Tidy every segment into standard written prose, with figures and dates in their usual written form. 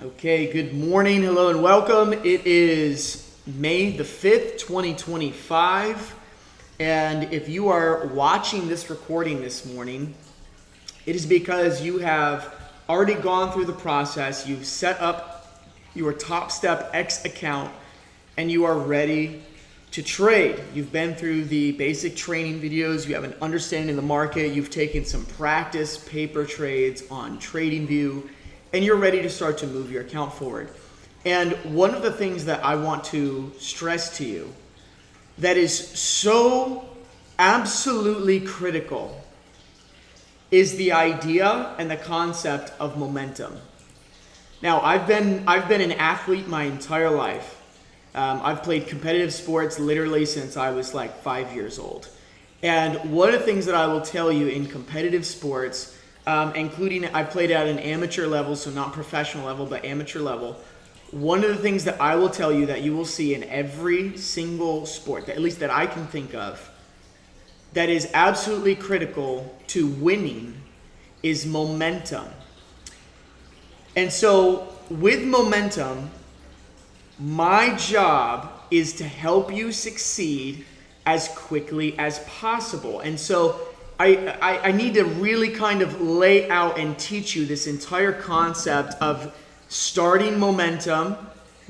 Okay, good morning, hello, and welcome. It is May the 5th, 2025, and if you are watching this recording this morning, it is because you have already gone through the process, you've set up your Top Step X account, and you are ready to trade. You've been through the basic training videos, you have an understanding of the market, you've taken some practice paper trades on TradingView, and you're ready to start to move your account forward. And one of the things that I want to stress to you that is so absolutely critical is the idea and the concept of momentum. Now, I've been an athlete my entire life. I've played competitive sports literally since I was like 5 years old. And one of the things that I will tell you in competitive sports, including I played at an amateur level, so not professional level, but amateur level. One of the things that I will tell you that you will see in every single sport, at least that I can think of, that is absolutely critical to winning is momentum. And so with momentum, my job is to help you succeed as quickly as possible. And so I need to really kind of lay out and teach you this entire concept of starting momentum,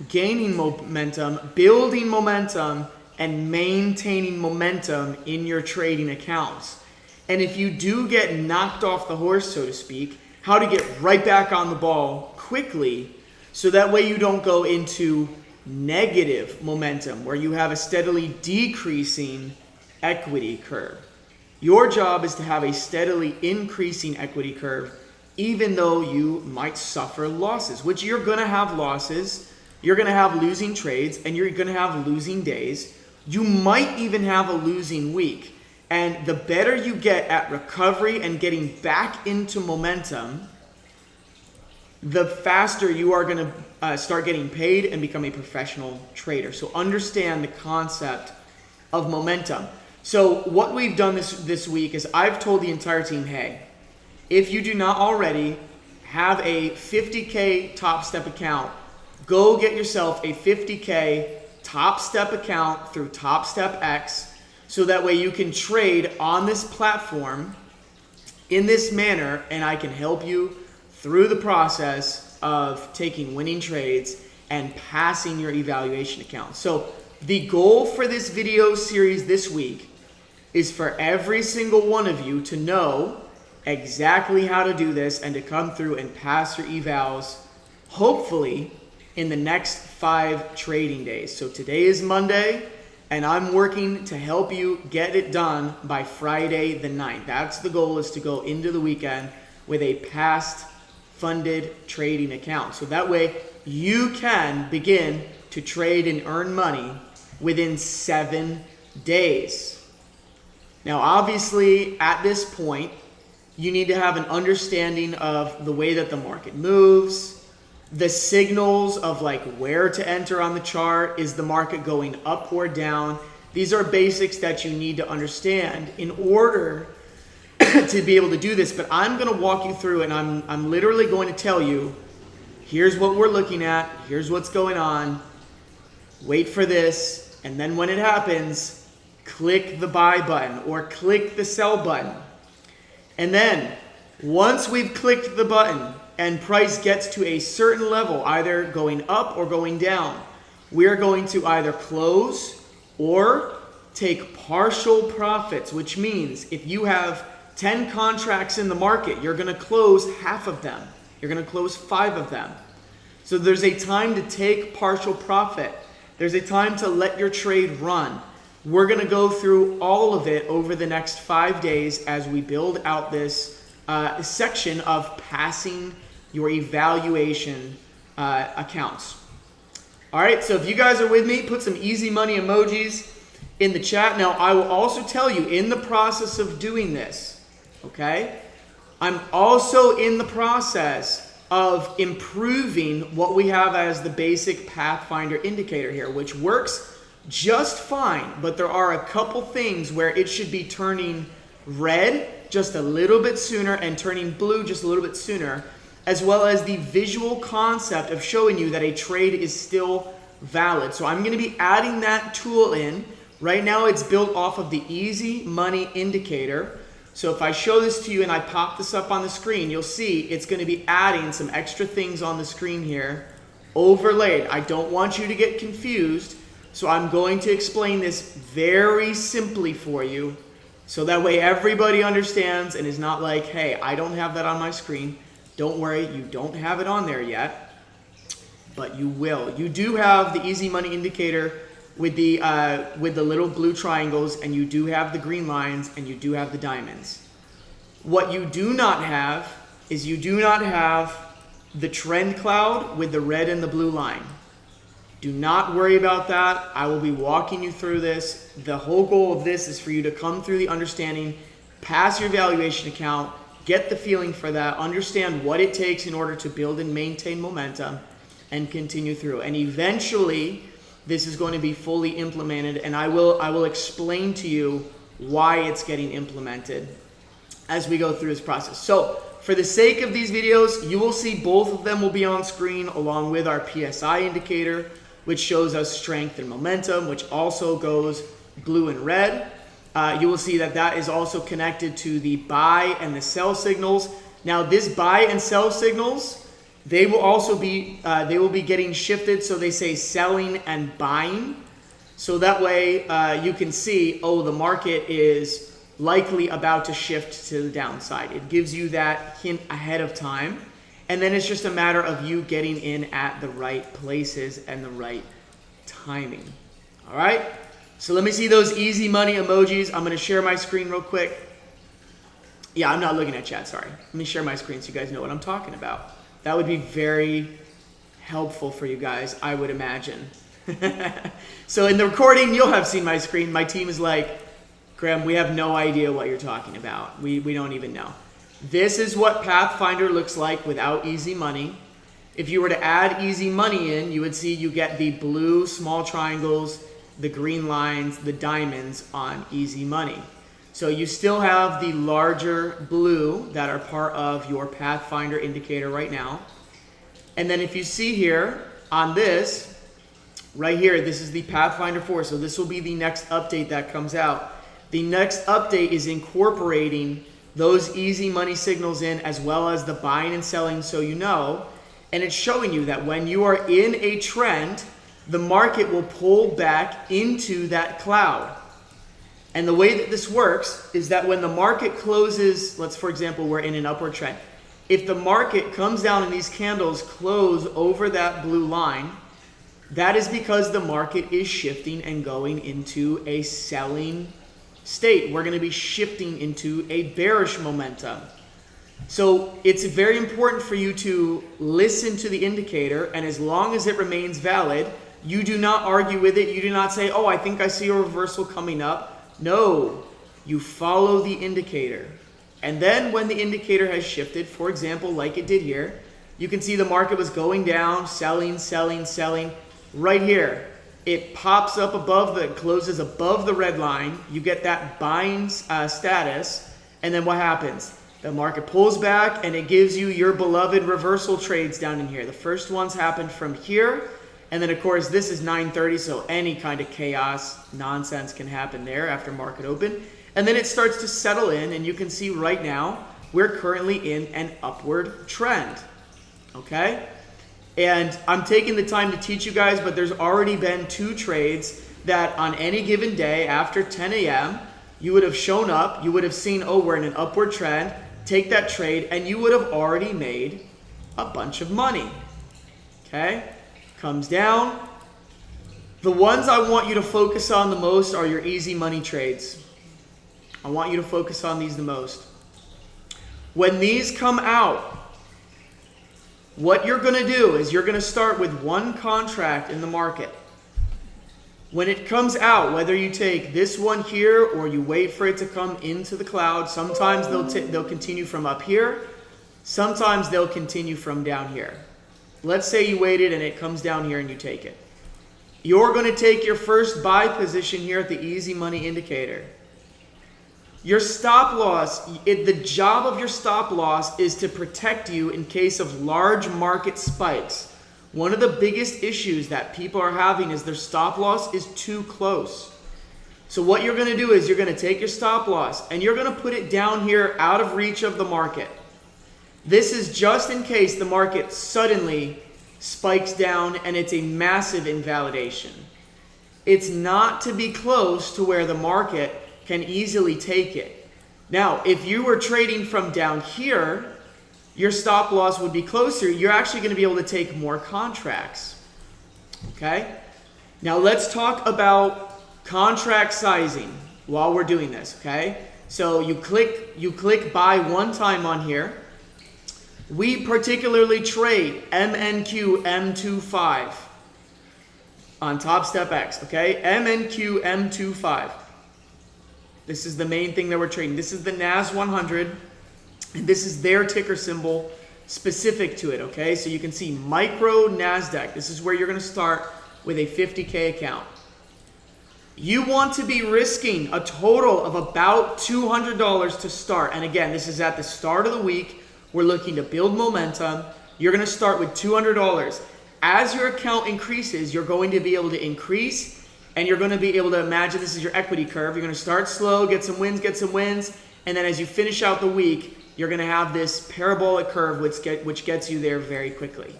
gaining momentum, building momentum, and maintaining momentum in your trading accounts. And if you do get knocked off the horse, so to speak, how to get right back on the ball quickly so that way you don't go into negative momentum where you have a steadily decreasing equity curve. Your job is to have a steadily increasing equity curve, even though you might suffer losses, which you're going to have losses, you're going to have losing trades, and you're going to have losing days. You might even have a losing week. And the better you get at recovery and getting back into momentum, the faster you are going to start getting paid and become a professional trader. So understand the concept of momentum. So what we've done this week is I've told the entire team, hey, if you do not already have a 50K Top Step account, go get yourself a 50K Top Step account through Top Step X so that way you can trade on this platform in this manner, and I can help you through the process of taking winning trades and passing your evaluation account. So the goal for this video series this week is for every single one of you to know exactly how to do this and to come through and pass your evals, hopefully in the next 5 trading days. So today is Monday, and I'm working to help you get it done by Friday the 9th. That's the goal, is to go into the weekend with a passed funded trading account. So that way you can begin to trade and earn money within 7 days. Now, obviously, at this point, you need to have an understanding of the way that the market moves, the signals of like where to enter on the chart. Is the market going up or down? These are basics that you need to understand in order to be able to do this. But I'm going to walk you through, and I'm literally going to tell you, here's what we're looking at, here's what's going on, wait for this, and then when it happens, click the buy button or click the sell button. And then once we've clicked the button and price gets to a certain level, either going up or going down, we're going to either close or take partial profits, which means if you have 10 contracts in the market, you're going to close half of them. You're going to close 5 of them. So there's a time to take partial profit. There's a time to let your trade run. We're going to go through all of it over the next 5 days as we build out this section of passing your evaluation accounts. All right, so if you guys are with me, put some easy money emojis in the chat. Now, I will also tell you, in the process of doing this, okay, I'm also in the process of improving what we have as the basic Pathfinder indicator here, which works just fine, but there are a couple things where it should be turning red just a little bit sooner and turning blue just a little bit sooner. as well as the visual concept of showing you that a trade is still valid. So I'm going to be adding that tool in. Right now it's built off of the easy money indicator. So if I show this to you and I pop this up on the screen, you'll see it's going to be adding some extra things on the screen here, overlaid. I don't want you to get confused, so I'm going to explain this very simply for you, so that way everybody understands and is not like, hey, I don't have that on my screen. Don't worry, you don't have it on there yet, but you will. You do have the easy money indicator with the little blue triangles, and you do have the green lines, and you do have the diamonds. What you do not have is you do not have the trend cloud with the red and the blue line. Do not worry about that. I will be walking you through this. The whole goal of this is for you to come through the understanding, pass your valuation account, get the feeling for that, understand what it takes in order to build and maintain momentum, and continue through. And eventually, this is going to be fully implemented, and I will explain to you why it's getting implemented as we go through this process. So for the sake of these videos, you will see both of them will be on screen along with our PSI indicator, which shows us strength and momentum, which also goes blue and red. You will see that that is also connected to the buy and the sell signals. Now this buy and sell signals, they will also be getting shifted, so they say selling and buying. So that way you can see, oh, the market is likely about to shift to the downside. It gives you that hint ahead of time. And then it's just a matter of you getting in at the right places and the right timing. All right? So let me see those easy money emojis. I'm going to share my screen real quick. Yeah, I'm not looking at chat, sorry. Let me share my screen so you guys know what I'm talking about. That would be very helpful for you guys, I would imagine. So in the recording, you'll have seen my screen. My team is like, Graham, we have no idea what you're talking about. We don't even know. This is what Pathfinder looks like without easy money. If you were to add easy money in, you would see you get the blue small triangles, the green lines, the diamonds on easy money. So you still have the larger blue that are part of your Pathfinder indicator right now. And then if you see here on this, right here, this is the Pathfinder 4. So this will be the next update that comes out. The next update is incorporating those easy money signals in, as well as the buying and selling, so you know. And it's showing you that when you are in a trend, the market will pull back into that cloud. And the way that this works is that when the market closes, for example, we're in an upward trend. If the market comes down and these candles close over that blue line, that is because the market is shifting and going into a selling state. We're going to be shifting into a bearish momentum. So it's very important for you to listen to the indicator, and as long as it remains valid, you do not argue with it. You do not say, oh, I think I see a reversal coming up. No, you follow the indicator. And then when the indicator has shifted, for example, like it did here, you can see the market was going down, selling, selling, selling. Right here, it pops up above closes above the red line. You get that buying status. And then what happens? The market pulls back and it gives you your beloved reversal trades down in here. The first ones happened from here. And then, of course, this is 9:30, so any kind of chaos, nonsense can happen there after market open. And then it starts to settle in, and you can see right now we're currently in an upward trend, okay? And I'm taking the time to teach you guys, but there's already been 2 trades that on any given day after 10 a.m., you would have shown up, you would have seen, oh, we're in an upward trend, take that trade, and you would have already made a bunch of money, okay? Comes down. The ones I want you to focus on the most are your easy money trades. I want you to focus on these the most. When these come out, what you're going to do is you're going to start with one contract in the market. When it comes out, whether you take this one here or you wait for it to come into the cloud, sometimes they'll continue from up here. Sometimes they'll continue from down here. Let's say you waited and it comes down here and you take it. You're going to take your first buy position here at the easy money indicator. Your stop loss, the job of your stop loss is to protect you in case of large market spikes. One of the biggest issues that people are having is their stop loss is too close. So what you're going to do is you're going to take your stop loss and you're going to put it down here out of reach of the market. This is just in case the market suddenly spikes down and it's a massive invalidation. It's not to be close to where the market can easily take it. Now, if you were trading from down here, your stop loss would be closer. You're actually going to be able to take more contracts. Okay? Now let's talk about contract sizing while we're doing this. Okay? So you click buy one time on here. We particularly trade MNQ M25 on Top Step X. Okay? MNQ M25. This is the main thing that we're trading. This is the NAS 100, and this is their ticker symbol specific to it, okay? So you can see micro NASDAQ. This is where you're going to start with a 50K account. You want to be risking a total of about $200 to start. And again, this is at the start of the week. We're looking to build momentum. You're going to start with $200. As your account increases, you're going to be able to increase. And you're going to be able to imagine this is your equity curve. You're going to start slow, get some wins. And then as you finish out the week, you're going to have this parabolic curve which gets you there very quickly.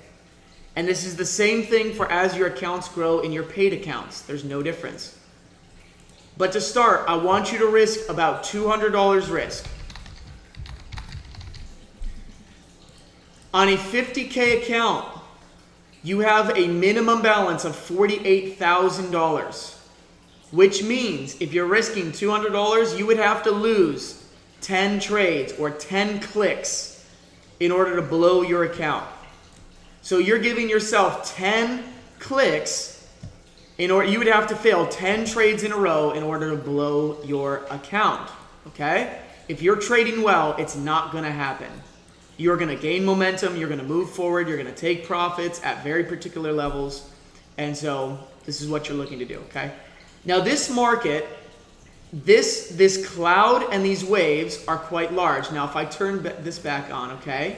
And this is the same thing for as your accounts grow in your paid accounts. There's no difference. But to start, I want you to risk about $200 risk. On a 50K account, you have a minimum balance of $48,000, which means if you're risking $200, you would have to lose 10 trades or 10 clicks in order to blow your account. So you're giving yourself 10 clicks in order, you would have to fail 10 trades in a row in order to blow your account, okay? If you're trading well, it's not gonna happen. You're going to gain momentum, you're going to move forward, you're going to take profits at very particular levels. And so this is what you're looking to do, okay? Now this market, this cloud and these waves are quite large. Now if I turn this back on, okay,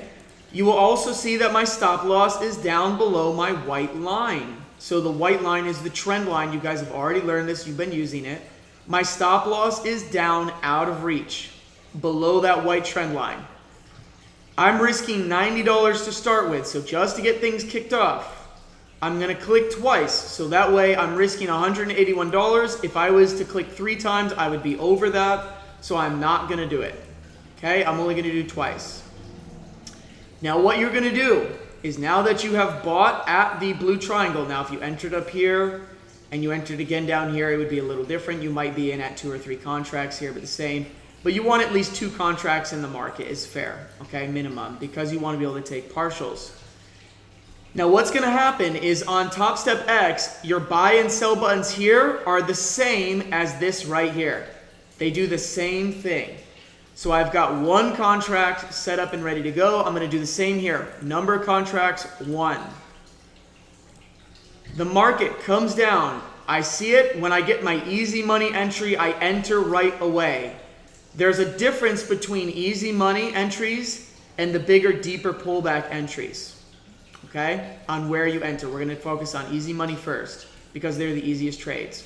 you will also see that my stop loss is down below my white line. So the white line is the trend line. You guys have already learned this, you've been using it. My stop loss is down out of reach, below that white trend line. I'm risking $90 to start with, so just to get things kicked off, I'm going to click twice. So that way I'm risking $181. If I was to click 3 times, I would be over that, so I'm not going to do it. Okay, I'm only going to do twice. Now what you're going to do is now that you have bought at the blue triangle, now if you entered up here and you entered again down here, it would be a little different. You might be in at 2 or 3 contracts here, but the same. But you want at least 2 contracts in the market is fair, okay, minimum, because you want to be able to take partials. Now what's going to happen is on Top Step X, your buy and sell buttons here are the same as this right here. They do the same thing. So I've got 1 contract set up and ready to go. I'm going to do the same here. Number of contracts, 1. The market comes down. I see it. When I get my easy money entry, I enter right away. There's a difference between easy money entries and the bigger, deeper pullback entries, okay, on where you enter. We're going to focus on easy money first because they're the easiest trades.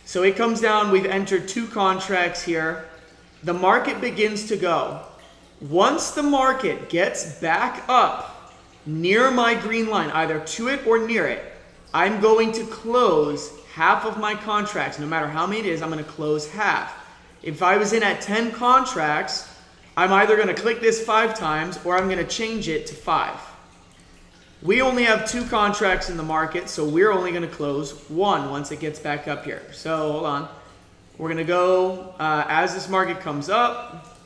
So it comes down. We've entered 2 contracts here. The market begins to go. Once the market gets back up near my green line, either to it or near it, I'm going to close half of my contracts. No matter how many it is, I'm going to close half. If I was in at 10 contracts, I'm either going to click this 5 times or I'm going to change it to 5. We only have 2 contracts in the market, so we're only going to close 1 once it gets back up here. So hold on. We're going to go as this market comes up.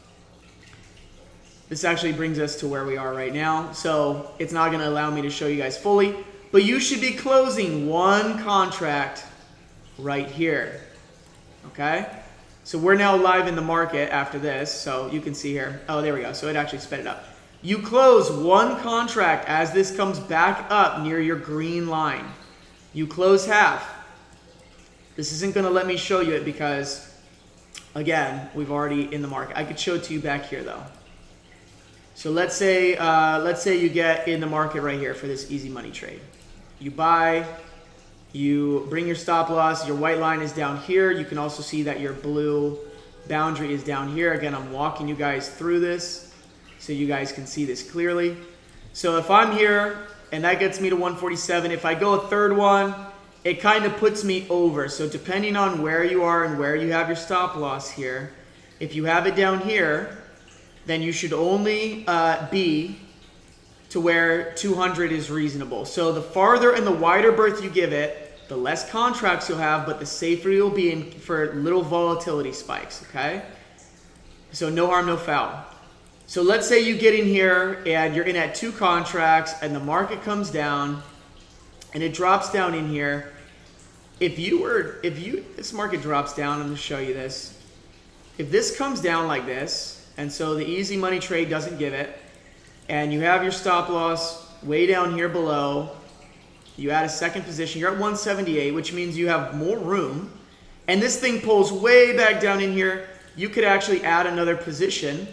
This actually brings us to where we are right now. So it's not going to allow me to show you guys fully, but you should be closing 1 contract right here. Okay? So we're now live in the market after this, so you can see here. Oh, there we go. So it actually sped it up. You close 1 contract as this comes back up near your green line. You close half. This isn't going to let me show you it because again, we've already in the market. I could show it to you back here though. So let's say you get in the market right here for this easy money trade. You buy, you bring your stop loss, your white line is down here. You can also see that your blue boundary is down here. Again, I'm walking you guys through this so you guys can see this clearly. So if I'm here and that gets me to 147, if I go a third one, it kind of puts me over. So depending on where you are and where you have your stop loss here, if you have it down here, then you should only be to where 200 is reasonable. So the farther and the wider berth you give it, the less contracts you'll have, but the safer you'll be in for little volatility spikes, okay? So no harm, no foul. So let's say you get in here and you're in at 2 contracts and the market comes down and it drops down in here. This market drops down, I'm gonna show you this. If this comes down like this, and so the easy money trade doesn't give it, and you have your stop loss way down here below, you add a second position, you're at 178, which means you have more room, and this thing pulls way back down in here, you could actually add another position,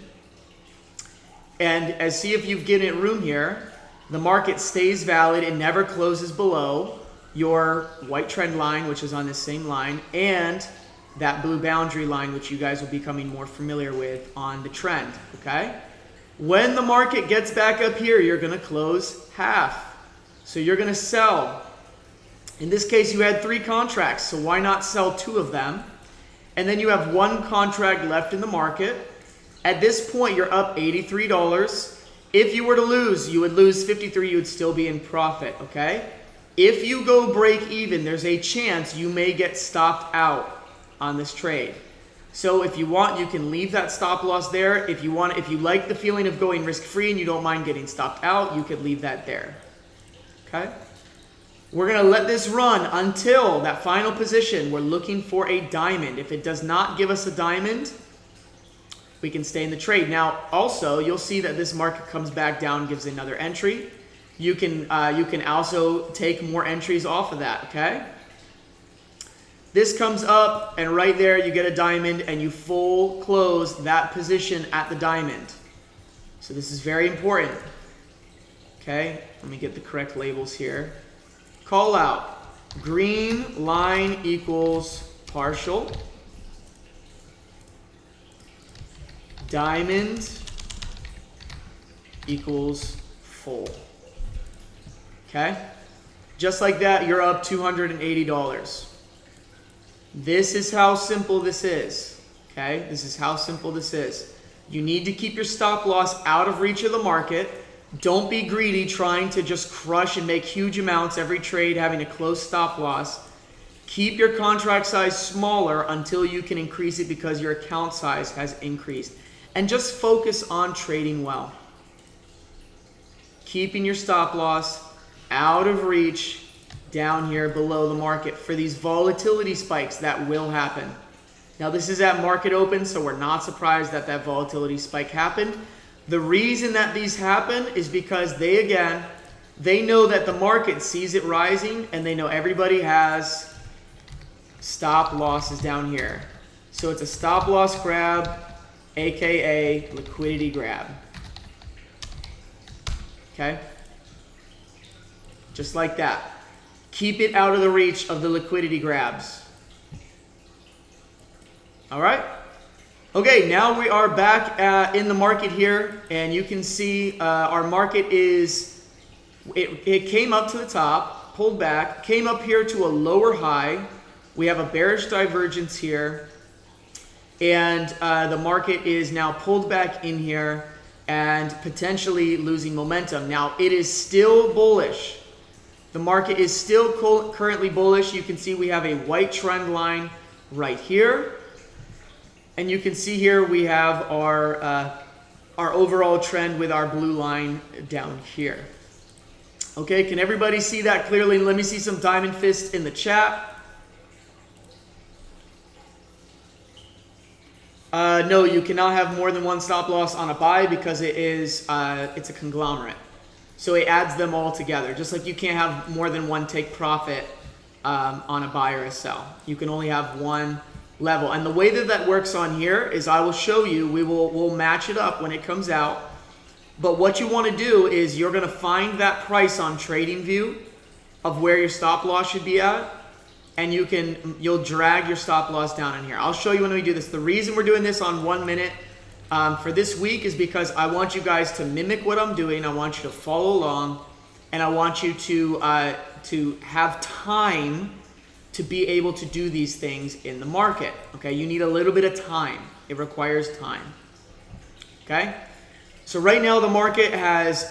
and see if you've given it room here. The market stays valid, it never closes below your white trend line, which is on this same line, and that blue boundary line, which you guys will be becoming more familiar with on the trend, okay? When the market gets back up here, you're gonna close half. So you're gonna sell. In this case, you had 3 contracts, so why not sell 2 of them? And then you have 1 contract left in the market. At this point, you're up $83. If you were to lose, you would lose 53, you would still be in profit, okay? If you go break even, there's a chance you may get stopped out on this trade. So if you want, you can leave that stop loss there. If you like the feeling of going risk-free and you don't mind getting stopped out, you could leave that there. Okay? We're going to let this run until that final position. We're looking for a diamond. If it does not give us a diamond, we can stay in the trade. Now, also, you'll see that this market comes back down, gives another entry. You can also take more entries off of that, okay? This comes up, and right there you get a diamond, and you full close that position at the diamond. So this is very important. Okay, let me get the correct labels here. Call out, green line equals partial. Diamond equals full. Okay? Just like that, you're up $280. This is how simple this is. Okay? This is how simple this is. You need to keep your stop loss out of reach of the market. Don't be greedy trying to just crush and make huge amounts every trade, having a close stop loss. Keep your contract size smaller until you can increase it because your account size has increased. And just focus on trading well. Keeping your stop loss out of reach down here below the market for these volatility spikes that will happen. Now this is at market open, so we're not surprised that that volatility spike happened. The reason that these happen is because they know that the market sees it rising and they know everybody has stop losses down here. So it's a stop loss grab, aka liquidity grab. Okay? Just like that. Keep it out of the reach of the liquidity grabs. All right? Okay, now we are back in the market here, and you can see our market is, it came up to the top, pulled back, came up here to a lower high. We have a bearish divergence here, and the market is now pulled back in here and potentially losing momentum. Now, it is still bullish. The market is still currently bullish. You can see we have a white trend line right here. And you can see here we have our overall trend with our blue line down here. Okay, can everybody see that clearly? Let me see some diamond fists in the chat. No, you cannot have more than one stop loss on a buy because it's a conglomerate. So it adds them all together. Just like you can't have more than one take profit on a buy or a sell. You can only have one level. And the way that that works on here is I will show you, we'll match it up when it comes out. But what you want to do is you're going to find that price on TradingView of where your stop loss should be at, and you'll drag your stop loss down in here. I'll show you when we do this. The reason we're doing this on 1 minute for this week is because I want you guys to mimic what I'm doing. I want you to follow along, and I want you to have time to be able to do these things in the market. Okay, you need a little bit of time. It requires time. Okay, so right now the market has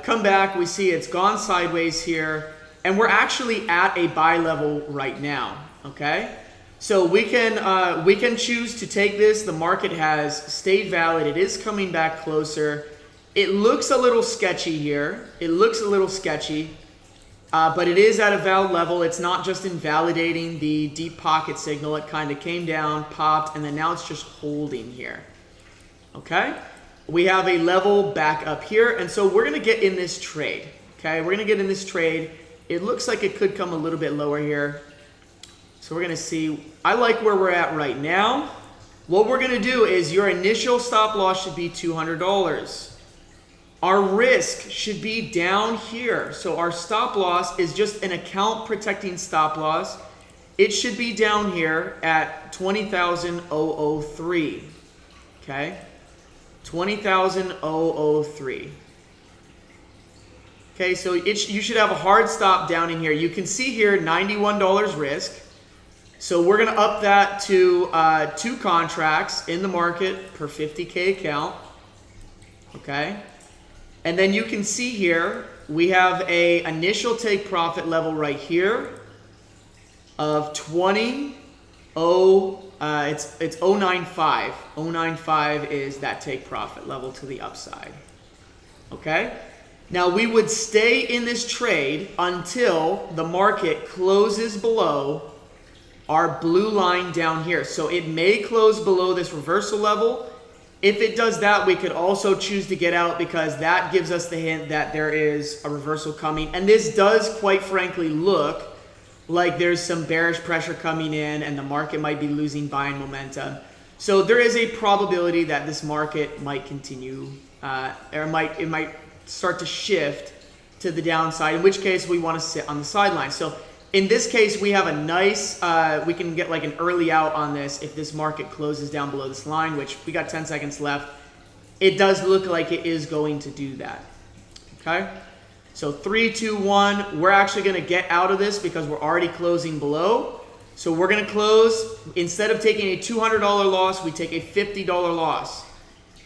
come back. We see it's gone sideways here, and we're actually at a buy level right now. Okay, so we can choose to take this. The market has stayed valid. It is coming back closer. It looks a little sketchy here. It looks a little sketchy. But it is at a valid level. It's not just invalidating the deep pocket signal. It kind of came down, popped, and then now it's just holding here. Okay? We have a level back up here, and so we're going to get in this trade. Okay? We're going to get in this trade. It looks like it could come a little bit lower here. So we're going to see. I like where we're at right now. What we're going to do is your initial stop loss should be $200. Our risk should be down here. So our stop loss is just an account protecting stop loss. It should be down here at 20,003. Okay? 20,003. Okay, so you should have a hard stop down in here. You can see here $91 risk. So we're going to up that to 2 contracts in the market per 50K account. Okay? And then you can see here, we have a initial take profit level right here of it's 0.95. 0.95 is that take profit level to the upside. Okay? Now we would stay in this trade until the market closes below our blue line down here. So it may close below this reversal level. If it does that, we could also choose to get out because that gives us the hint that there is a reversal coming. And this does, quite frankly, look like there's some bearish pressure coming in and the market might be losing buying momentum. So there is a probability that this market might continue, or it might start to shift to the downside, in which case we want to sit on the sideline. So in this case, we have a nice, we can get like an early out on this if this market closes down below this line, which we got 10 seconds left. It does look like it is going to do that. Okay? So 3, 2, 1. We're actually going to get out of this because we're already closing below. So we're going to close. Instead of taking a $200 loss, we take a $50 loss.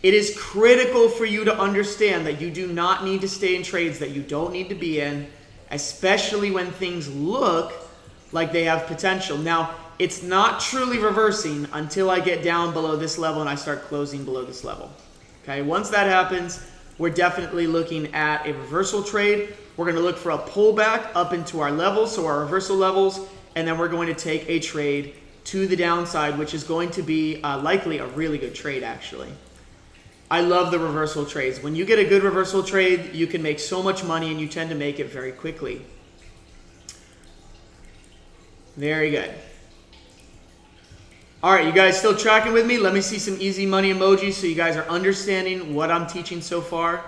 It is critical for you to understand that you do not need to stay in trades that you don't need to be in, especially when things look like they have potential. Now, it's not truly reversing until I get down below this level and I start closing below this level. Okay, once that happens, we're definitely looking at a reversal trade. We're going to look for a pullback up into our levels, so our reversal levels, and then we're going to take a trade to the downside, which is going to be likely a really good trade, actually. I love the reversal trades. When you get a good reversal trade, you can make so much money and you tend to make it very quickly. Very good. All right, you guys still tracking with me? Let me see some easy money emojis so you guys are understanding what I'm teaching so far.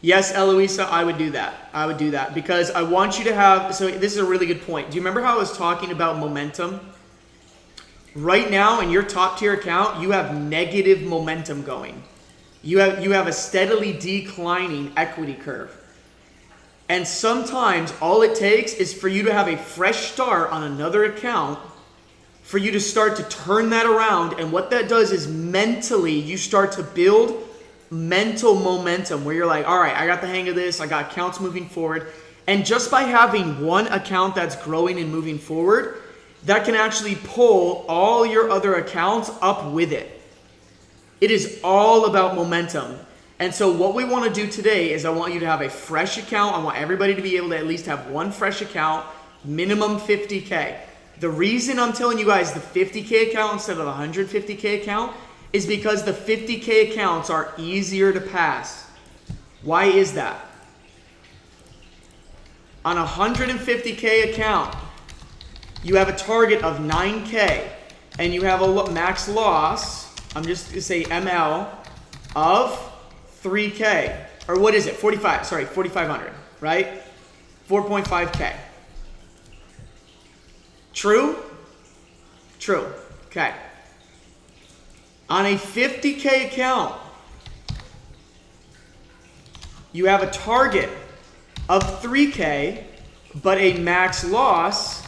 Yes, Eloisa, I would do that. I would do that because I want you to have, so this is a really good point. Do you remember how I was talking about momentum? Right now in your top tier account, you have negative momentum going. You have a steadily declining equity curve. And sometimes all it takes is for you to have a fresh start on another account for you to start to turn that around. And what that does is mentally you start to build mental momentum where you're like, all right, I got the hang of this. I got accounts moving forward. And just by having one account that's growing and moving forward, that can actually pull all your other accounts up with it. It is all about momentum. And so what we want to do today is I want you to have a fresh account. I want everybody to be able to at least have one fresh account, minimum 50K. The reason I'm telling you guys the 50K account instead of the 150K account is because the 50K accounts are easier to pass. Why is that? On a 150K account, you have a target of 9K, and you have a max loss, I'm just going to say ML, of 3K. Or what is it? 4,500, right? 4.5K. True? True. Okay. On a 50K account, you have a target of 3K, but a max loss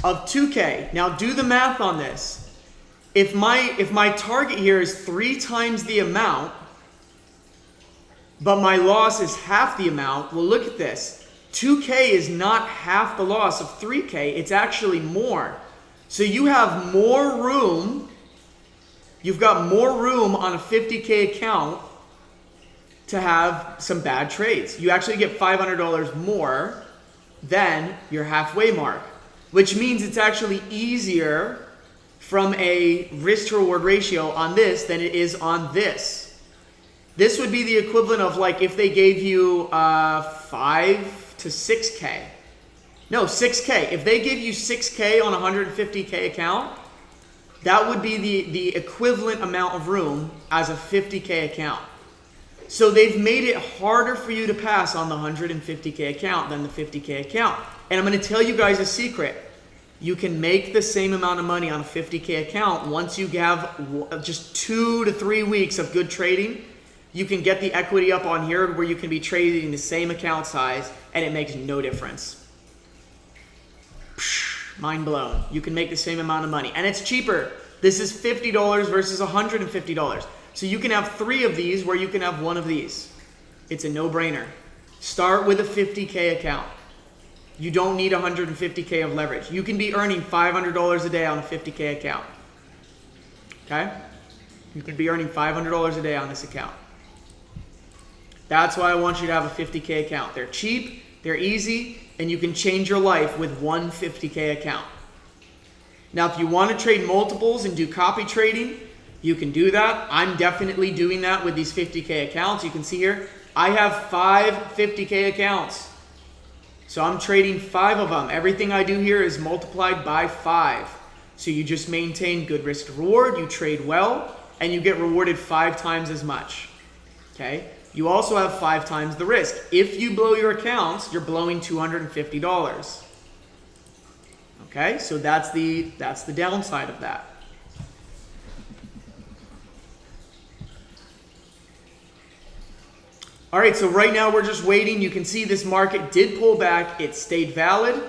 of 2K. Now do the math on this. If my target here is 3 times the amount, but my loss is half the amount, well, look at this. 2K is not half the loss of 3K, it's actually more. So you have more room, you've got more room on a 50K account to have some bad trades. You actually get $500 more than your halfway mark, which means it's actually easier from a risk to reward ratio on this than it is on this. This would be the equivalent of like if they gave you 5 to 6K. No, 6K. If they give you 6K on a 150K account, that would be the equivalent amount of room as a 50K account. So they've made it harder for you to pass on the 150K account than the 50K account. And I'm going to tell you guys a secret. You can make the same amount of money on a 50K account once you have just 2 to 3 weeks of good trading. You can get the equity up on here where you can be trading the same account size and it makes no difference. Mind blown. You can make the same amount of money and it's cheaper. This is $50 versus $150. So you can have 3 of these where you can have 1 of these. It's a no-brainer. Start with a 50K account. You don't need 150K of leverage. You can be earning $500 a day on a 50K account. Okay? You could be earning $500 a day on this account. That's why I want you to have a 50K account. They're cheap, they're easy, and you can change your life with one 50K account. Now, if you want to trade multiples and do copy trading, you can do that. I'm definitely doing that with these 50K accounts. You can see here, I have 5 50K accounts. So I'm trading 5 of them. Everything I do here is multiplied by 5. So you just maintain good risk to reward, you trade well, and you get rewarded 5 times as much. Okay? You also have 5 times the risk. If you blow your accounts, you're blowing $250. Okay? So that's the downside of that. All right, so right now we're just waiting. You can see this market did pull back. It stayed valid.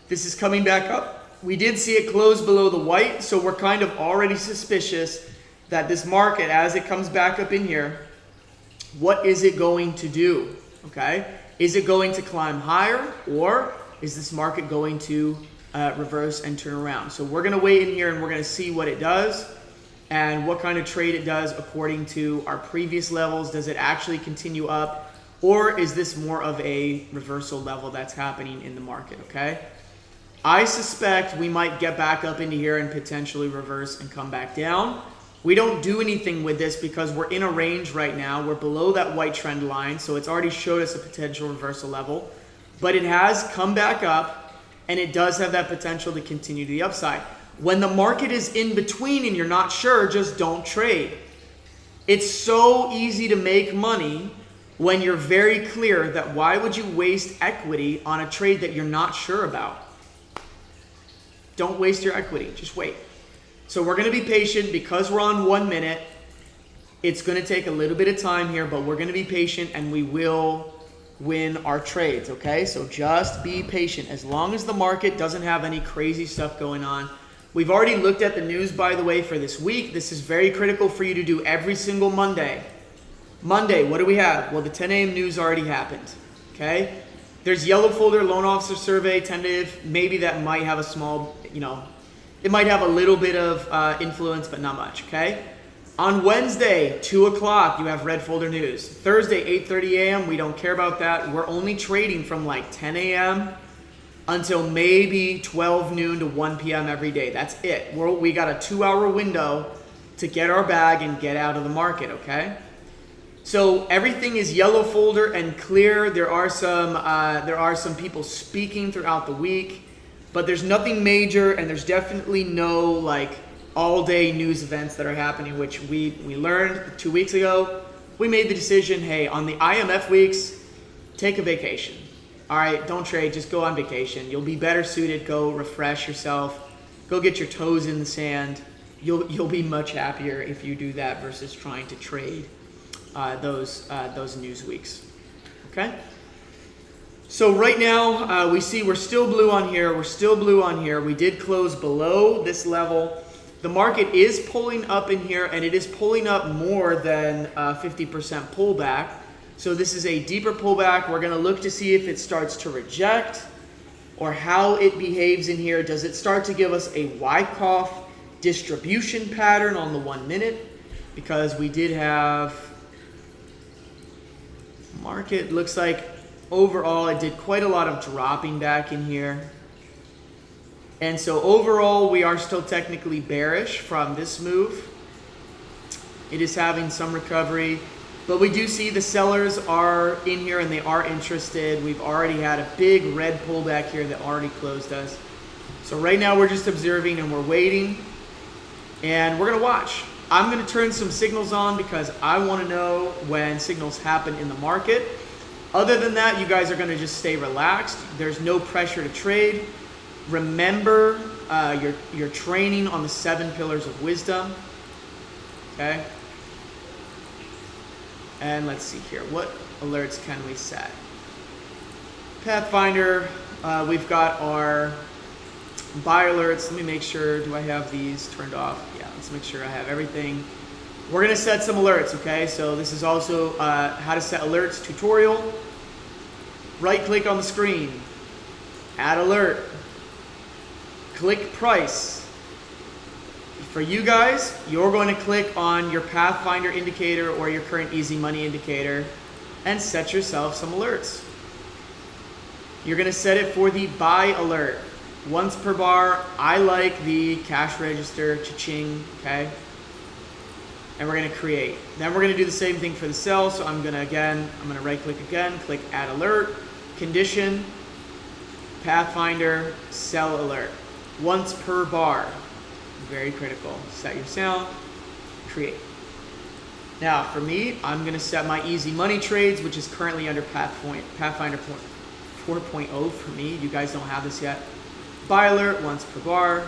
This is coming back up. We did see it close below the white, so we're kind of already suspicious that this market, as it comes back up in here, what is it going to do? Okay, is it going to climb higher, or is this market going to reverse and turn around? So we're going to wait in here and we're going to see what it does and what kind of trade it does according to our previous levels. Does it actually continue up, or is this more of a reversal level that's happening in the market? Okay, I suspect we might get back up into here and potentially reverse and come back down. We don't do anything with this because we're in a range right now. We're below that white trend line, so it's already showed us a potential reversal level. But it has come back up, and it does have that potential to continue to the upside. When the market is in between and you're not sure, just don't trade. It's so easy to make money when you're very clear that why would you waste equity on a trade that you're not sure about? Don't waste your equity, just wait. So we're going to be patient because we're on 1 minute. It's going to take a little bit of time here, but we're going to be patient and we will win our trades, okay? So just be patient. As long as the market doesn't have any crazy stuff going on. We've already looked at the news, by the way, for this week. This is very critical for you to do every single Monday. Monday, what do we have? Well, the 10 a.m. news already happened, okay? There's yellow folder, loan officer survey, tentative. Maybe that might have a small, it might have a little bit of influence, but not much, okay? On Wednesday, 2 o'clock, you have red folder news. Thursday, 8:30 a.m., we don't care about that. We're only trading from like 10 a.m. until maybe 12 noon to 1 p.m. every day. That's it. We got a 2-hour window to get our bag and get out of the market, okay? So everything is yellow folder and clear. There are some people speaking throughout the week. but there's nothing major, and there's definitely no like all-day news events that are happening, which we learned 2 weeks ago. We made the decision, hey, on the IMF weeks, take a vacation. All right, don't trade, just go on vacation. You'll be better suited, go refresh yourself, go get your toes in the sand. You'll be much happier if you do that versus trying to trade those news weeks. Okay? So right now, we see we're still blue on here. We're still blue on here. We did close below this level. The market is pulling up in here, and it is pulling up more than 50% pullback. So this is a deeper pullback. We're going to look to see if it starts to reject or how it behaves in here. Does it start to give us a Wyckoff distribution pattern on the 1 minute? Because we did have market, looks like overall it did quite a lot of dropping back in here. And so overall we are still technically bearish from this move. It is having some recovery, but we do see the sellers are in here and they are interested. We've already had a big red pullback here that already closed us. So right now we're just observing and we're waiting, and we're gonna watch. I'm gonna turn some signals on because I wanna know when signals happen in the market. Other than that, you guys are gonna just stay relaxed. There's no pressure to trade. Remember your training on the 7 pillars of wisdom. Okay. And let's see here. What alerts can we set? Pathfinder, we've got our buy alerts. Let me make sure, do I have these turned off? Yeah, let's make sure I have everything. We're gonna set some alerts, okay? So this is also how to set alerts tutorial. Right click on the screen, add alert, click price. For you guys, you're going to click on your Pathfinder indicator or your current easy money indicator and set yourself some alerts. You're going to set it for the buy alert. Once per bar, I like the cash register, cha-ching, okay? And we're going to create. Then we're going to do the same thing for the sell. So I'm going to right click again, click add alert, condition, Pathfinder, sell alert. Once per bar. Very critical. Set your sound, create. Now for me, I'm going to set my easy money trades, which is currently under Pathfinder 4.0 for me. You guys don't have this yet. Buy alert, once per bar.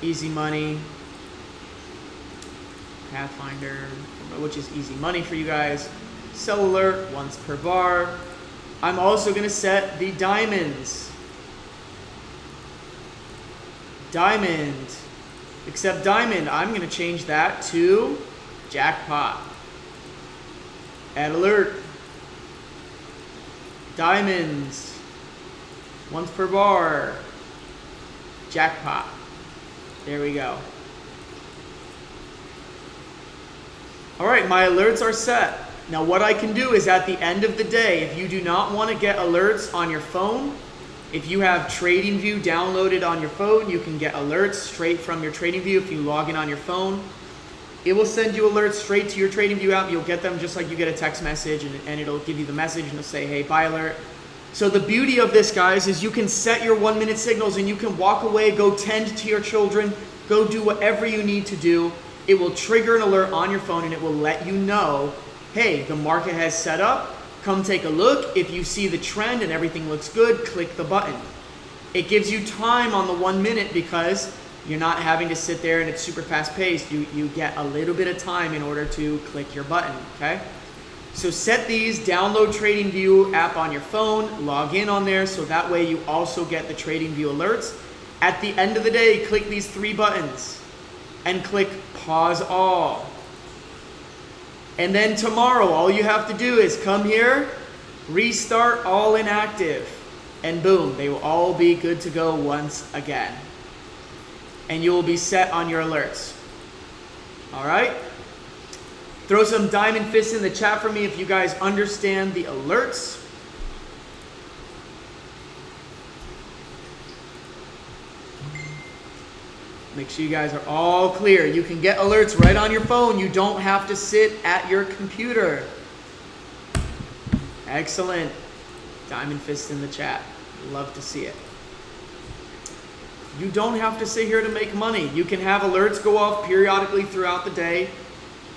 Easy money. Pathfinder, which is easy money for you guys. Sell alert, once per bar. I'm also going to set the diamonds. Diamond, except diamond, I'm going to change that to jackpot. Add alert. Diamonds, once per bar. Jackpot. There we go. All right, my alerts are set. Now what I can do is at the end of the day, if you do not want to get alerts on your phone, if you have TradingView downloaded on your phone, you can get alerts straight from your TradingView. If you log in on your phone, it will send you alerts straight to your TradingView app. You'll get them just like you get a text message, and it'll give you the message and it'll say, hey, buy alert. So the beauty of this, guys, is you can set your 1 minute signals and you can walk away, go tend to your children, go do whatever you need to do. It will trigger an alert on your phone and it will let you know, hey, the market has set up. Come take a look. If you see the trend and everything looks good, click the button. It gives you time on the 1 minute because you're not having to sit there and it's super fast paced. You get a little bit of time in order to click your button, okay? So set these, download TradingView app on your phone, log in on there so that way you also get the TradingView alerts. At the end of the day, click these 3 buttons and click pause all. And then tomorrow, all you have to do is come here, restart all inactive, and boom, they will all be good to go once again. And you will be set on your alerts. All right? Throw some diamond fists in the chat for me if you guys understand the alerts. Make sure you guys are all clear. You can get alerts right on your phone. You don't have to sit at your computer. Excellent. Diamond fist in the chat. Love to see it. You don't have to sit here to make money. You can have alerts go off periodically throughout the day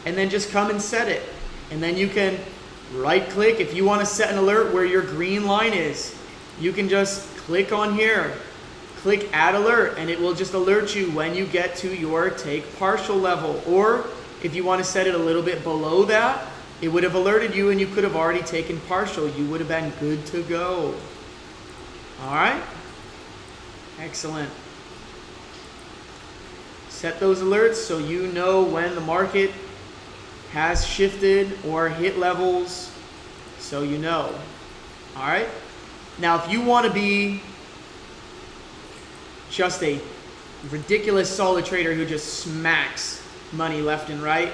and then just come and set it. And then you can right click. If you want to set an alert where your green line is, you can just click on here, click add alert, and it will just alert you when you get to your take partial level. Or if you want to set it a little bit below that, it would have alerted you and you could have already taken partial. You would have been good to go. All right? Excellent. Set those alerts so you know when the market has shifted or hit levels, so you know. All right? Now, if you want to be just a ridiculous solid trader who just smacks money left and right,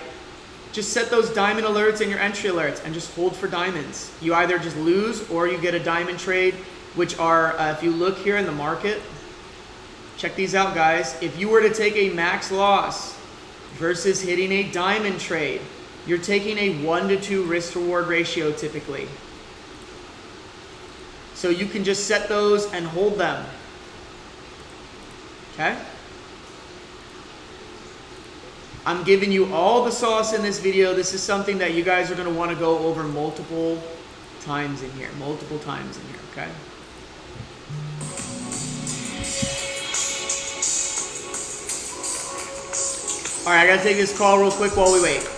just set those diamond alerts and your entry alerts and just hold for diamonds. You either just lose or you get a diamond trade, which are, if you look here in the market, check these out, guys. If you were to take a max loss versus hitting a diamond trade, you're taking a 1-to-2 risk-to-reward ratio typically. So you can just set those and hold them. Okay? I'm giving you all the sauce in this video. This is something that you guys are going to want to go over multiple times in here. Multiple times in here, okay? All right, I got to take this call real quick while we wait.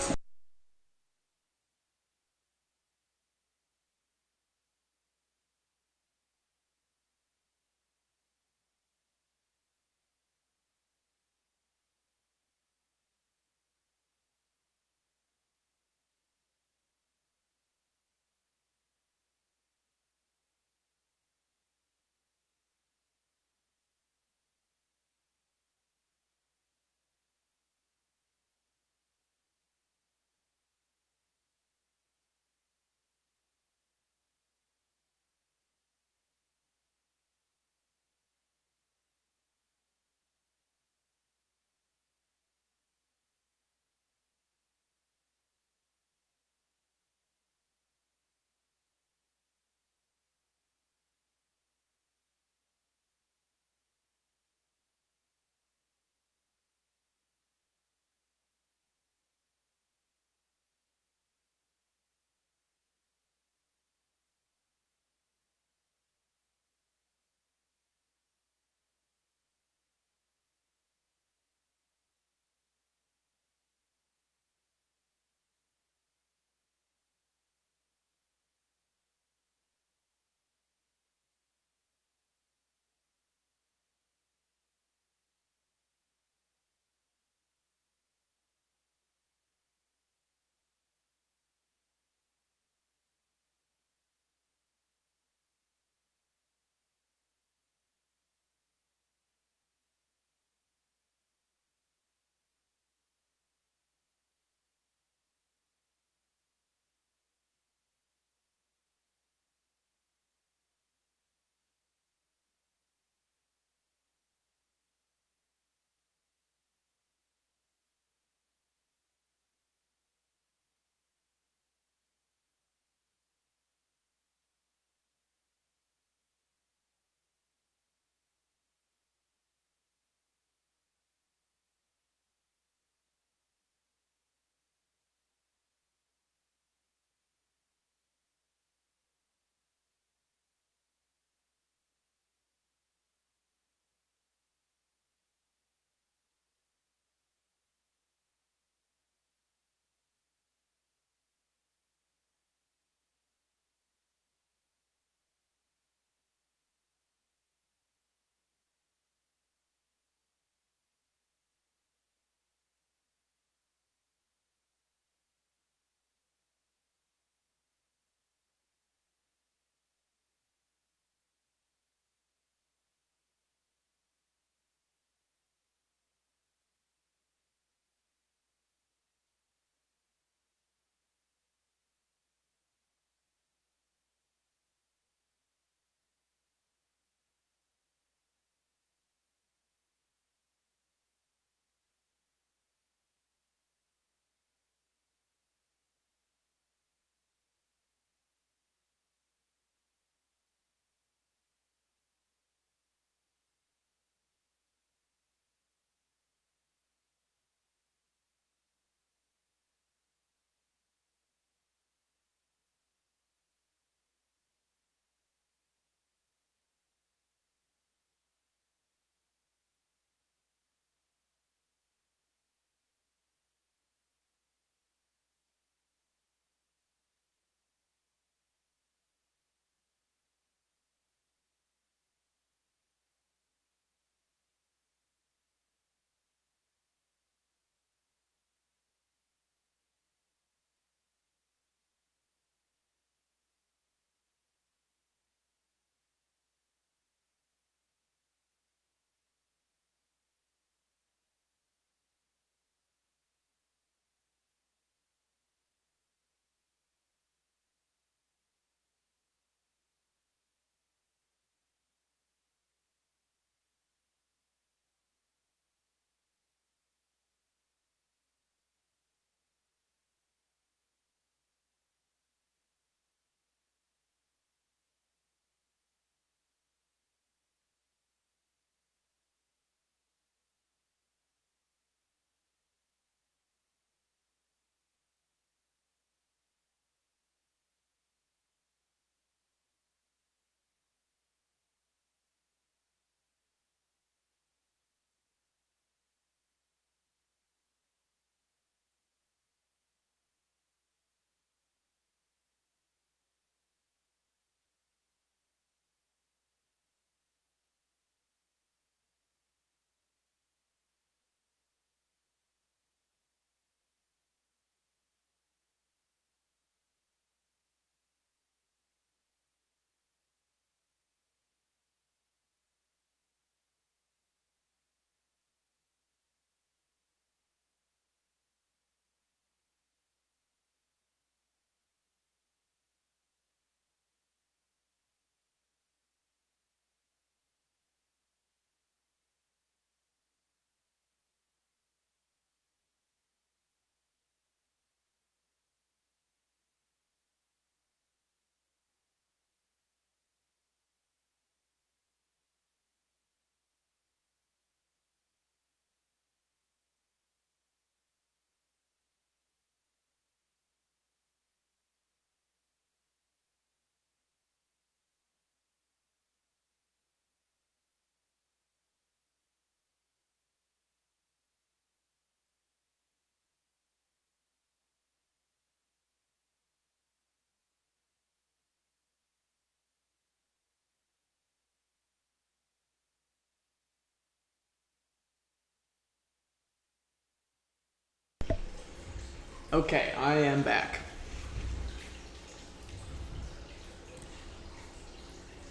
Okay, I am back.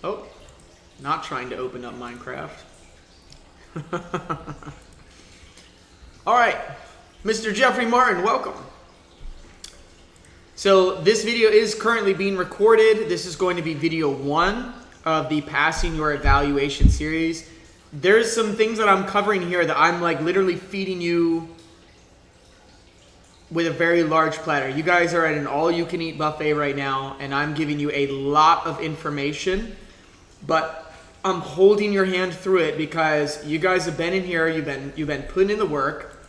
Oh, not trying to open up Minecraft. All right, Mr. Jeffrey Martin, welcome. So this video is currently being recorded. This is going to be video 1 of the Passing Your Evaluation series. There's some things that I'm covering here that I'm like literally feeding you with a very large platter. You guys are at an all-you-can-eat buffet right now, and I'm giving you a lot of information, but I'm holding your hand through it because you guys have been in here, you've been putting in the work,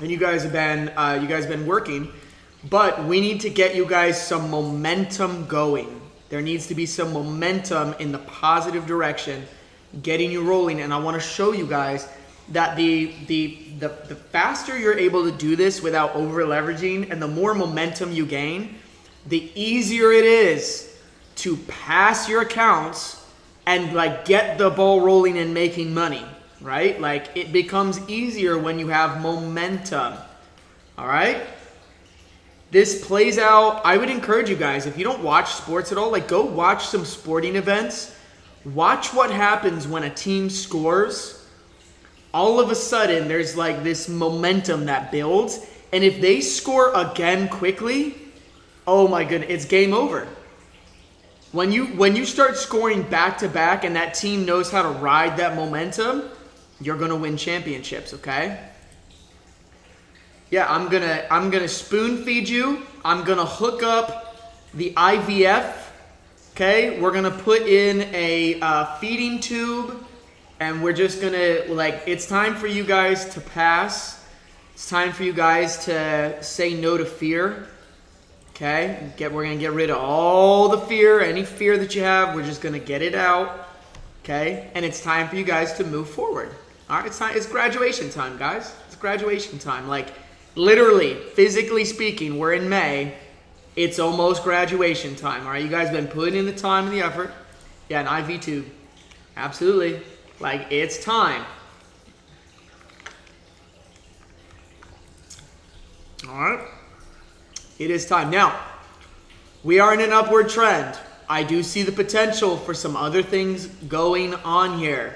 and you guys have been working. But we need to get you guys some momentum going. There needs to be some momentum in the positive direction, getting you rolling. And I want to show you guys that the faster you're able to do this without over leveraging, and the more momentum you gain, the easier it is to pass your accounts and like get the ball rolling and making money, right? Like it becomes easier when you have momentum. All right? This plays out. I would encourage you guys, if you don't watch sports at all, like go watch some sporting events. Watch what happens when a team scores. All of a sudden, there's like this momentum that builds. And if they score again quickly, oh my goodness, it's game over. When you start scoring back to back and that team knows how to ride that momentum, you're gonna win championships, okay? Yeah, I'm gonna spoon feed you. I'm gonna hook up the IVF. Okay, we're gonna put in a feeding tube, and we're just gonna it's time for you guys to pass. It's time for you guys to say no to fear. Okay, we're gonna get rid of all the fear, any fear that you have. We're just gonna get it out. Okay, and it's time for you guys to move forward. All right, it's graduation time, guys. It's graduation time. Like. Literally, physically speaking, we're in May. It's almost graduation time, all right? You guys have been putting in the time and the effort. Yeah, an IV tube. Absolutely. Like, it's time. All right? It is time. Now, we are in an upward trend. I do see the potential for some other things going on here,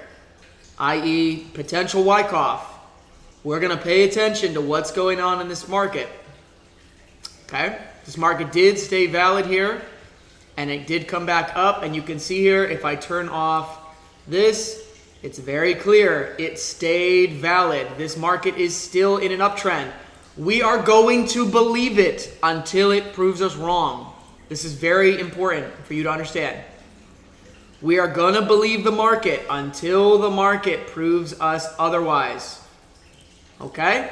i.e. potential Wyckoff. We're going to pay attention to what's going on in this market. Okay? This market did stay valid here, and it did come back up. And you can see here, if I turn off this, it's very clear. It stayed valid. This market is still in an uptrend. We are going to believe it until it proves us wrong. This is very important for you to understand. We are going to believe the market until the market proves us otherwise. Okay?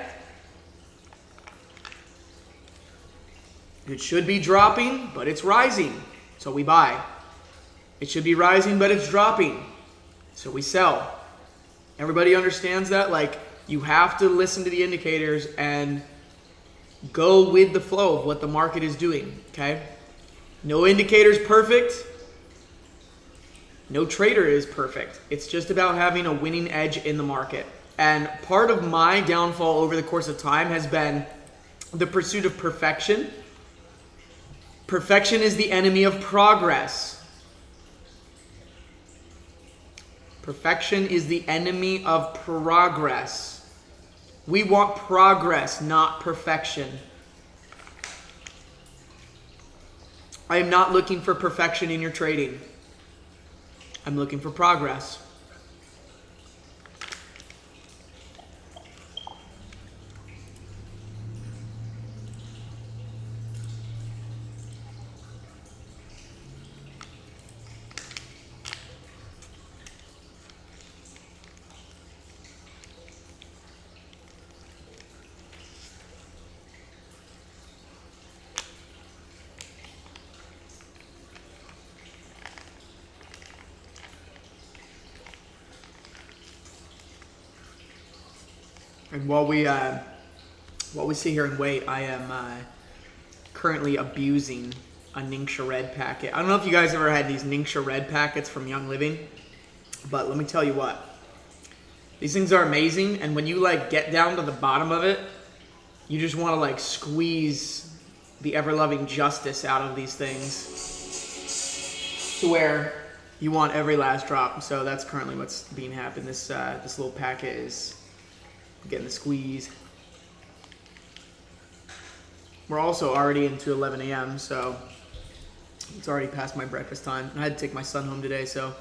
It should be dropping, but it's rising. So we buy. It should be rising, but it's dropping. So we sell. Everybody understands that? Like, you have to listen to the indicators and go with the flow of what the market is doing. Okay? No indicator is perfect. No trader is perfect. It's just about having a winning edge in the market. And part of my downfall over the course of time has been the pursuit of perfection. Perfection is the enemy of progress. Perfection is the enemy of progress. We want progress, not perfection. I am not looking for perfection in your trading. I'm looking for progress. And while we sit here and wait, I am currently abusing a Ningxia Red packet. I don't know if you guys ever had these Ningxia Red packets from Young Living, but let me tell you what. These things are amazing, and when you like get down to the bottom of it, You just want to like squeeze the ever-loving justice out of these things to where you want every last drop. So that's currently what's being happened. This little packet is getting the squeeze. We're also already into 11 a.m. so it's already past my breakfast time. I had to take my son home today, so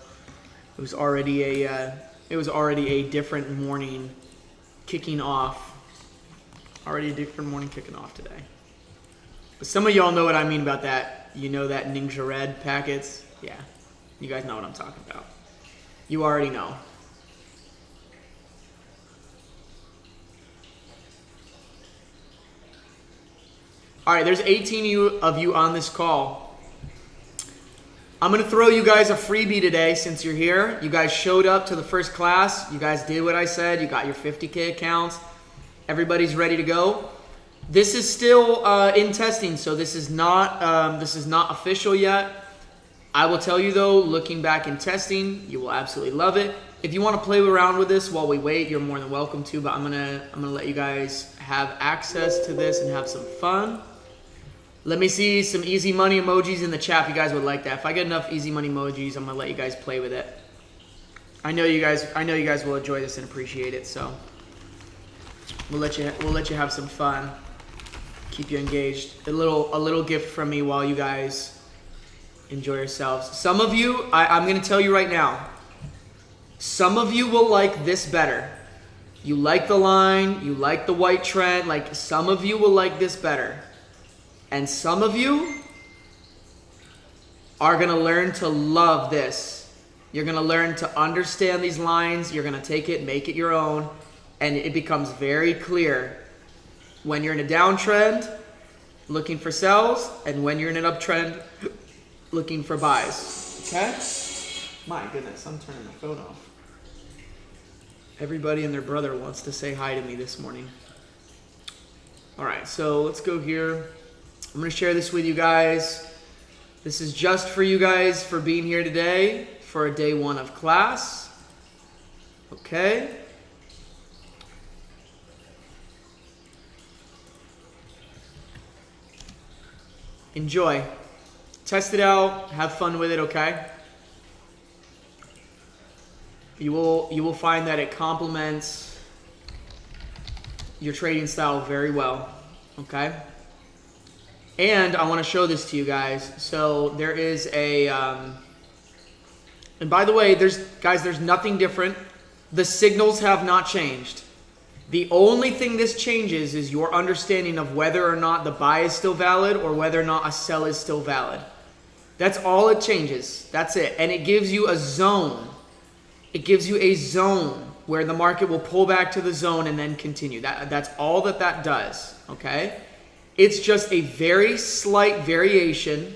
it was already a different morning kicking off. Already a different morning kicking off today. But some of y'all know what I mean about that. You know that Ninja Red packets? Yeah, you guys know what I'm talking about. You already know. All right, there's 18 of you on this call. I'm going to throw you guys a freebie today since you're here. You guys showed up to the first class. You guys did what I said. You got your 50K accounts. Everybody's ready to go. This is still in testing, so this is not official yet. I will tell you though, looking back in testing, you will absolutely love it. If you want to play around with this while we wait, you're more than welcome to, but I'm gonna let you guys have access to this and have some fun. Let me see some easy money emojis in the chat if you guys would like that. If I get enough easy money emojis, I'm gonna let you guys play with it. I know you guys will enjoy this and appreciate it, so we'll let you have some fun. Keep you engaged. A little gift from me while you guys enjoy yourselves. Some of you, I'm gonna tell you right now, some of you will like this better. You like the line, you like the white trend, like some of you will like this better. And some of you are going to learn to love this. You're going to learn to understand these lines. You're going to take it, make it your own. And it becomes very clear when you're in a downtrend, looking for sells, and when you're in an uptrend, looking for buys. Okay? My goodness, I'm turning my phone off. Everybody and their brother wants to say hi to me this morning. All right, so let's go here. I'm going to share this with you guys. This is just for you guys for being here today for a day one of class. Okay. Enjoy. Test it out. Have fun with it, okay? You will find that it complements your trading style very well, okay? And I want to show this to you guys. So there is a, and by the way, there's nothing different. The signals have not changed. The only thing this changes is your understanding of whether or not the buy is still valid or whether or not a sell is still valid. That's all it changes. That's it. And it gives you a zone. It gives you a zone where the market will pull back to the zone and then continue. That's all that does, okay? It's just a very slight variation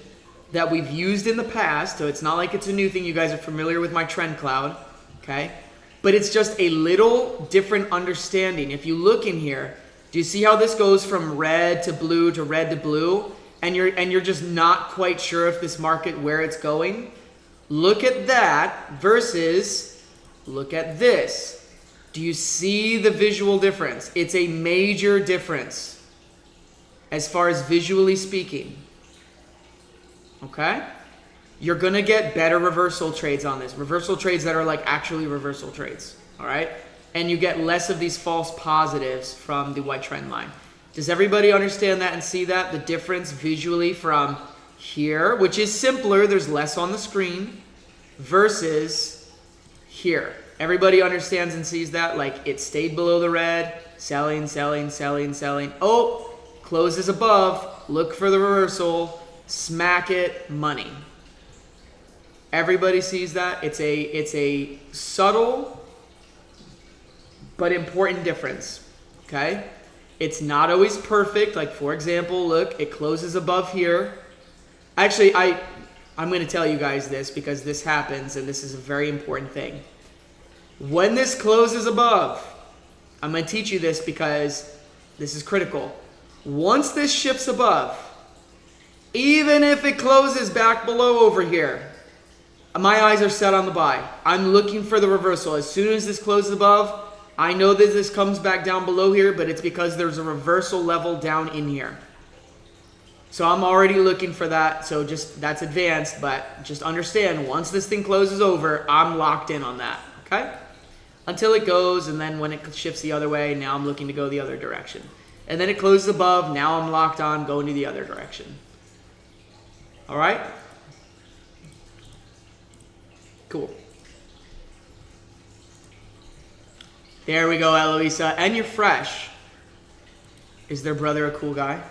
that we've used in the past, so it's not like it's a new thing. You guys are familiar with my trend cloud, okay? But it's just a little different understanding. If you look in here, do you see how this goes from red to blue to red to blue? And you're just not quite sure if this market, where it's going? Look at that versus look at this. Do you see the visual difference? It's a major difference as far as visually speaking, okay? You're gonna get better reversal trades on this. Reversal trades that are like actually reversal trades, all right? And you get less of these false positives from the white trend line. Does everybody understand that and see that? The difference visually from here, which is simpler, there's less on the screen, versus here. Everybody understands and sees that? Like it stayed below the red, selling, selling, selling, selling. Oh, closes above, look for the reversal, smack it, money. Everybody sees that? It's a subtle but important difference, okay? It's not always perfect. Like for example, look, it closes above here. Actually, I'm going to tell you guys this because this happens and this is a very important thing. When this closes above, I'm going to teach you this because this is critical. Once this shifts above, even if it closes back below over here, my eyes are set on the buy. I'm looking for the reversal. As soon as this closes above, I know that this comes back down below here, but it's because there's a reversal level down in here. So I'm already looking for that. So just that's advanced, but just understand once this thing closes over, I'm locked in on that. Okay? Until it goes, and then when it shifts the other way, now I'm looking to go the other direction. And then it closes above, now I'm locked on going to the other direction. All right? Cool. There we go, Eloisa. And you're fresh. Is their brother a cool guy?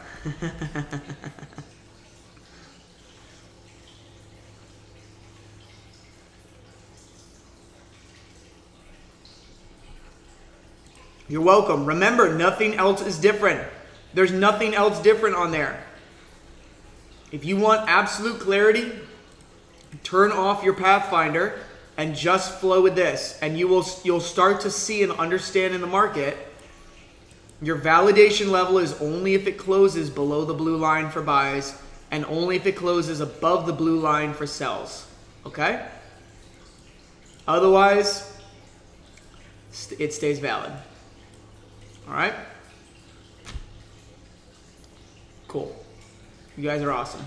You're welcome. Remember, nothing else is different. There's nothing else different on there. If you want absolute clarity, turn off your Pathfinder and just flow with this. And you'll start to see and understand in the market, your validation level is only if it closes below the blue line for buys and only if it closes above the blue line for sells. Okay? Otherwise, it stays valid. All right? Cool. You guys are awesome.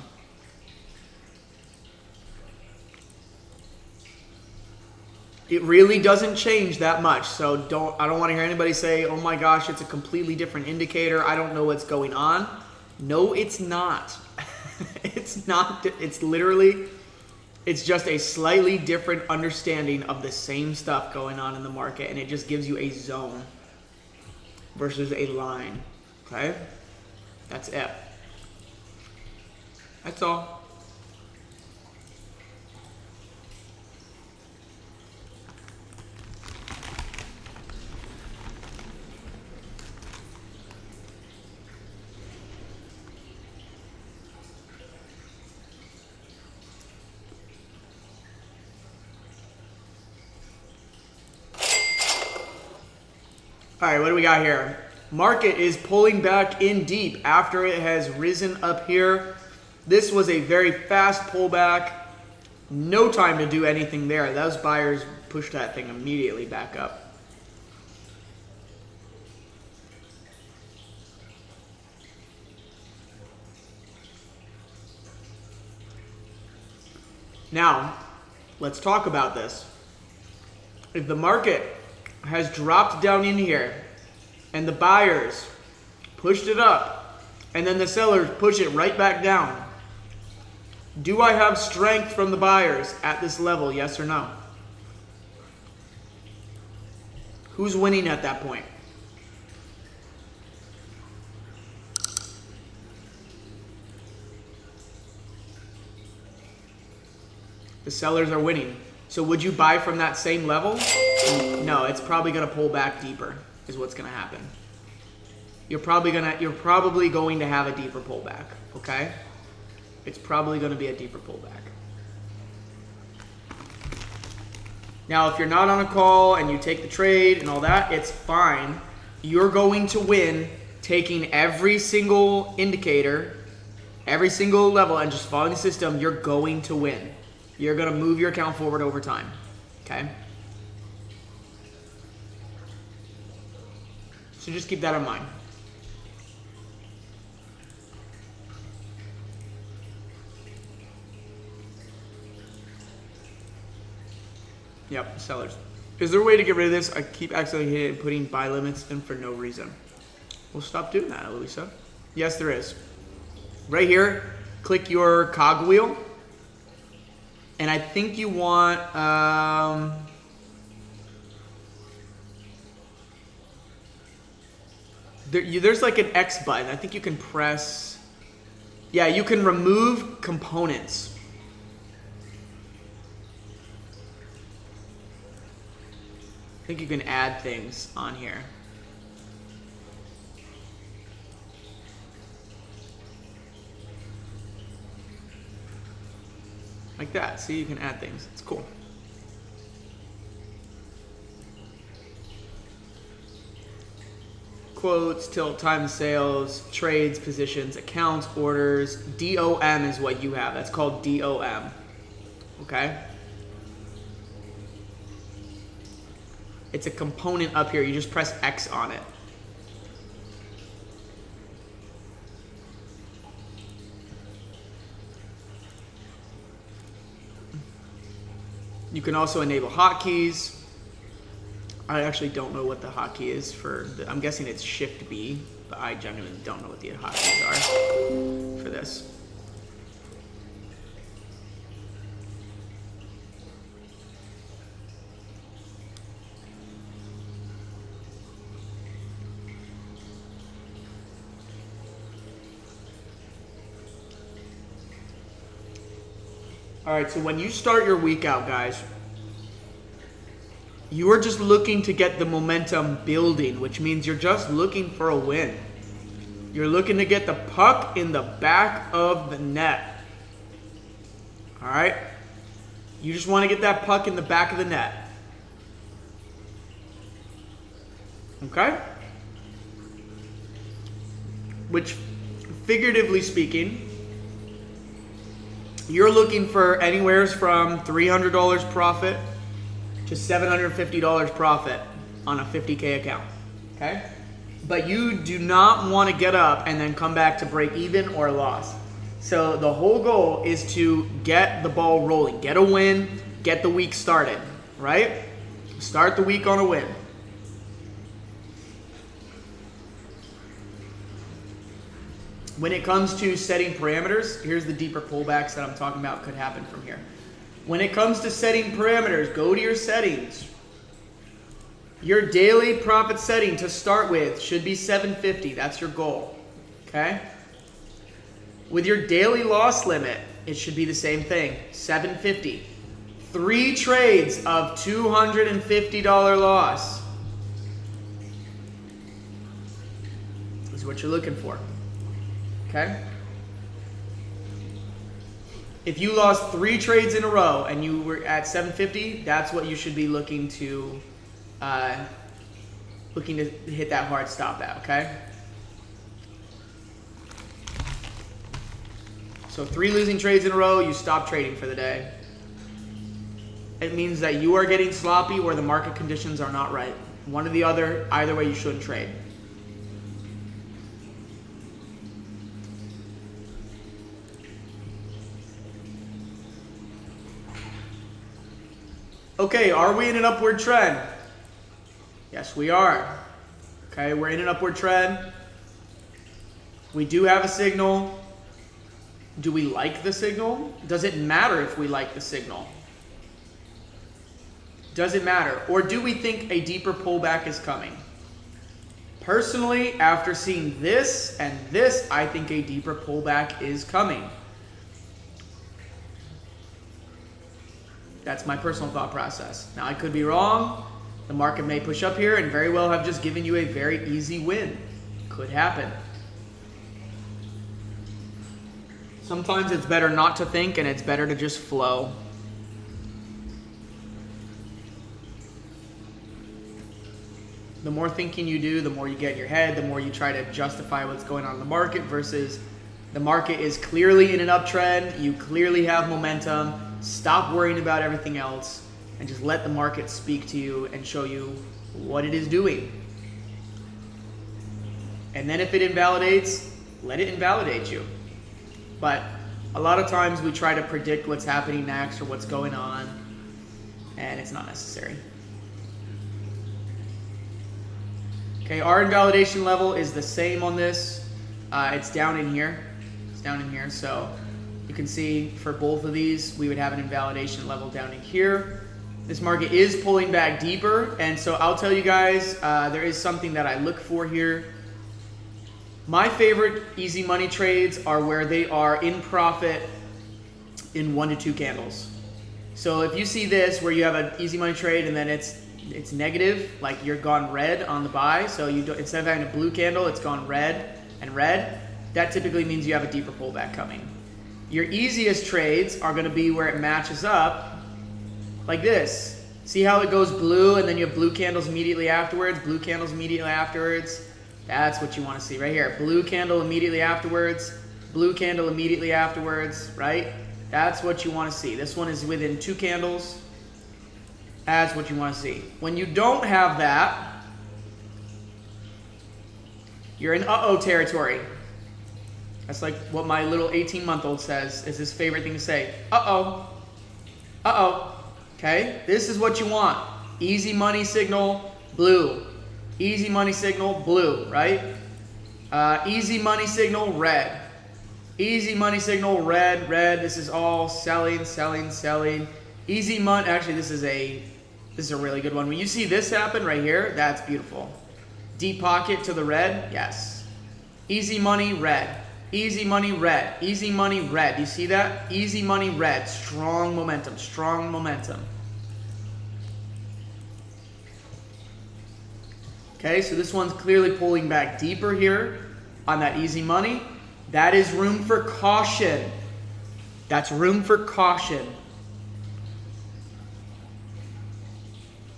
It really doesn't change that much. So I don't want to hear anybody say, "Oh my gosh, it's a completely different indicator. I don't know what's going on." No, it's not. It's not. It's literally, it's just a slightly different understanding of the same stuff going on in the market, and it just gives you a zone versus a line. Okay? That's it. That's all. All right, what do we got here? Market is pulling back in deep after it has risen up here. This was a very fast pullback. No time to do anything there. Those buyers pushed that thing immediately back up. Now, let's talk about this. If the market has dropped down in here and the buyers pushed it up and then the sellers push it right back down, do I have strength from the buyers at this level? Yes or no? Who's winning at that point? The sellers are winning. So would you buy from that same level? No, it's probably going to pull back deeper is what's going to happen. You're probably going to have a deeper pullback, okay? It's probably going to be a deeper pullback. Now, if you're not on a call and you take the trade and all that, it's fine. You're going to win taking every single indicator, every single level, and just following the system. You're going to win. You're going to move your account forward over time, okay? So just keep that in mind. Yep, sellers. Is there a way to get rid of this? I keep accidentally hitting and putting buy limits in for no reason. Well, stop doing that, Elisa. Yes, there is. Right here, click your cogwheel. And I think you want, there's like an X button. I think you can press, yeah, you can remove components. I think you can add things on here. Like that. See, you can add things. It's cool. Quotes, tilt, time sales, trades, positions, accounts, orders. DOM is what you have. That's called DOM. Okay? It's a component up here. You just press X on it. You can also enable hotkeys. I actually don't know what the hotkey is I'm guessing it's Shift B, but I genuinely don't know what the hotkeys are for this. All right, so when you start your week out, guys, you are just looking to get the momentum building, which means you're just looking for a win. You're looking to get the puck in the back of the net. All right? You just want to get that puck in the back of the net. Okay? Which, figuratively speaking, you're looking for anywhere from $300 profit to $750 profit on a 50K account, okay? But you do not want to get up and then come back to break even or loss. So the whole goal is to get the ball rolling, get a win, get the week started, right? Start the week on a win. When it comes to setting parameters, here's the deeper pullbacks that I'm talking about could happen from here. When it comes to setting parameters, go to your settings. Your daily profit setting to start with should be 750. That's your goal, okay? With your daily loss limit, it should be the same thing, 750. 3 trades of $250 loss is what you're looking for. Okay? If you lost 3 trades in a row and you were at 750, that's what you should be looking to hit that hard stop at, okay? So 3 losing trades in a row, you stop trading for the day. It means that you are getting sloppy or the market conditions are not right. One or the other, either way you shouldn't trade. Okay, are we in an upward trend? Yes, we are. Okay, we're in an upward trend. We do have a signal. Do we like the signal? Does it matter if we like the signal? Does it matter? Or do we think a deeper pullback is coming? Personally, after seeing this and this, I think a deeper pullback is coming. That's my personal thought process. Now, I could be wrong. The market may push up here and very well have just given you a very easy win. Could happen. Sometimes it's better not to think and it's better to just flow. The more thinking you do, the more you get in your head, the more you try to justify what's going on in the market versus the market is clearly in an uptrend. You clearly have momentum. Stop worrying about everything else and just let the market speak to you and show you what it is doing. And then if it invalidates, let it invalidate you. But a lot of times we try to predict what's happening next or what's going on, and it's not necessary. Okay, our invalidation level is the same on this. It's down in here. It's down in here, so you can see for both of these, we would have an invalidation level down in here. This market is pulling back deeper, and so I'll tell you guys, there is something that I look for here. My favorite easy money trades are where they are in profit in 1 to 2 candles. So if you see this where you have an easy money trade and then it's negative, like you're gone red on the buy, so you don't, instead of having a blue candle, it's gone red and red, that typically means you have a deeper pullback coming. Your easiest trades are going to be where it matches up like this. See how it goes blue and then you have blue candles immediately afterwards, blue candles immediately afterwards. That's what you want to see right here. Blue candle immediately afterwards, blue candle immediately afterwards, right? That's what you want to see. This one is within 2 candles. That's what you want to see. When you don't have that, you're in uh-oh territory. That's like what my little 18-month-old says is his favorite thing to say. Uh-oh. Uh-oh. Okay? This is what you want. Easy money signal, blue. Easy money signal, blue, right? Easy money signal, red. Easy money signal, red, red. This is all selling, selling, selling. Easy money. Actually, this is a really good one. When you see this happen right here, that's beautiful. Deep pocket to the red, yes. Easy money, red. Easy money, red. Easy money, red. Do you see that? Easy money, red. Strong momentum, strong momentum. Okay, so this one's clearly pulling back deeper here on that easy money. That is room for caution. That's room for caution.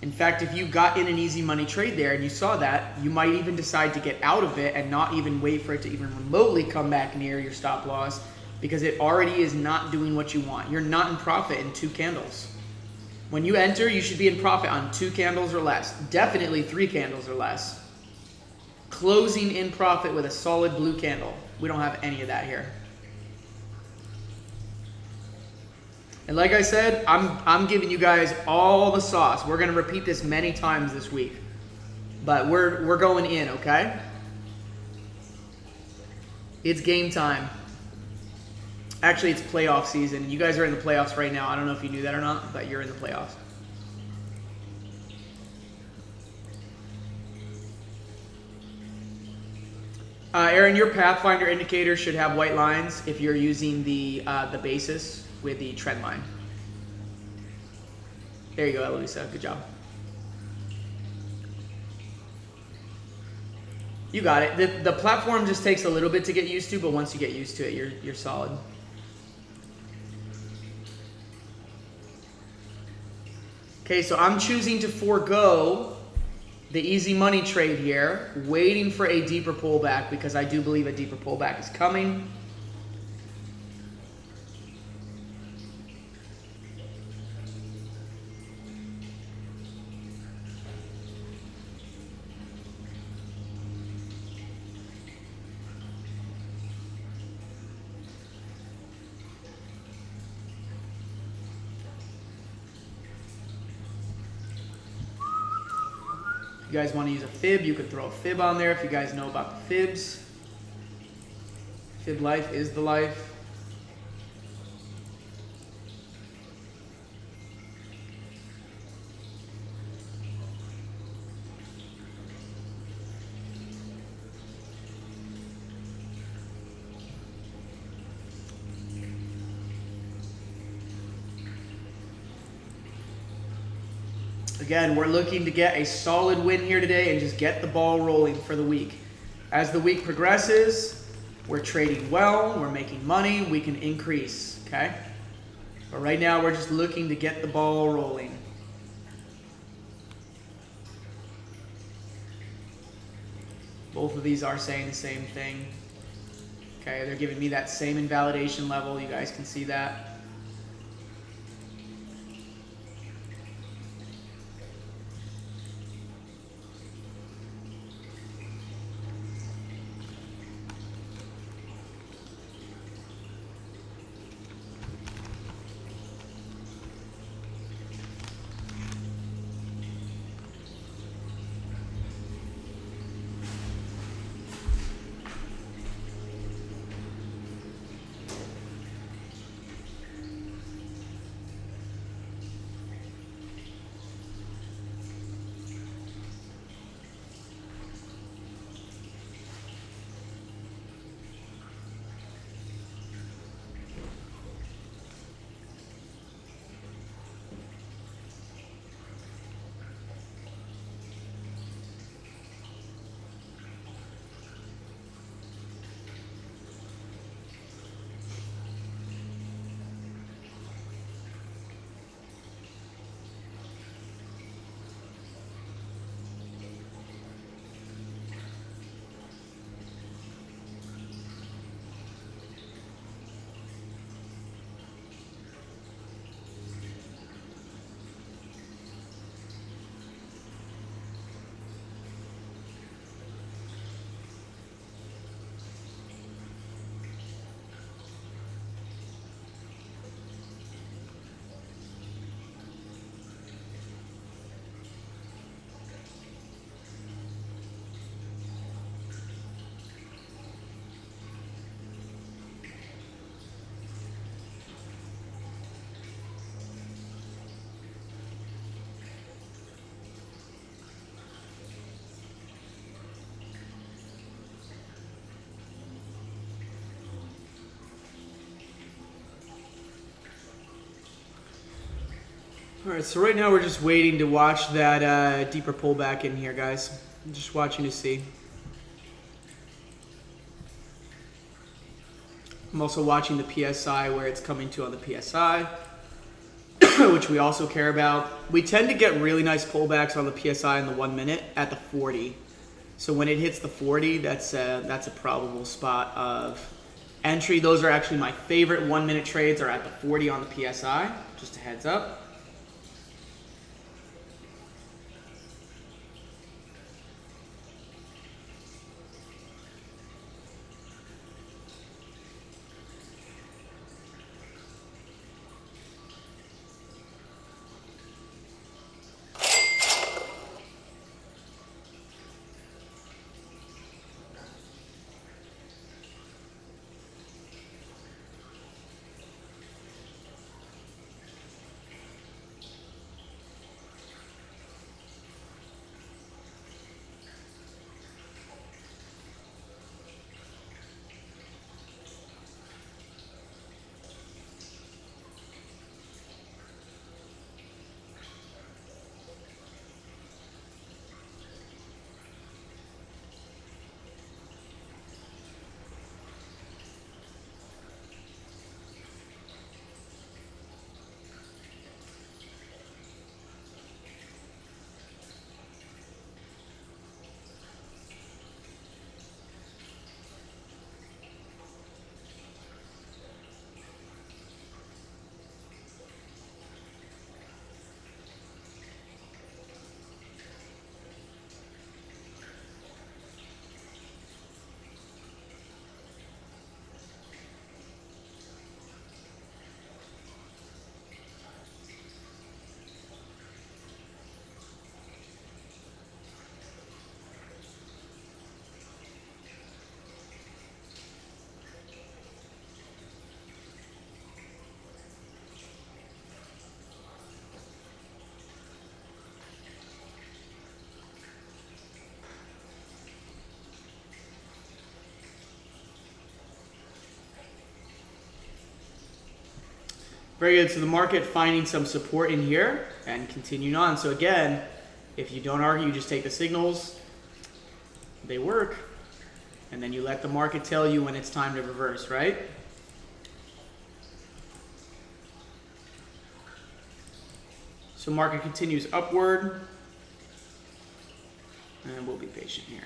In fact, if you got in an easy money trade there and you saw that, you might even decide to get out of it and not even wait for it to even remotely come back near your stop loss because it already is not doing what you want. You're not in profit in 2 candles. When you enter, you should be in profit on 2 candles or less. Definitely 3 candles or less. Closing in profit with a solid blue candle. We don't have any of that here. And like I said, I'm giving you guys all the sauce. We're going to repeat this many times this week. But we're going in, okay? It's game time. Actually, it's playoff season. You guys are in the playoffs right now. I don't know if you knew that or not, but you're in the playoffs. Aaron, your Pathfinder indicator should have white lines if you're using the basis with the trend line. There you go, Eloisa. Good job. You got it. The platform just takes a little bit to get used to, but once you get used to it, you're solid. Okay, so I'm choosing to forego the easy money trade here, waiting for a deeper pullback because I do believe a deeper pullback is coming. If you guys want to use a fib, you could throw a fib on there if you guys know about the fibs. Fib life is the life. Again, we're looking to get a solid win here today and just get the ball rolling for the week. As the week progresses, we're trading well, we're making money, we can increase, okay? But right now, we're just looking to get the ball rolling. Both of these are saying the same thing. Okay, they're giving me that same invalidation level. You guys can see that. All right, so right now we're just waiting to watch that deeper pullback in here, guys. I'm just watching to see. I'm also watching the PSI, where it's coming to on the PSI, which we also care about. We tend to get really nice pullbacks on the PSI in the 1 minute at the 40. So when it hits the 40, that's a probable spot of entry. Those are actually my favorite 1 minute trades, are at the 40 on the PSI, just a heads up. Very good. So the market finding some support in here and continuing on. So again, if you don't argue, you just take the signals. They work. And then you let the market tell you when it's time to reverse, right? So market continues upward. And we'll be patient here.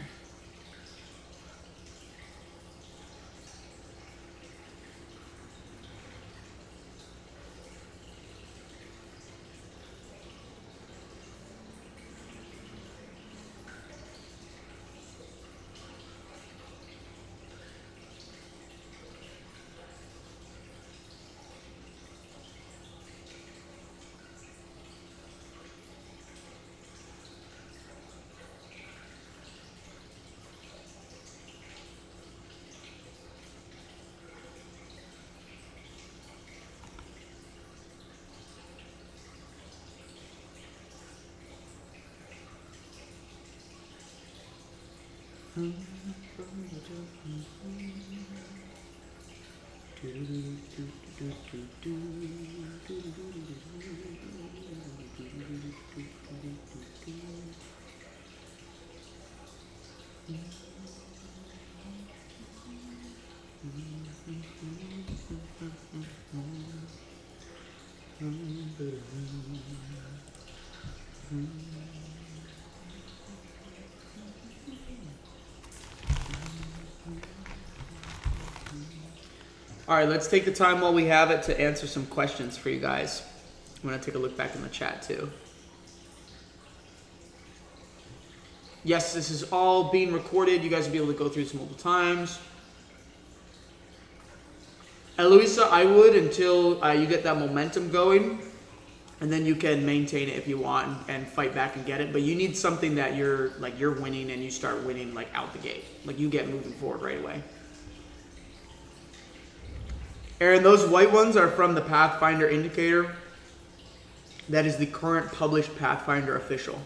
All right, let's take the time while we have it to answer some questions for you guys. I'm going to take a look back in the chat too. Yes, this is all being recorded. You guys will be able to go through this multiple times. Eloisa, I would until you get that momentum going, and then you can maintain it if you want and fight back and get it. But you need something that you're winning and you start winning like out the gate. Like you get moving forward right away. Aaron, those white ones are from the Pathfinder indicator. That is the current published Pathfinder official.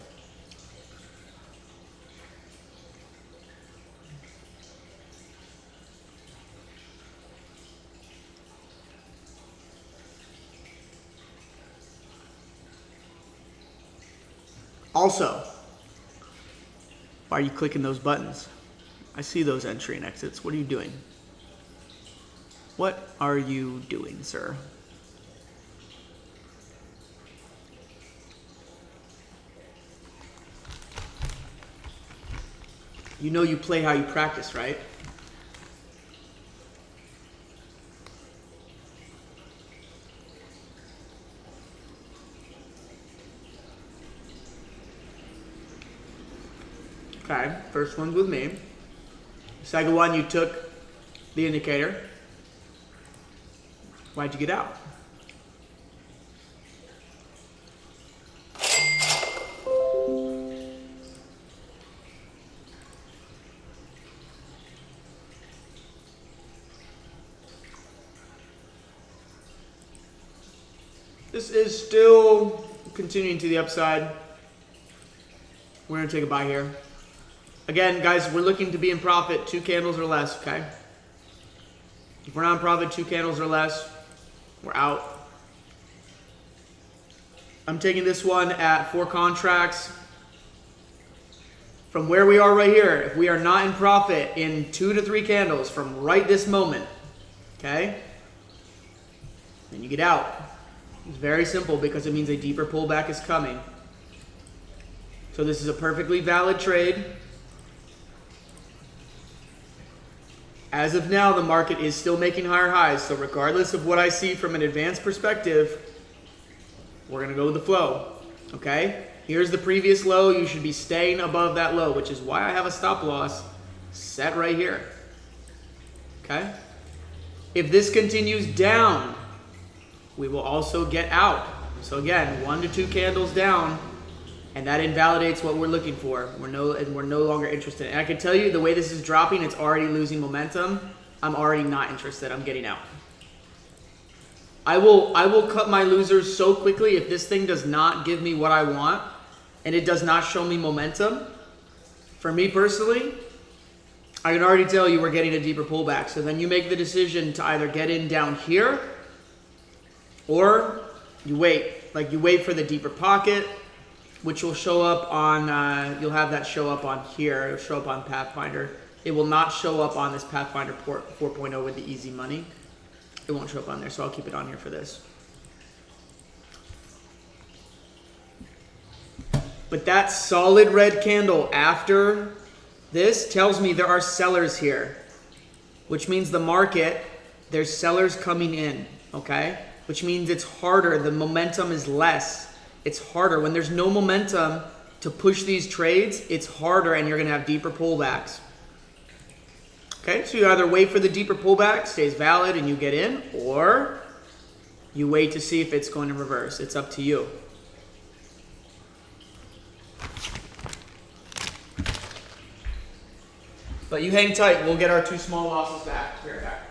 Also, why are you clicking those buttons? I see those entry and exits. What are you doing? What are you doing, sir? You know you play how you practice, right? Okay, first one's with me. Second one, you took the indicator. Why'd you get out? This is still continuing to the upside. We're going to take a buy here. Again, guys, we're looking to be in profit 2 candles or less, okay? If we're not in profit 2 candles or less, we're out. I'm taking this one at 4 contracts. From where we are right here, if we are not in profit in 2 to 3 candles from right this moment, okay? Then you get out. It's very simple because it means a deeper pullback is coming. So this is a perfectly valid trade. As of now, the market is still making higher highs. So regardless of what I see from an advanced perspective, we're going to go with the flow. Okay? Here's the previous low. You should be staying above that low, which is why I have a stop loss set right here. Okay? If this continues down, we will also get out. So again, 1 to 2 candles down, and that invalidates what we're looking for. We're no longer interested. And I can tell you, the way this is dropping, it's already losing momentum. I'm already not interested. I'm getting out. I will cut my losers so quickly if this thing does not give me what I want and it does not show me momentum. For me personally, I can already tell you we're getting a deeper pullback. So then you make the decision to either get in down here or you wait. Like you wait for the deeper pocket, which will show up on, you'll have that show up on here. It'll show up on Pathfinder. It will not show up on this Pathfinder 4.0 with the easy money. It won't show up on there, so I'll keep it on here for this. But that solid red candle after this tells me there are sellers here, which means the market, there's sellers coming in, okay? Which means it's harder. The momentum is less. It's harder. When there's no momentum to push these trades, it's harder and you're going to have deeper pullbacks. Okay, so you either wait for the deeper pullback, stays valid, and you get in, or you wait to see if it's going to reverse. It's up to you. But you hang tight. We'll get our 2 small losses back. Be right back.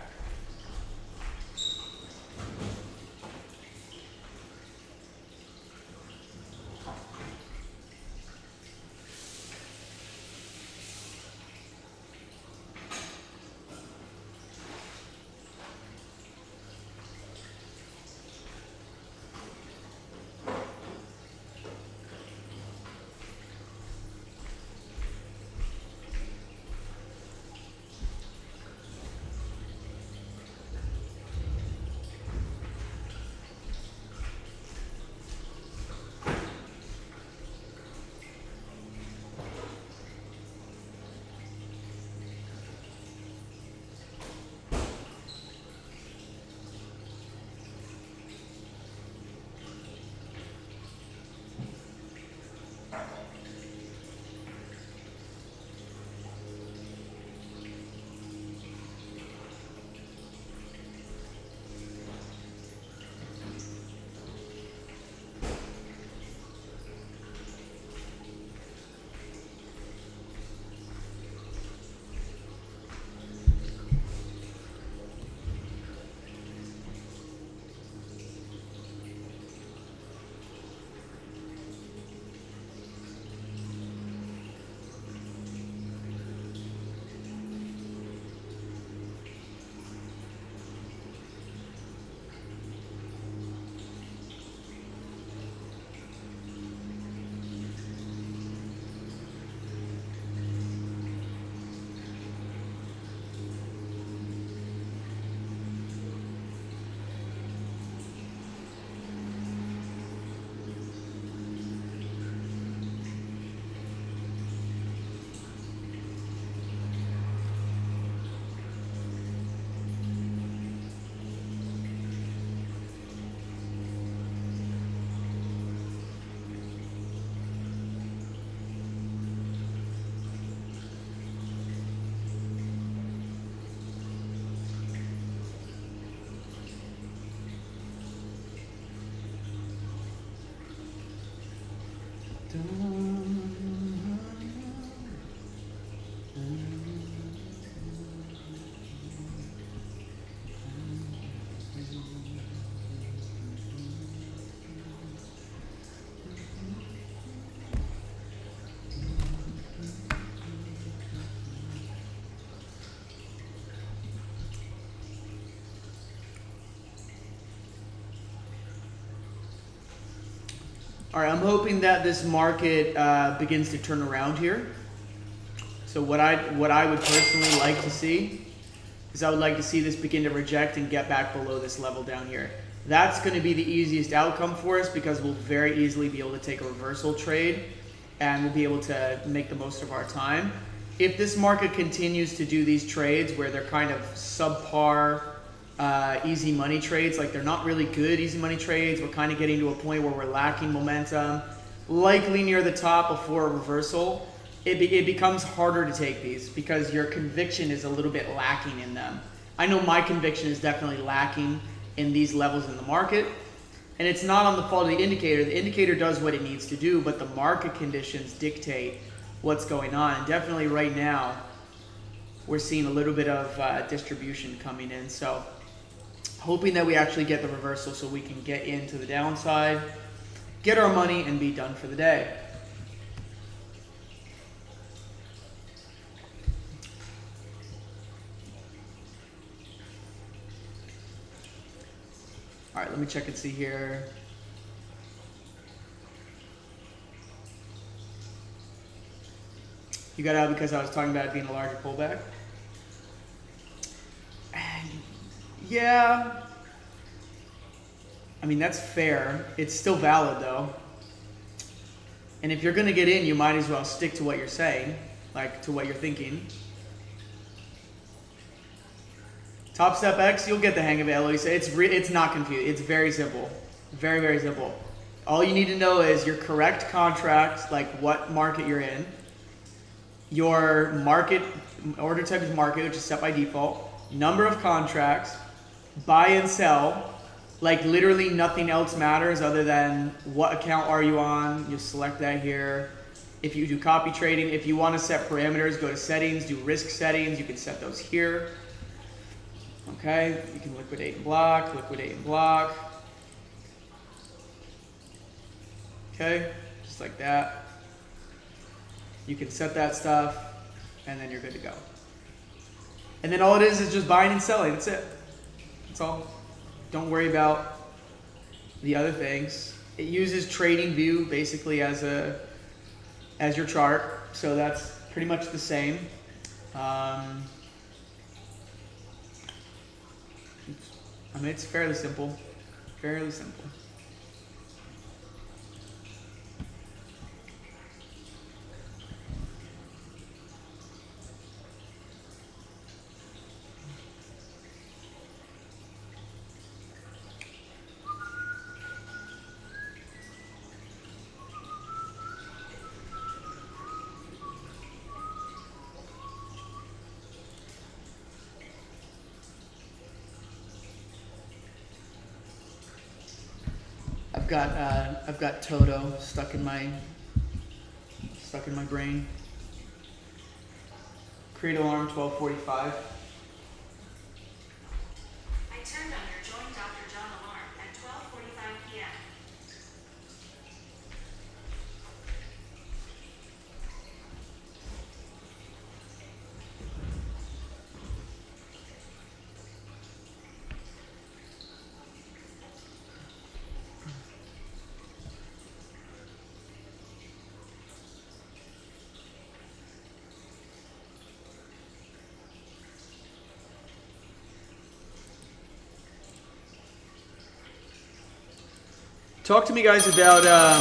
All right, I'm hoping that this market begins to turn around here. So what I would personally like to see is I would like to see this begin to reject and get back below this level down here. That's going to be the easiest outcome for us because we'll very easily be able to take a reversal trade and we'll be able to make the most of our time. If this market continues to do these trades where they're kind of subpar easy money trades, like they're not really good easy money trades, we're kind of getting to a point where we're lacking momentum, likely near the top before a reversal, it becomes harder to take these because your conviction is a little bit lacking in them. I know my conviction is definitely lacking in these levels in the market, and it's not on the fault of the indicator. The indicator does what it needs to do, but the market conditions dictate what's going on. And definitely right now, we're seeing a little bit of distribution coming in. So hoping that we actually get the reversal so we can get into the downside, get our money, and be done for the day. All right, let me check and see here. You got out because I was talking about it being a larger pullback? Yeah. I mean, that's fair. It's still valid, though. And if you're going to get in, you might as well stick to what you're saying, like to what you're thinking. Top step X, you'll get the hang of it, Eloise. It's not confusing. It's very simple. Very, very simple. All you need to know is your correct contract, like what market you're in, your market, order type is market, which is set by default, number of contracts, buy and sell, like literally nothing else matters other than what account are you on. You'll select that here. If you do copy trading, if you want to set parameters, go to settings, do risk settings. You can set those here. Okay, you can liquidate and block, Okay, just like that. You can set that stuff, and then you're good to go. And then all it is just buying and selling. That's it. That's all. Don't worry about the other things. It uses TradingView basically as your chart, so that's pretty much the same. I mean, it's fairly simple. Fairly simple. I've got Toto stuck in my brain. Create alarm 12:45. I turned on your joint Dr. John alarm at 12:45 p.m. Talk to me, guys, about a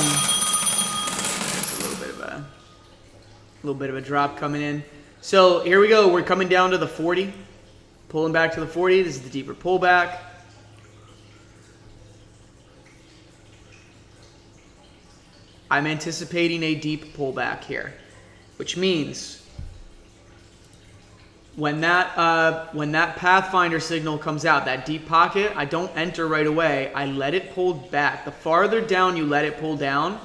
little bit of a drop coming in. So here we go. We're coming down to the 40, pulling back to the 40. This is the deeper pullback. I'm anticipating a deep pullback here, which means when that Pathfinder signal comes out, that deep pocket, I don't enter right away. I let it pull back. The farther down you let it pull down,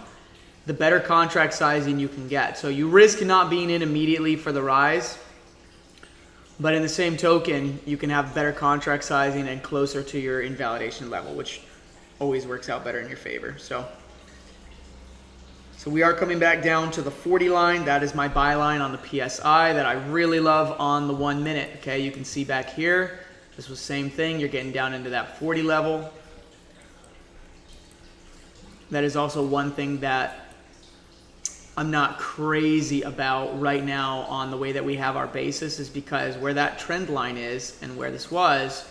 the better contract sizing you can get. So you risk not being in immediately for the rise, but in the same token, you can have better contract sizing and closer to your invalidation level, which always works out better in your favor. So we are coming back down to the 40 line. That is my buy line on the PSI that I really love on the 1 minute. Okay, you can see back here, this was the same thing. You're getting down into that 40 level. That is also one thing that I'm not crazy about right now on the way that we have our basis, is because where that trend line is and where this was,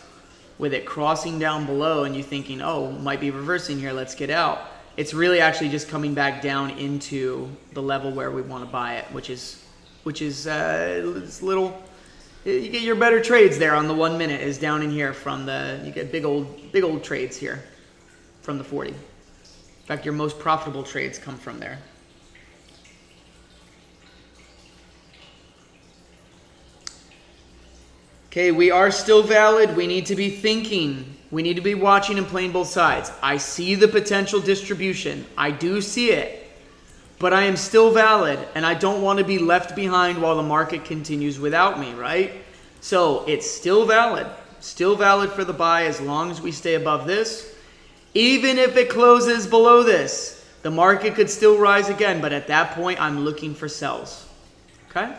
with it crossing down below and you thinking, oh, might be reversing here, let's get out. It's really actually just coming back down into the level where we want to buy it, which is it's little. You get your better trades there on the 1 minute is down in here from the. You get big old trades here from the 40. In fact, your most profitable trades come from there. Okay, we are still valid. We need to be thinking. We need to be watching and playing both sides. I see the potential distribution. I do see it. But I am still valid, and I don't want to be left behind while the market continues without me, right? So it's still valid. Still valid for the buy as long as we stay above this. Even if it closes below this, the market could still rise again. But at that point, I'm looking for sells. Okay?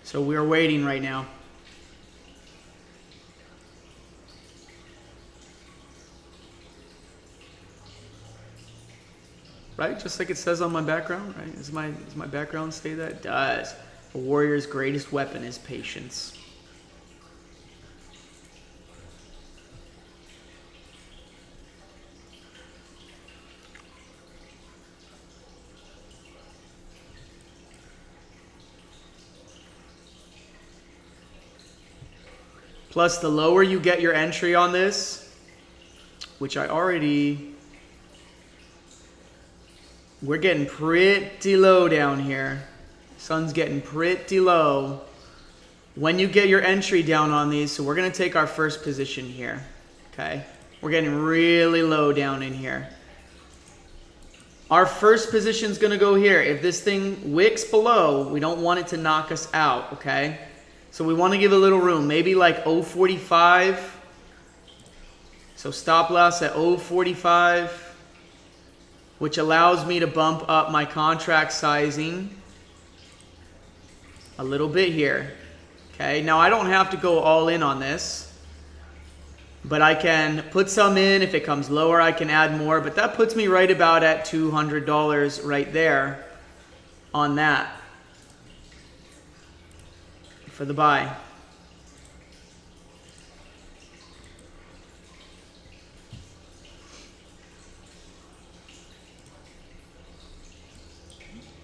So we're waiting right now. Right? Just like it says on my background, right? Does my background say that? It does. A warrior's greatest weapon is patience. Plus, the lower you get your entry on this, which we're getting pretty low down here. Sun's getting pretty low. When you get your entry down on these, so we're going to take our first position here, okay? We're getting really low down in here. Our first position is going to go here. If this thing wicks below, we don't want it to knock us out, okay? So we want to give a little room, maybe like 0.45. So stop loss at 0.45, which allows me to bump up my contract sizing a little bit here. Okay, now I don't have to go all in on this, but I can put some in. If it comes lower, I can add more, but that puts me right about at $200 right there on that for the buy.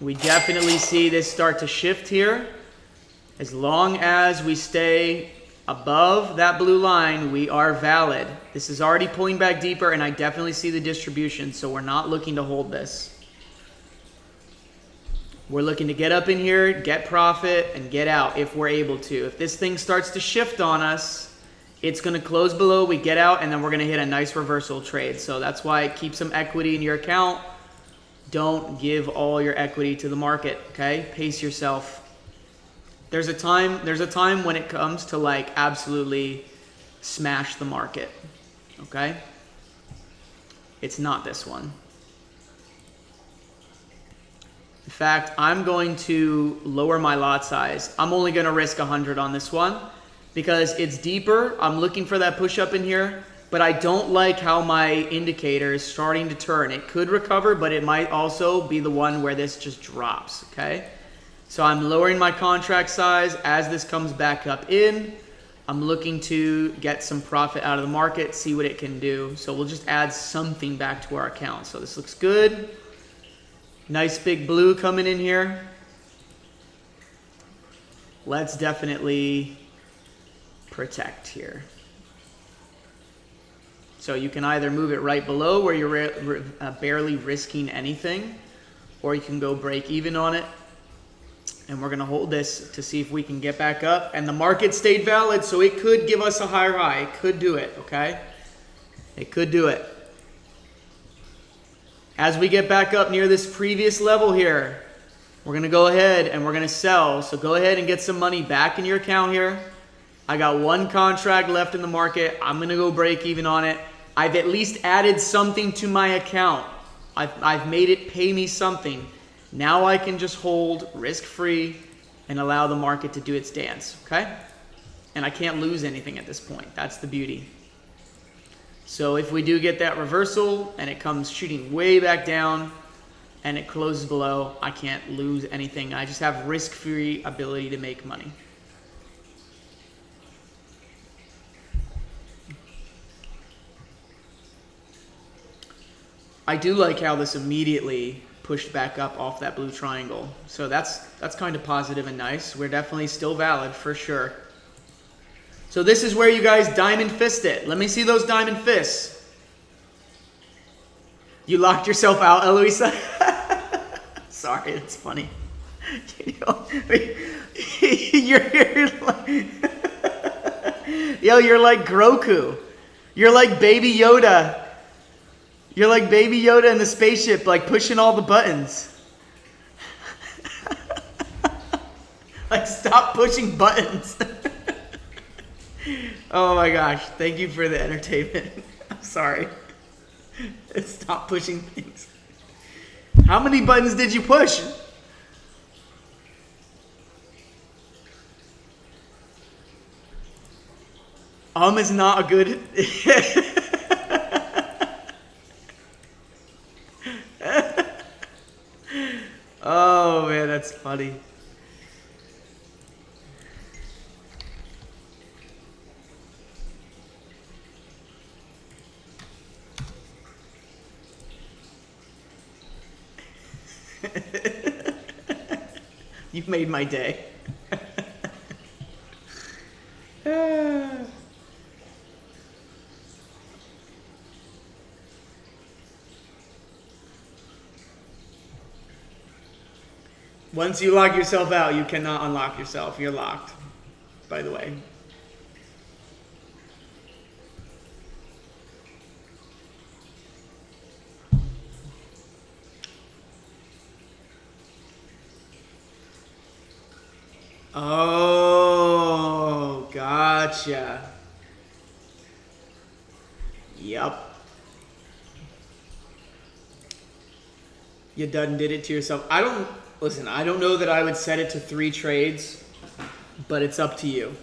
We definitely see this start to shift here. As long as we stay above that blue line, we are valid. This is already pulling back deeper, and I definitely see the distribution, so we're not looking to hold this. We're looking to get up in here, get profit, and get out if we're able to. If this thing starts to shift on us, it's going to close below, we get out, and then we're going to hit a nice reversal trade. So that's why keep some equity in your account. Don't give all your equity to the market, okay? Pace yourself. There's a time when it comes to like absolutely smash the market, okay? It's not this one. In fact, I'm going to lower my lot size. I'm only going to risk 100 on this one because it's deeper. I'm looking for that push up in here, but I don't like how my indicator is starting to turn. It could recover, but it might also be the one where this just drops, okay? So I'm lowering my contract size as this comes back up in. I'm looking to get some profit out of the market, see what it can do. So we'll just add something back to our account. So this looks good. Nice big blue coming in here. Let's definitely protect here. So you can either move it right below where you're barely risking anything, or you can go break even on it. And we're going to hold this to see if we can get back up. And the market stayed valid, so it could give us a higher high. It could do it, okay? It could do it. As we get back up near this previous level here, we're going to go ahead and we're going to sell. So go ahead and get some money back in your account here. I got one contract left in the market. I'm going to go break even on it. I've at least added something to my account. I've made it pay me something. Now I can just hold risk-free and allow the market to do its dance, okay? And I can't lose anything at this point. That's the beauty. So if we do get that reversal and it comes shooting way back down and it closes below, I can't lose anything. I just have risk-free ability to make money. I do like how this immediately pushed back up off that blue triangle. So that's kind of positive and nice. We're definitely still valid for sure. So this is where you guys diamond fist it. Let me see those diamond fists. You locked yourself out, Eloisa? Sorry, it's funny. You're like, yo, you're like Groku. You're like Baby Yoda. You're like Baby Yoda in the spaceship, like pushing all the buttons. Like, stop pushing buttons. Oh my gosh, thank you for the entertainment. I'm sorry. Stop pushing things. How many buttons did you push? Is not a good... Oh man, that's funny. You've made my day. Once you lock yourself out, you cannot unlock yourself. You're locked, by the way. Oh, gotcha. Yep. You done did it to yourself. Listen, I don't know that I would set it to 3 trades, but it's up to you.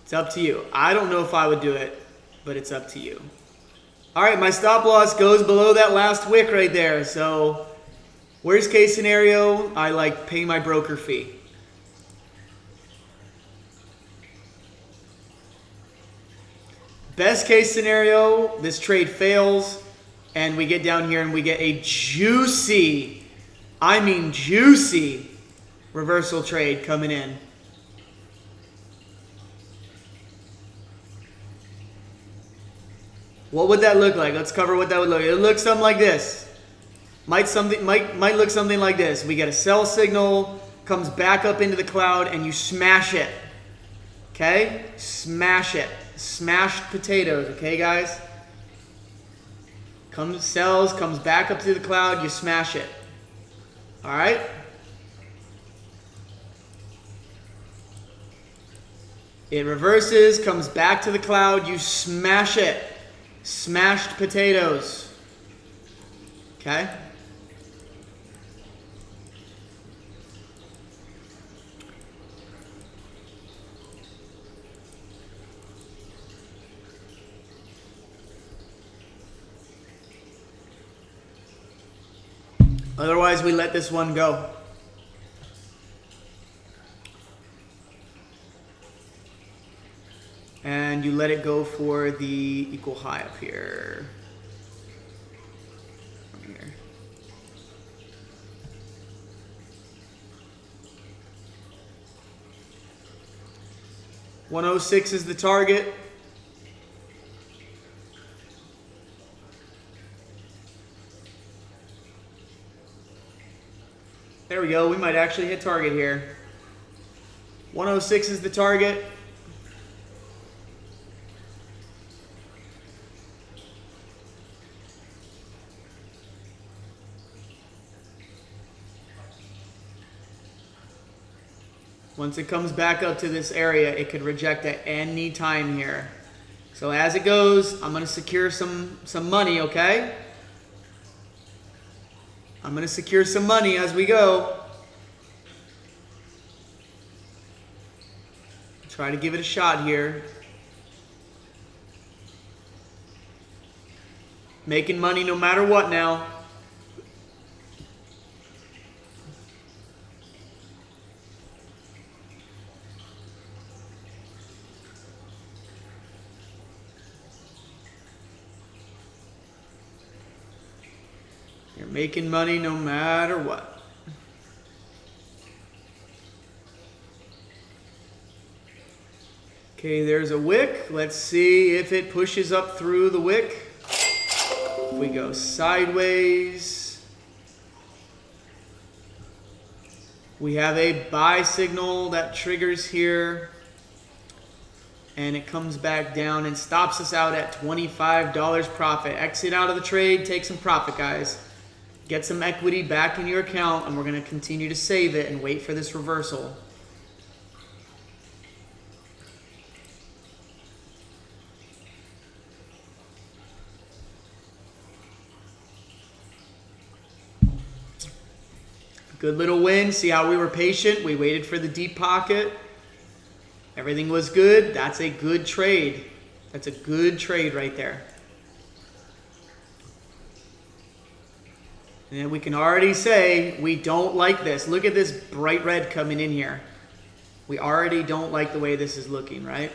It's up to you. I don't know if I would do it, but it's up to you. All right, my stop loss goes below that last wick right there. So worst case scenario, I like pay my broker fee. Best case scenario, this trade fails and we get down here and we get a juicy, I mean juicy, reversal trade coming in. What would that look like? Let's cover what that would look like. It looks something like this. Might look something like this. We get a sell signal, comes back up into the cloud, and you smash it. Okay? Smash it. Smashed potatoes, okay guys? Sells, comes back up to the cloud, you smash it. Alright? It reverses, comes back to the cloud, you smash it. Smashed potatoes. Okay? Otherwise, we let this one go. And you let it go for the equal high up here. From here. $106 is the target. There we go. We might actually hit target here. 106 is the target. Once it comes back up to this area, it could reject at any time here. So as it goes, I'm going to secure some money, okay? I'm going to secure some money as we go. Try to give it a shot here. Making money no matter what now. You're making money no matter what. Okay, there's a wick. Let's see if it pushes up through the wick. If we go sideways, we have a buy signal that triggers here. And it comes back down and stops us out at $25 profit. Exit out of the trade, take some profit, guys. Get some equity back in your account, and we're going to continue to save it and wait for this reversal. Good little win. See how we were patient? We waited for the deep pocket. Everything was good. That's a good trade. That's a good trade right there. And we can already say we don't like this. Look at this bright red coming in here. We already don't like the way this is looking, right?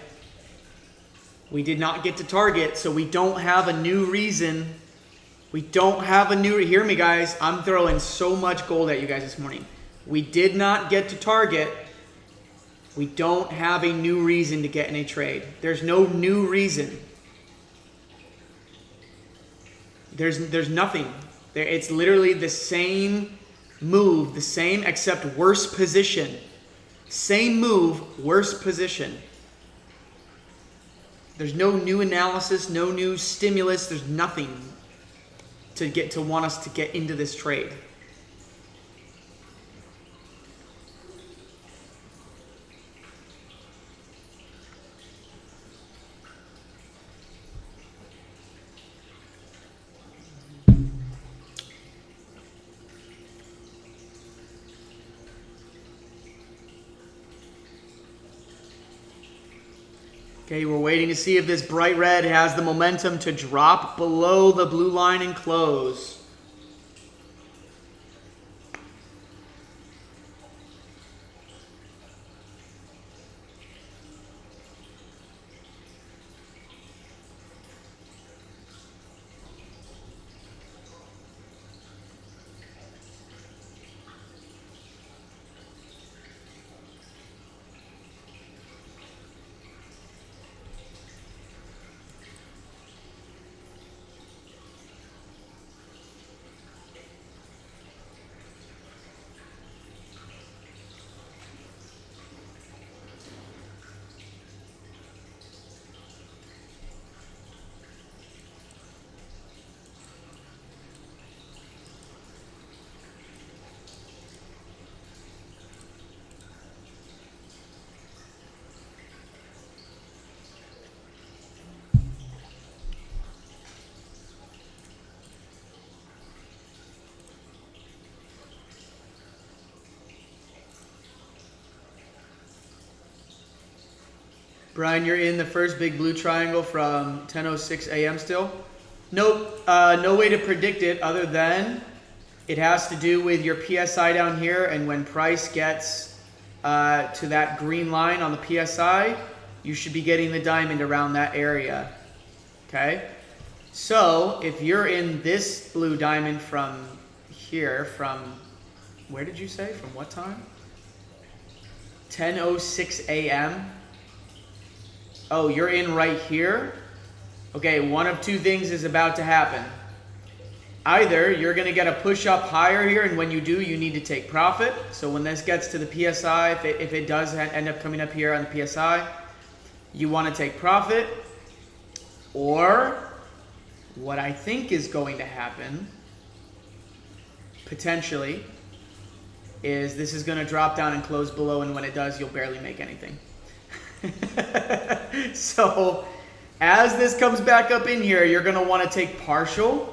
We did not get to target, so we don't have a new reason. We don't have a new... Hear me, guys. I'm throwing so much gold at you guys this morning. We did not get to target. We don't have a new reason to get in a trade. There's no new reason. There's nothing. It's literally the same move, the same except worse position. Same move, worse position. There's no new analysis, no new stimulus. There's nothing to want us to get into this trade. Okay, we're waiting to see if this bright red has the momentum to drop below the blue line and close. Brian, you're in the first big blue triangle from 10:06 a.m. still? Nope. No way to predict it other than It has to do with your PSI down here, and when price gets to that green line on the PSI, you should be getting the diamond around that area. Okay? So, if you're in this blue diamond from here, from, where did you say? From what time? 10:06 a.m. Oh, you're in right here? Okay, one of two things is about to happen. Either you're going to get a push up higher here, and when you do, you need to take profit. So when this gets to the PSI, if it does end up coming up here on the PSI, you want to take profit. Or what I think is going to happen, potentially, is this is going to drop down and close below, and when it does, you'll barely make anything. So as this comes back up in here, you're going to want to take partial,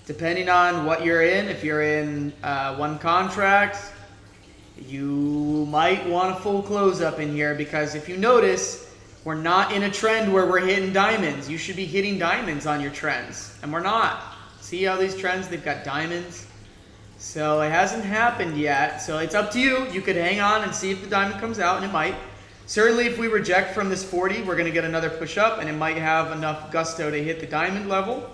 depending on what you're in. If you're in one contract, you might want a full close up in here, because if you notice, we're not in a trend where we're hitting diamonds. You should be hitting diamonds on your trends, and we're not. See how these trends, they've got diamonds? So it hasn't happened yet. So it's up to you. You could hang on and see if the diamond comes out, and it might. Certainly if we reject from this 40, we're going to get another push up, and it might have enough gusto to hit the diamond level.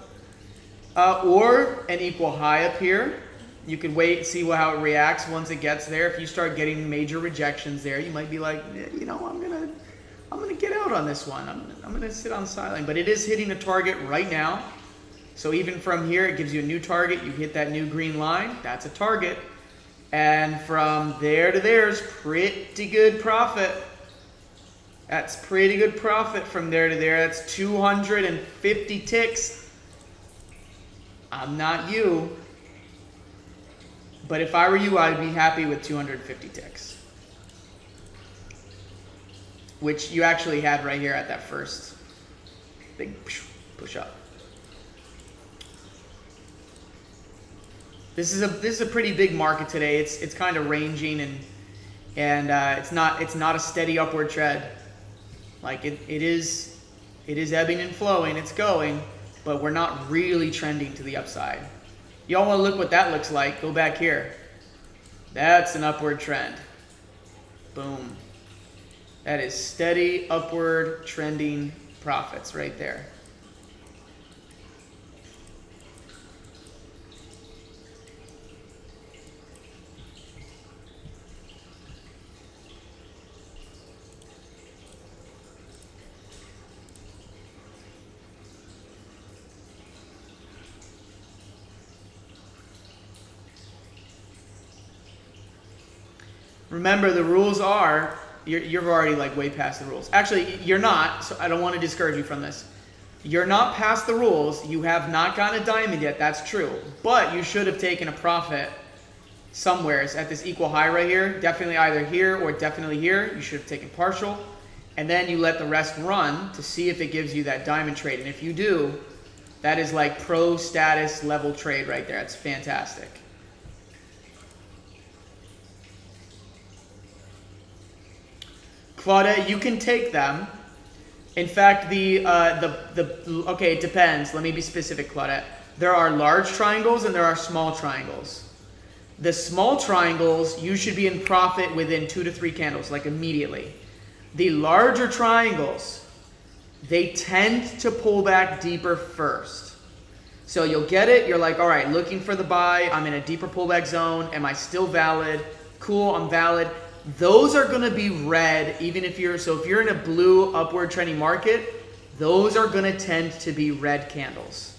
Or an equal high up here. You could wait and see how it reacts once it gets there. If you start getting major rejections there, you might be like, you know, I'm gonna get out on this one. I'm gonna sit on the sideline. But it is hitting a target right now. So even from here, it gives you a new target. You hit that new green line. That's a target. And from there to there is pretty good profit. That's pretty good profit from there to there. That's 250 ticks. I'm not you. But if I were you, I'd be happy with 250 ticks. Which you actually had right here at that first big push up. This is a pretty big market today. It's kind of ranging, and it's not a steady upward trend. Like it is ebbing and flowing. It's going, but we're not really trending to the upside. Y'all want to look what that looks like? Go back here. That's an upward trend. Boom. That is steady upward trending profits right there. Remember, the rules are, you're already like way past the rules. Actually, you're not, so I don't want to discourage you from this. You're not past the rules. You have not gotten a diamond yet, that's true. But you should have taken a profit somewhere at this equal high right here. Definitely either here or definitely here. You should have taken partial. And then you let the rest run to see if it gives you that diamond trade. And if you do, that is like pro status level trade right there. It's fantastic. Claudette, you can take them. In fact, okay, it depends. Let me be specific, Claudette. There are large triangles and there are small triangles. The small triangles, you should be in profit within 2 to 3 candles, like immediately. The larger triangles, they tend to pull back deeper first. So you'll get it. You're like, all right, looking for the buy. I'm in a deeper pullback zone. Am I still valid? Cool, I'm valid. Those are going to be red, even if you're in a blue upward trending market, those are going to tend to be red candles.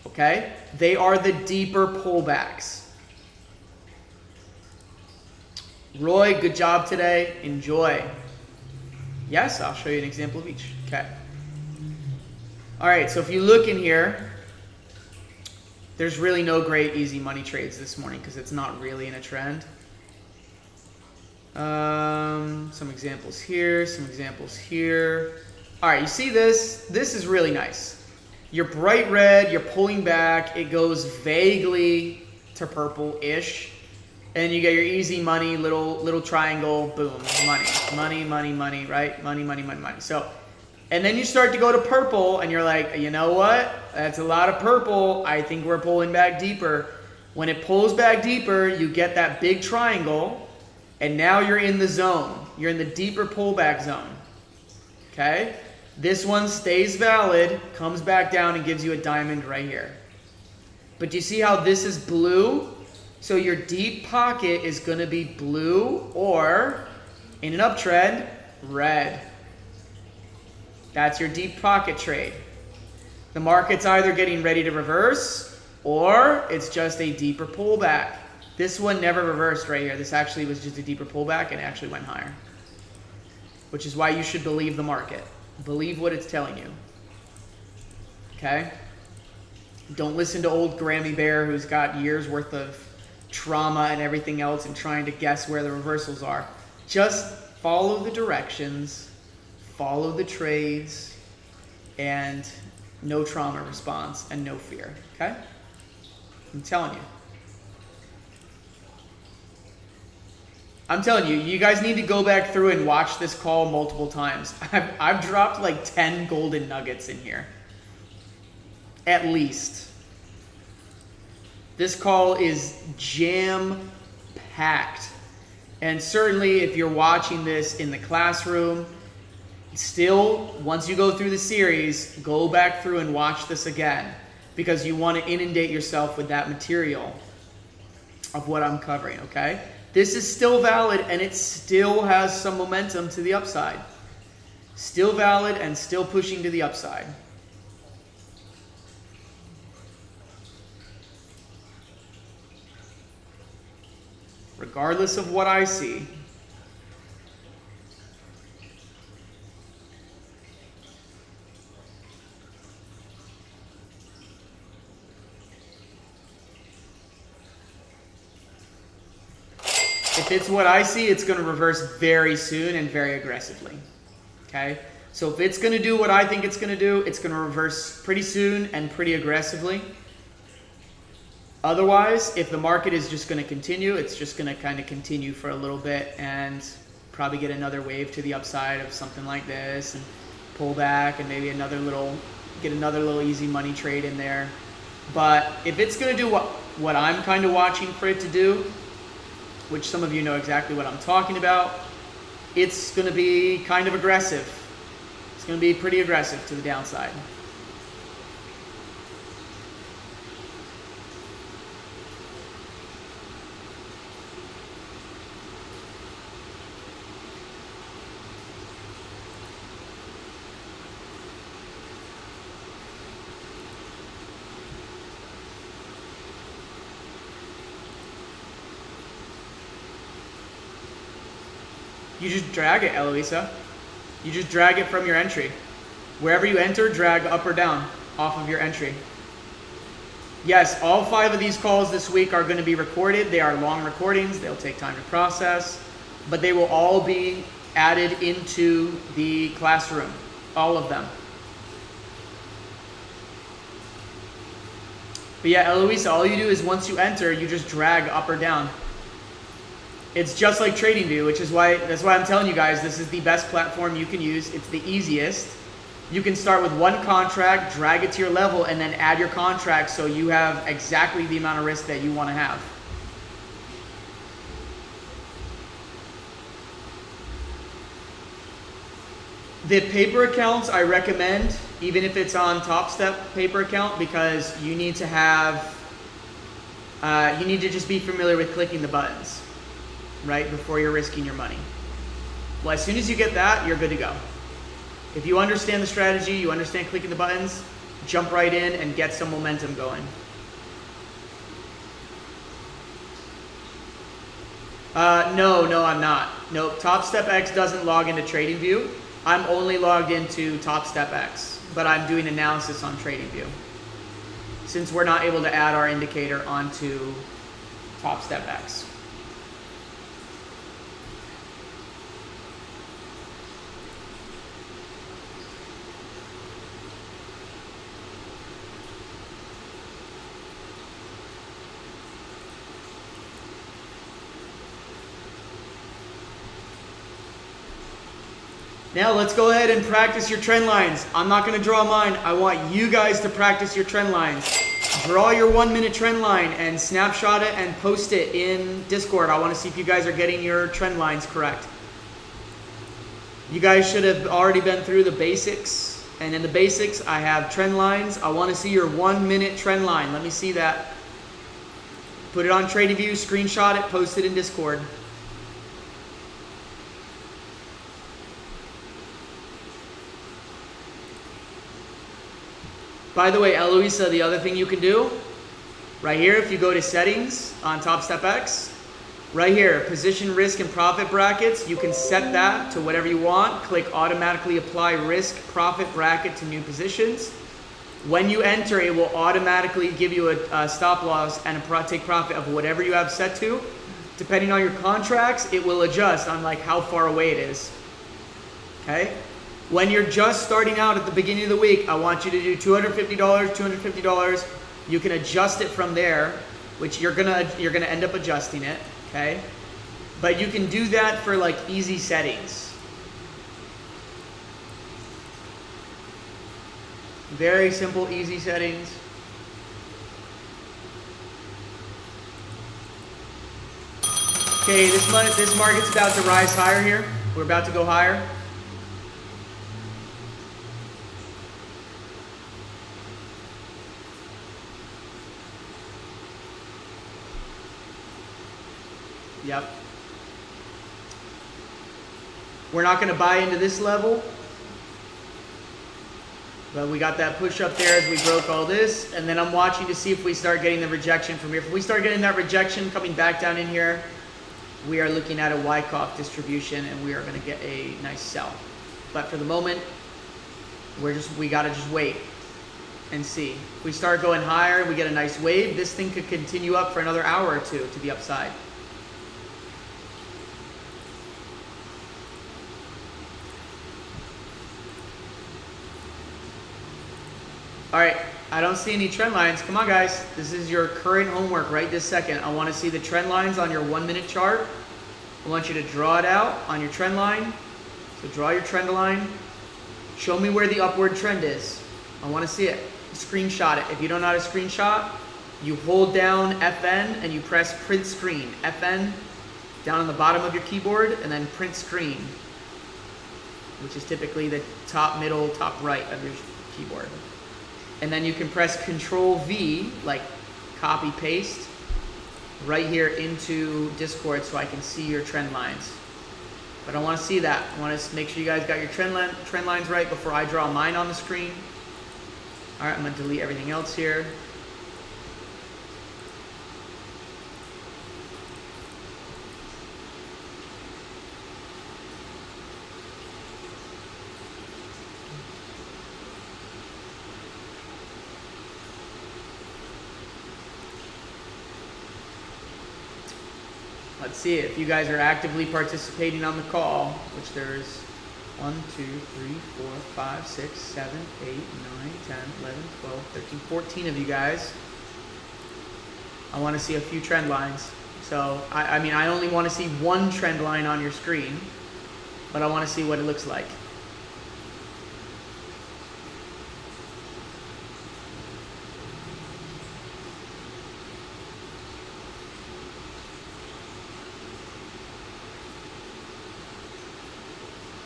Okay? They are the deeper pullbacks. Roy, good job today. Enjoy. Yes, I'll show you an example of each. Okay. All right, so if you look in here, there's really no great easy money trades this morning because it's not really in a trend. Some examples here, some examples here. All right, you see this? This is really nice. You're bright red, you're pulling back, it goes vaguely to purple-ish, and you get your easy money, little triangle, boom, money, money, money, money, right? Money, money, money, money. So, and then you start to go to purple, and you're like, you know what? That's a lot of purple. I think we're pulling back deeper. When it pulls back deeper, you get that big triangle, and now you're in the zone. You're in the deeper pullback zone. Okay? This one stays valid, comes back down, and gives you a diamond right here. But do you see how this is blue? So your deep pocket is going to be blue, or in an uptrend, red. That's your deep pocket trade. The market's either getting ready to reverse, or it's just a deeper pullback. This one never reversed right here. This actually was just a deeper pullback and actually went higher. Which is why you should believe the market. Believe what it's telling you. Okay? Don't listen to old Grammy Bear who's got years worth of trauma and everything else and trying to guess where the reversals are. Just follow the directions, follow the trades, and no trauma response and no fear. Okay? I'm telling you. I'm telling you, you guys need to go back through and watch this call multiple times. I've dropped like 10 golden nuggets in here. At least. This call is jam-packed. And certainly if you're watching this in the classroom, still, once you go through the series, go back through and watch this again. Because you want to inundate yourself with that material of what I'm covering, okay? This is still valid, and it still has some momentum to the upside. Still valid and still pushing to the upside. Regardless of what I see. If it's what I see, it's going to reverse very soon and very aggressively. Okay? So if it's going to do what I think it's going to do, it's going to reverse pretty soon and pretty aggressively. Otherwise, if the market is just going to continue, it's just going to kind of continue for a little bit and probably get another wave to the upside of something like this and pull back and maybe get another little easy money trade in there. But if it's going to do what I'm kind of watching for it to do, which some of you know exactly what I'm talking about, it's going to be kind of aggressive. It's going to be pretty aggressive to the downside. You just drag it, Eloisa. You just drag it from your entry. Wherever you enter, drag up or down off of your entry. Yes, all 5 of these calls this week are going to be recorded. They are long recordings. They'll take time to process. But they will all be added into the classroom. All of them. But yeah, Eloisa, all you do is once you enter, you just drag up or down. It's just like TradingView, which is that's why I'm telling you guys this is the best platform you can use. It's the easiest. You can start with one contract, drag it to your level, and then add your contract so you have exactly the amount of risk that you want to have. The paper accounts I recommend, even if it's on Top Step paper account, because you need to have, you need to just be familiar with clicking the buttons. Right before you're risking your money. Well, as soon as you get that, you're good to go. If you understand the strategy, you understand clicking the buttons, jump right in and get some momentum going. No, I'm not. Nope, Top Step X doesn't log into TradingView. I'm only logged into Top Step X, but I'm doing analysis on TradingView. Since we're not able to add our indicator onto Top Step X. Now let's go ahead and practice your trend lines. I'm not going to draw mine. I want you guys to practice your trend lines. Draw your 1 minute trend line and snapshot it and post it in Discord. I want to see if you guys are getting your trend lines correct. You guys should have already been through the basics. And in the basics, I have trend lines. I want to see your 1 minute trend line. Let me see that. Put it on TradingView, screenshot it, post it in Discord. By the way, Eloisa, the other thing you can do, right here, if you go to settings on Top Step X, right here, position risk and profit brackets, you can set that to whatever you want. Click automatically apply risk profit bracket to new positions. When you enter, it will automatically give you a stop loss and a take profit of whatever you have set to. Depending on your contracts, it will adjust on like how far away it is. Okay? When you're just starting out at the beginning of the week, I want you to do $250, $250. You can adjust it from there, which you're gonna end up adjusting it, okay? But you can do that for like easy settings. Very simple, easy settings. Okay, this market's about to rise higher here. We're about to go higher. Yep. We're not going to buy into this level. But we got that push up there as we broke all this. And then I'm watching to see if we start getting the rejection from here. If we start getting that rejection coming back down in here, we are looking at a Wyckoff distribution and we are going to get a nice sell. But for the moment, we got to just wait and see. If we start going higher, we get a nice wave, this thing could continue up for another hour or two to the upside. All right, I don't see any trend lines. Come on, guys. This is your current homework right this second. I want to see the trend lines on your 1 minute chart. I want you to draw it out on your trend line. So draw your trend line. Show me where the upward trend is. I want to see it. Screenshot it. If you don't know how to screenshot, you hold down FN and you press print screen. FN down on the bottom of your keyboard and then print screen, which is typically the top, middle, top right of your keyboard. And then you can press Control V, like copy paste, right here into Discord so I can see your trend lines. But I want to see that. I want to make sure you guys got your trend lines right before I draw mine on the screen. All right, I'm going to delete everything else here. Let's see if you guys are actively participating on the call, which there's 1, 2, 3, 4, 5, 6, 7, 8, 9, 10, 11, 12, 13, 14 of you guys. I want to see a few trend lines. So, I mean, I only want to see one trend line on your screen, but I want to see what it looks like.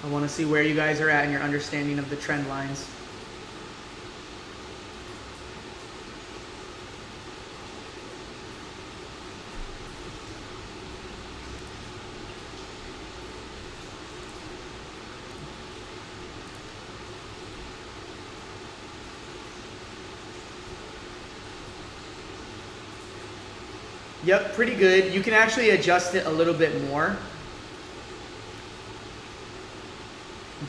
I want to see where you guys are at in your understanding of the trend lines. Yep, pretty good. You can actually adjust it a little bit more.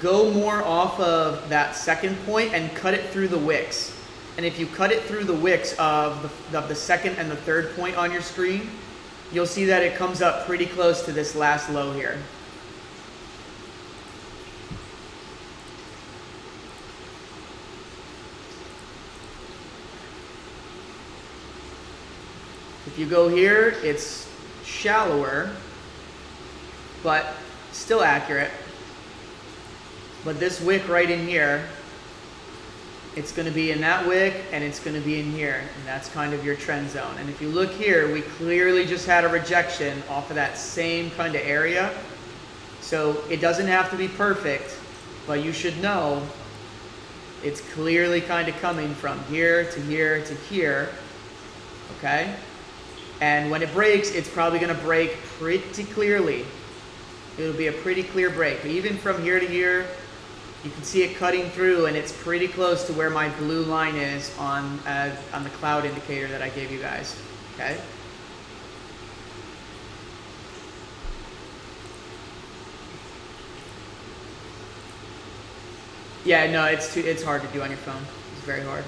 Go more off of that second point and cut it through the wicks. And if you cut it through the wicks of the second and the third point on your screen, you'll see that it comes up pretty close to this last low here. If you go here, it's shallower, but still accurate. But this wick right in here it's going to be in that wick, and it's going to be in here, and that's kind of your trend zone. And if you look here, we clearly just had a rejection off of that same kind of area. So it doesn't have to be perfect, but you should know it's clearly kind of coming from here to here to here, okay? And when it breaks, it's probably going to break pretty clearly. It'll be a pretty clear break. But even from here to here, you can see it cutting through, and it's pretty close to where my blue line is on the cloud indicator that I gave you guys, okay? Yeah, no, it's hard to do on your phone. It's very hard.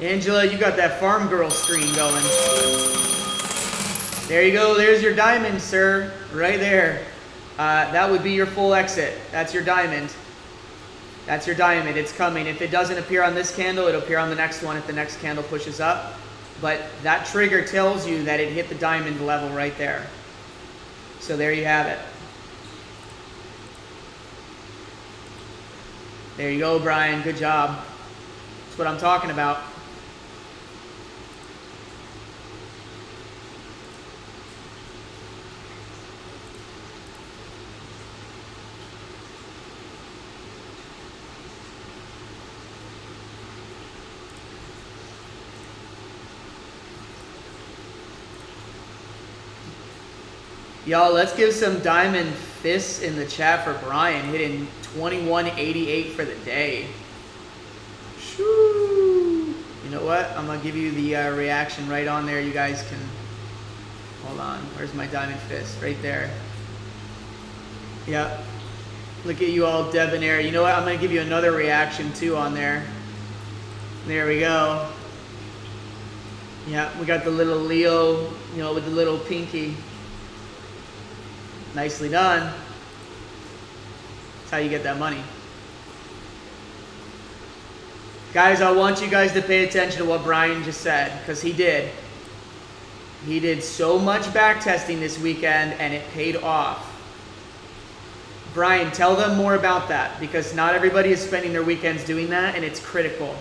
Angela, you got that farm girl screen going. There you go. There's your diamond, sir. Right there. That would be your full exit. That's your diamond. That's your diamond. It's coming. If it doesn't appear on this candle, it'll appear on the next one if the next candle pushes up. But that trigger tells you that it hit the diamond level right there. So there you have it. There you go, Brian. Good job. That's what I'm talking about. Y'all, let's give some diamond fists in the chat for Brian, hitting 2188 for the day. Shoo! You know what? I'm going to give you the reaction right on there. You guys can... Hold on. Where's my diamond fist? Right there. Yep. Look at you all debonair. You know what? I'm going to give you another reaction too on there. There we go. Yeah, we got the little Leo, you know, with the little pinky. Nicely done. That's how you get that money. Guys, I want you guys to pay attention to what Brian just said, because he did. He did so much back testing this weekend, and it paid off. Brian, tell them more about that, because not everybody is spending their weekends doing that, and it's critical.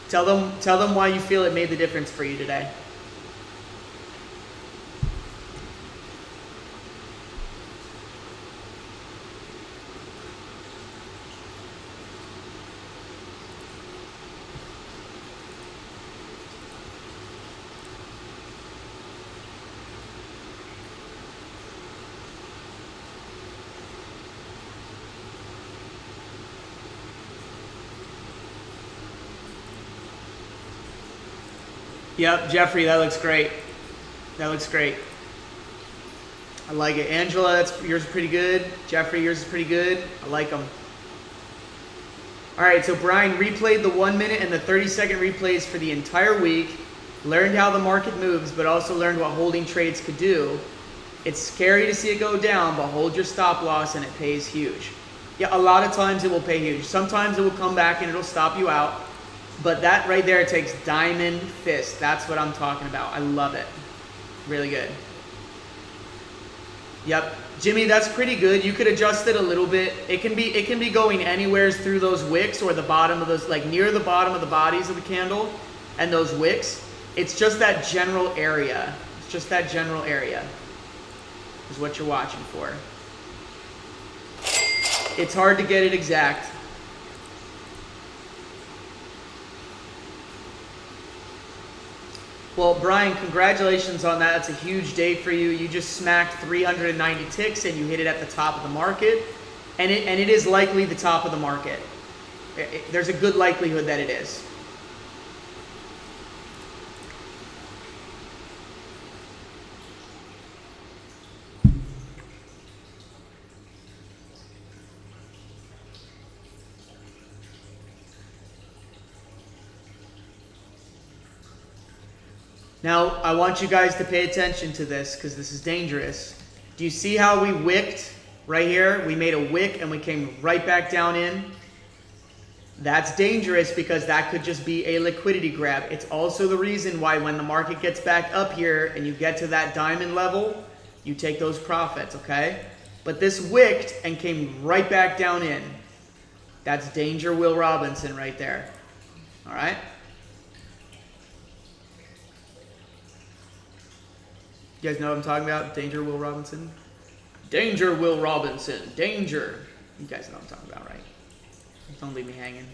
Tell them why you feel it made the difference for you today. Yep, Jeffrey, that looks great. That looks great. I like it. Angela, yours is pretty good. Jeffrey, yours is pretty good. I like them. All right, so Brian replayed the 1 minute and the 30-second replays for the entire week, learned how the market moves, but also learned what holding trades could do. It's scary to see it go down, but hold your stop loss and it pays huge. Yeah, a lot of times it will pay huge. Sometimes it will come back and it'll stop you out. But that right there takes diamond fist. That's what I'm talking about. I love it. Really good. Yep. Jimmy, that's pretty good. You could adjust it a little bit. It can be going anywhere through those wicks or the bottom of those, like near the bottom of the bodies of the candle and those wicks. It's just that general area. It's just that general area is what you're watching for. It's hard to get it exact. Well, Brian, congratulations on that. That's a huge day for you. You just smacked 390 ticks and you hit it at the top of the market. And it is likely the top of the market. There's a good likelihood that it is. Now, I want you guys to pay attention to this because this is dangerous. Do you see how we wicked right here? We made a wick and we came right back down in. That's dangerous because that could just be a liquidity grab. It's also the reason why when the market gets back up here and you get to that diamond level, you take those profits, okay? But this wicked and came right back down in. That's danger Will Robinson right there. All right? You guys know what I'm talking about? Danger Will Robinson? Danger Will Robinson. Danger. You guys know what I'm talking about, right? Don't leave me hanging.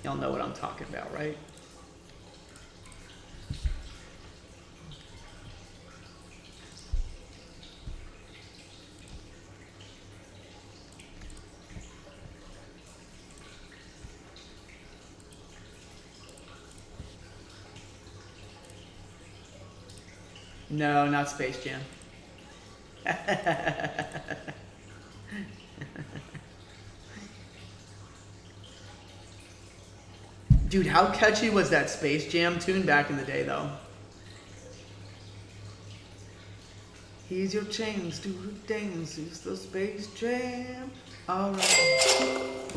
Y'all know what I'm talking about, right? No, not Space Jam. Dude, how catchy was that Space Jam tune back in the day, though? Here's your chance to dance. It's the Space Jam. Alright.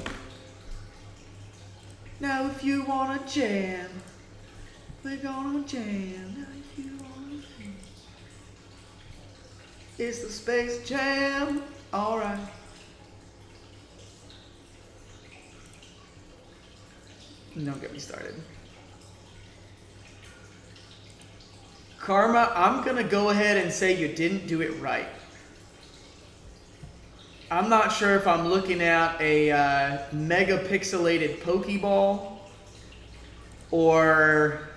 Now if you wanna jam, we're gonna jam. Now if you wanna jam, it's the Space Jam. Alright. Don't get me started. Karma, I'm going to go ahead and say you didn't do it right. I'm not sure if I'm looking at a megapixelated Pokeball or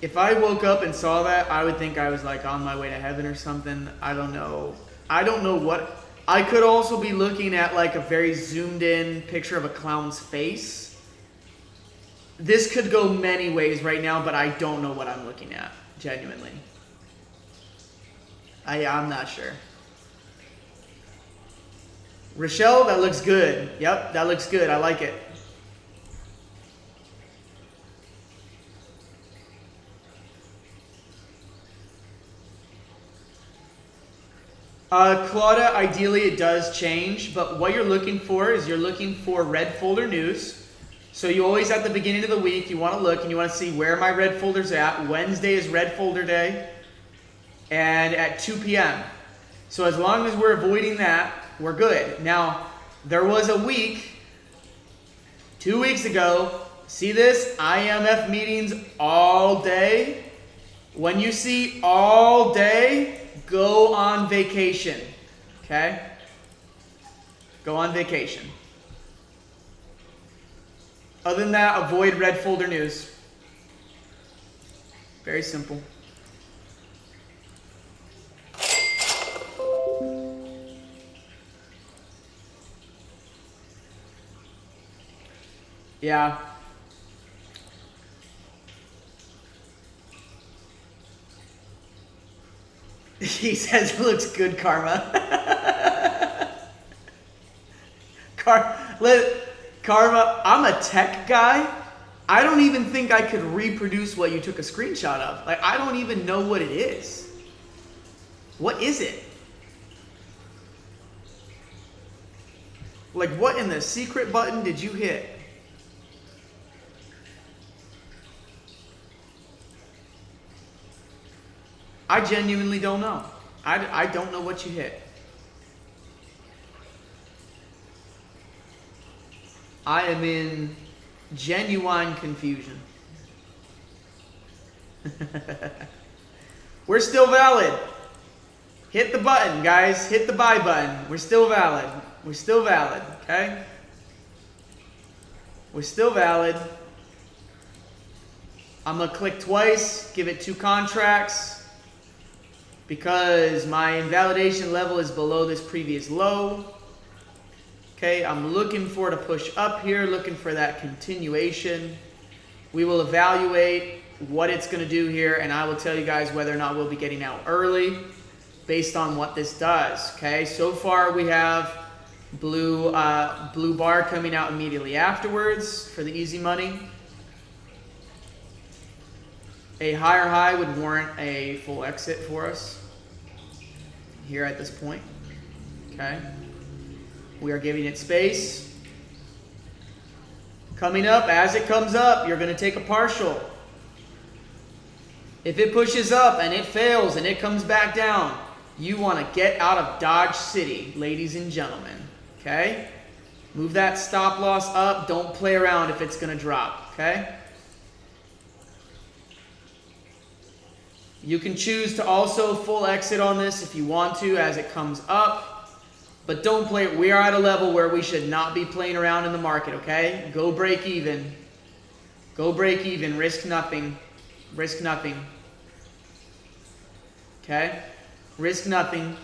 if I woke up and saw that, I would think I was like on my way to heaven or something. I don't know. I don't know what. I could also be looking at like a very zoomed in picture of a clown's face. This could go many ways right now, but I don't know what I'm looking at, genuinely. I'm not sure. Rochelle, that looks good. Yep, that looks good. I like it. Claudia, ideally it does change, but what you're looking for is you're looking for red folder news. So you always at the beginning of the week, you want to look and you want to see where my red folder's at. Wednesday is red folder day and at 2 p.m. So as long as we're avoiding that, we're good. Now, there was a week, 2 weeks ago, see this? IMF meetings all day. When you see all day, go on vacation, okay? Go on vacation. Other than that, avoid red folder news. Very simple. Yeah. He says it looks good, Karma. Karma, I'm a tech guy. I don't even think I could reproduce what you took a screenshot of. Like, I don't even know what it is. What is it? Like, what in the secret button did you hit? I genuinely don't know. I don't know what you hit. I am in genuine confusion. We're still valid. Hit the button, guys. Hit the buy button. We're still valid. We're still valid, okay? We're still valid. I'm going to click twice, give it 2 contracts. Because my invalidation level is below this previous low. Okay, I'm looking for to push up here, looking for that continuation. We will evaluate what it's going to do here, and I will tell you guys whether or not we'll be getting out early based on what this does. Okay, so far we have blue bar coming out immediately afterwards for the easy money. A higher high would warrant a full exit for us. here at this point. Okay. We are giving it space. Coming up, as it comes up, you're going to take a partial. If it pushes up and it fails and it comes back down, you want to get out of Dodge City, ladies and gentlemen. Okay? Move that stop loss up. Don't play around if it's going to drop. Okay? You can choose to also full exit on this if you want to as it comes up. But don't play. We are at a level where we should not be playing around in the market, okay? Go break even. Go break even. Risk nothing. Risk nothing. Okay? Risk nothing.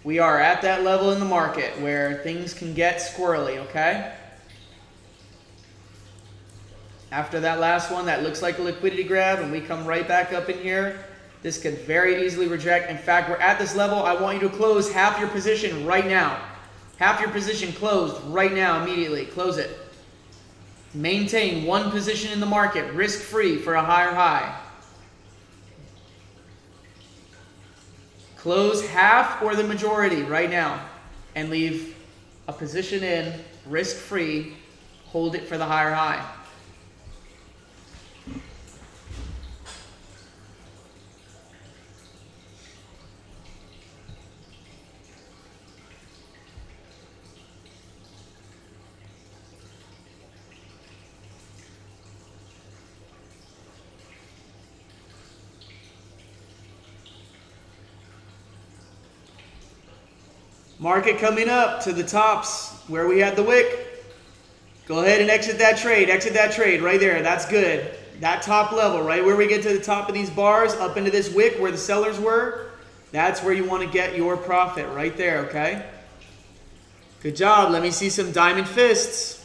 We are at that level in the market where things can get squirrely, okay? After that last one, that looks like a liquidity grab, and we come right back up in here. This could very easily reject. In fact, we're at this level. I want you to close half your position right now. Half your position closed right now, immediately. Close it. Maintain one position in the market, risk-free for a higher high. Close half or the majority right now, and leave a position in, risk-free. Hold it for the higher high. Market coming up to the tops where we had the wick. Go ahead and exit that trade. Exit that trade right there. That's good. That top level, right where we get to the top of these bars, up into this wick where the sellers were, that's where you want to get your profit right there, okay? Good job. Let me see some diamond fists.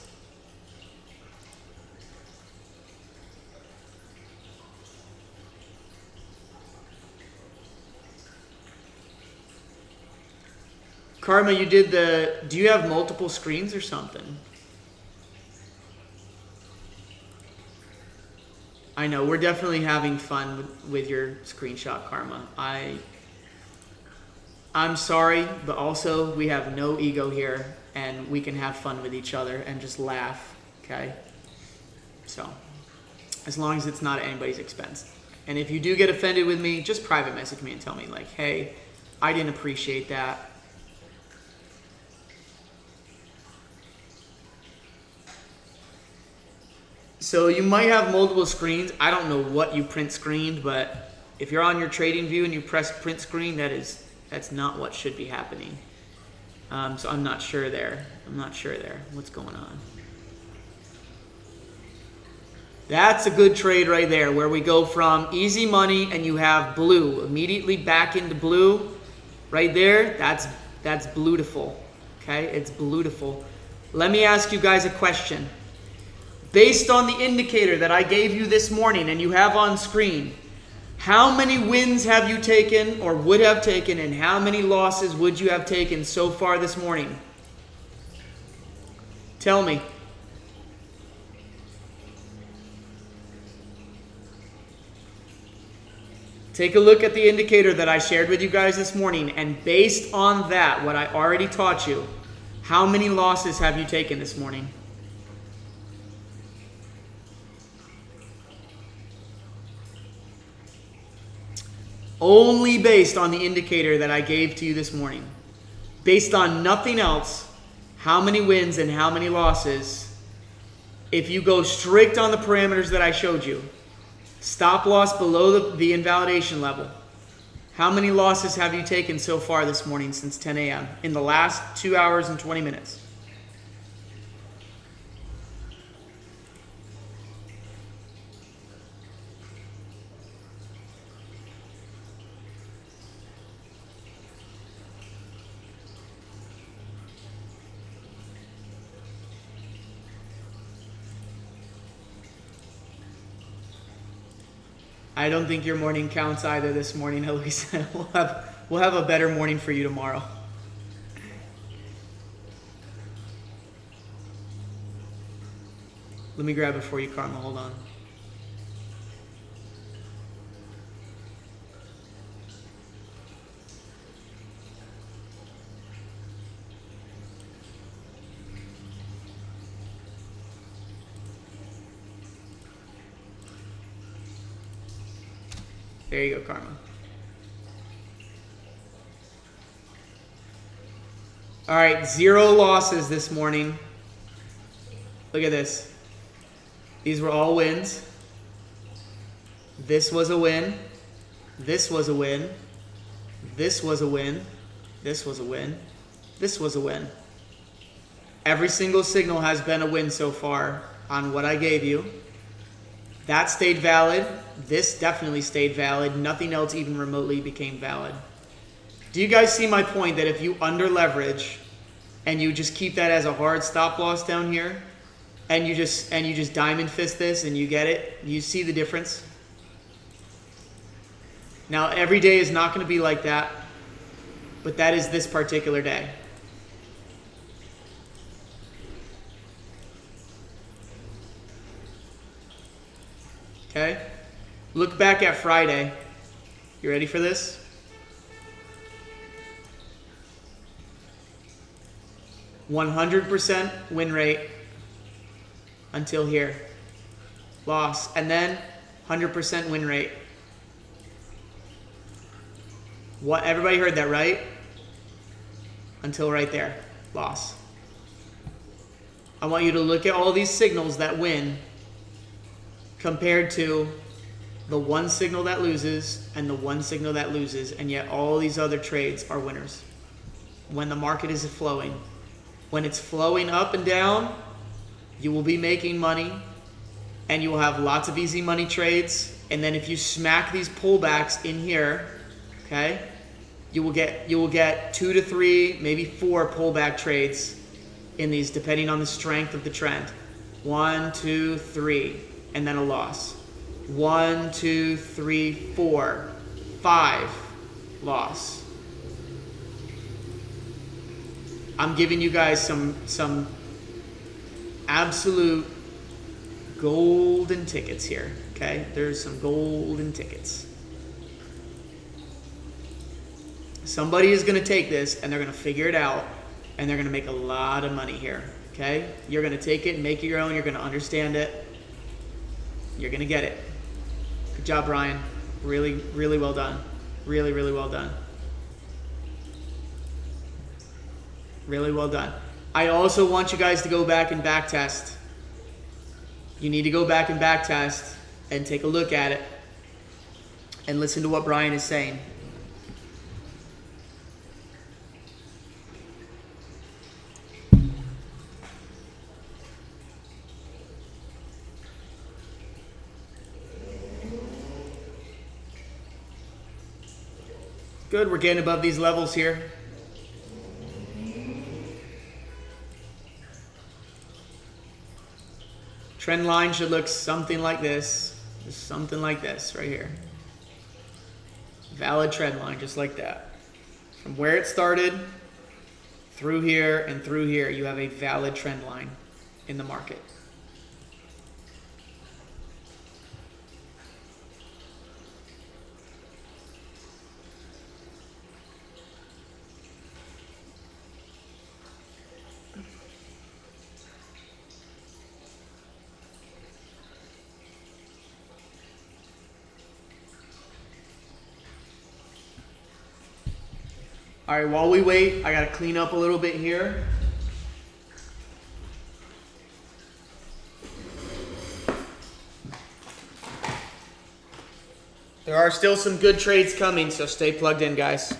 Karma, you did the... Do you have multiple screens or something? I know, we're definitely having fun with your screenshot, Karma. I'm sorry, but also we have no ego here, and we can have fun with each other and just laugh, okay? So, as long as it's not at anybody's expense. And if you do get offended with me, just private message me and tell me, like, hey, I didn't appreciate that. So you might have multiple screens. I don't know what you print screened, but if you're on your trading view and you press print screen, that's not what should be happening. So I'm not sure there. What's going on? That's a good trade right there, where we go from easy money and you have blue immediately back into blue. Right there, that's beautiful. Okay, it's beautiful. Let me ask you guys a question. Based on the indicator that I gave you this morning and you have on screen, how many wins have you taken or would have taken, and how many losses would you have taken so far this morning? Tell me. Take a look at the indicator that I shared with you guys this morning, and based on that, what I already taught you, how many losses have you taken this morning? Only based on the indicator that I gave to you this morning. Based on nothing else, how many wins and how many losses, if you go strict on the parameters that I showed you, stop loss below the invalidation level, how many losses have you taken so far this morning since 10 a.m. in the last 2 hours and 20 minutes? I don't think your morning counts either this morning, Elisa. We'll have a better morning for you tomorrow. Let me grab it for you, Karma. Hold on. There you go, Karma. All right, 0 losses this morning. Look at this. These were all wins. This was a win. This was a win. This was a win. This was a win. This was a win. Every single signal has been a win so far on what I gave you. That stayed valid. This definitely stayed valid. Nothing else even remotely became valid. Do you guys see my point that if you under leverage and you just keep that as a hard stop loss down here and you just diamond fist this and you get it, you see the difference? Now every day is not going to be like that, but that is this particular day. Okay? Look back at Friday. You ready for this? %100% win rate until here. Loss. And then 100% win rate. What? Everybody heard that, right? Until right there. Loss. I want you to look at all these signals that win compared to the one signal that loses and the one signal that loses, and yet all these other trades are winners. When the market is flowing. When it's flowing up and down, you will be making money and you will have lots of easy money trades. And then if you smack these pullbacks in here, okay, you will get 2 to 3, maybe 4 pullback trades in these depending on the strength of the trend. 1, 2, 3. And then a loss. 1, 2, 3, 4, 5 loss. I'm giving you guys some absolute golden tickets here. Okay, there's some golden tickets. Somebody is going to take this and they're going to figure it out and they're going to make a lot of money here. Okay, you're going to take it and make it your own. You're going to understand it. You're going to get it. Good job, Brian. Really, really well done. Really, really well done. Really well done. I also want you guys to go back and back test. You need to go back and back test and take a look at it and listen to what Brian is saying. Good, we're getting above these levels here. Trend line should look something like this. Just something like this right here. Valid trend line, just like that. From where it started, through here, and through here, you have a valid trend line in the market. All right, while we wait, I got to clean up a little bit here. There are still some good trades coming, so stay plugged in, guys.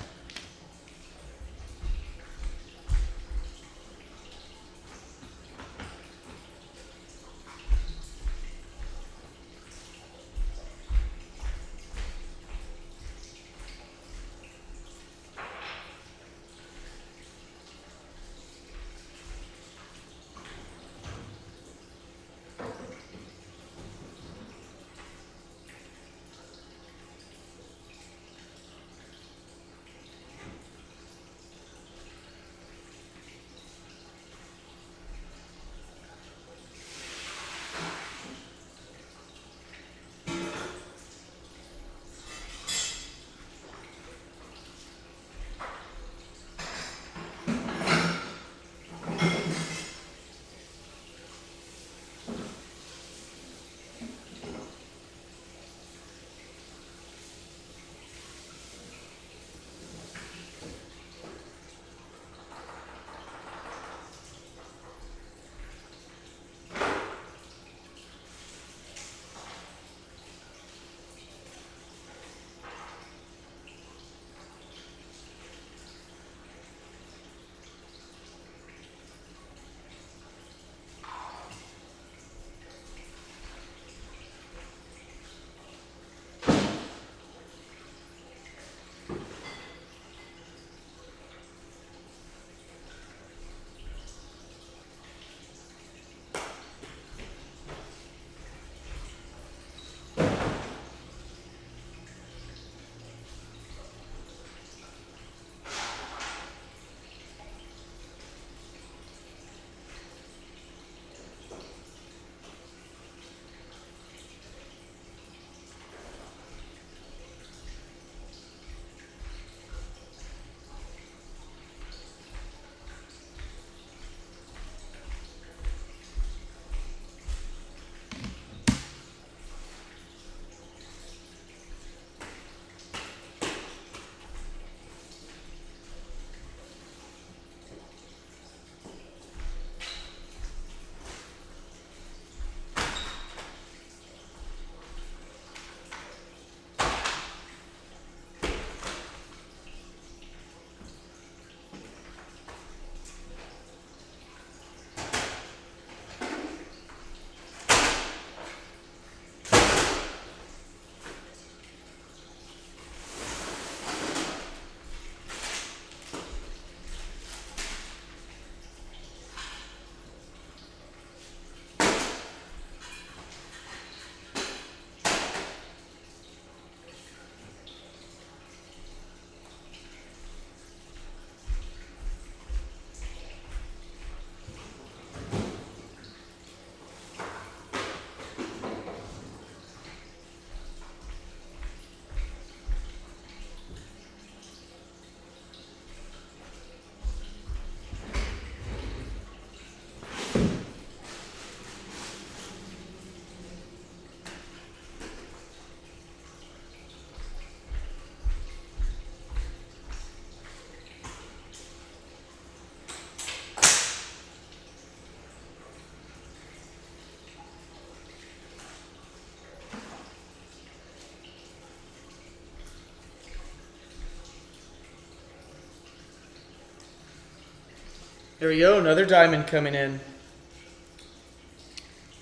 There we go, another diamond coming in.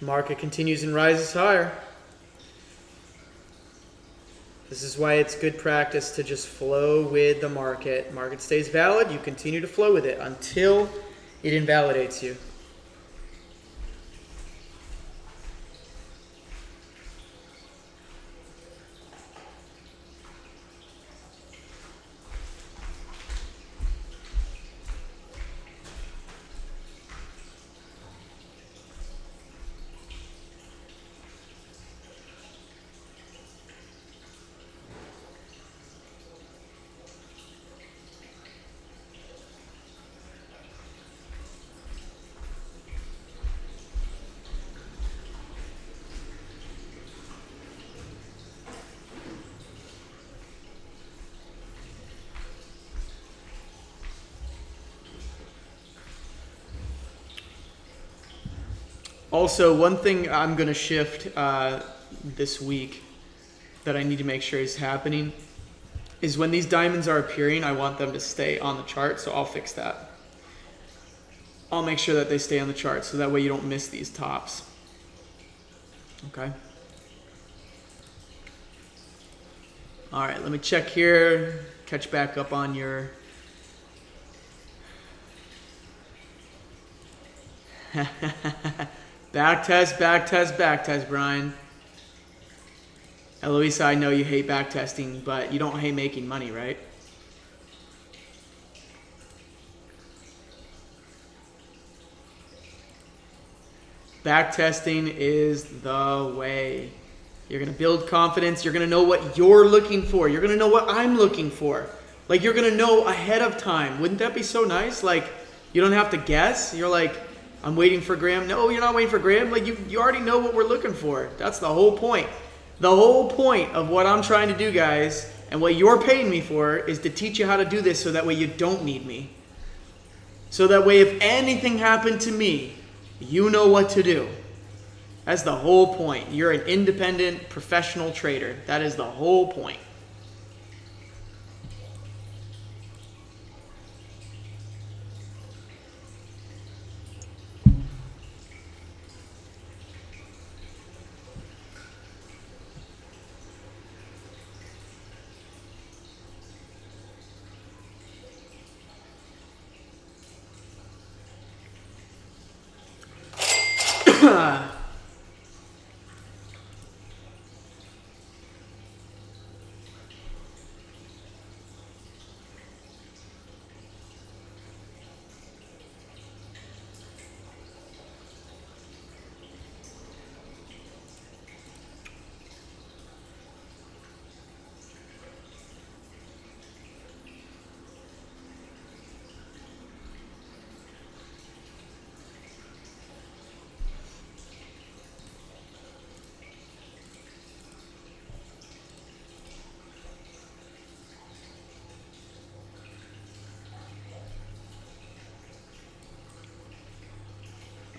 Market continues and rises higher. This is why it's good practice to just flow with the market. Market stays valid, you continue to flow with it until it invalidates you. Also, one thing I'm going to shift this week that I need to make sure is happening is when these diamonds are appearing, I want them to stay on the chart, so I'll fix that. I'll make sure that they stay on the chart so that way you don't miss these tops. Okay. All right, let me check here, catch back up on your... back test, Brian. Eloisa, I know you hate back testing, but you don't hate making money, right? Back testing is the way. You're going to build confidence. You're going to know what you're looking for. You're going to know what I'm looking for. Like, you're going to know ahead of time. Wouldn't that be so nice? Like, you don't have to guess. You're like, I'm waiting for Graham. No, you're not waiting for Graham. Like, you already know what we're looking for. That's the whole point. The whole point of what I'm trying to do, guys, and what you're paying me for, is to teach you how to do this so that way you don't need me. So that way if anything happened to me, you know what to do. That's the whole point. You're an independent professional trader. That is the whole point.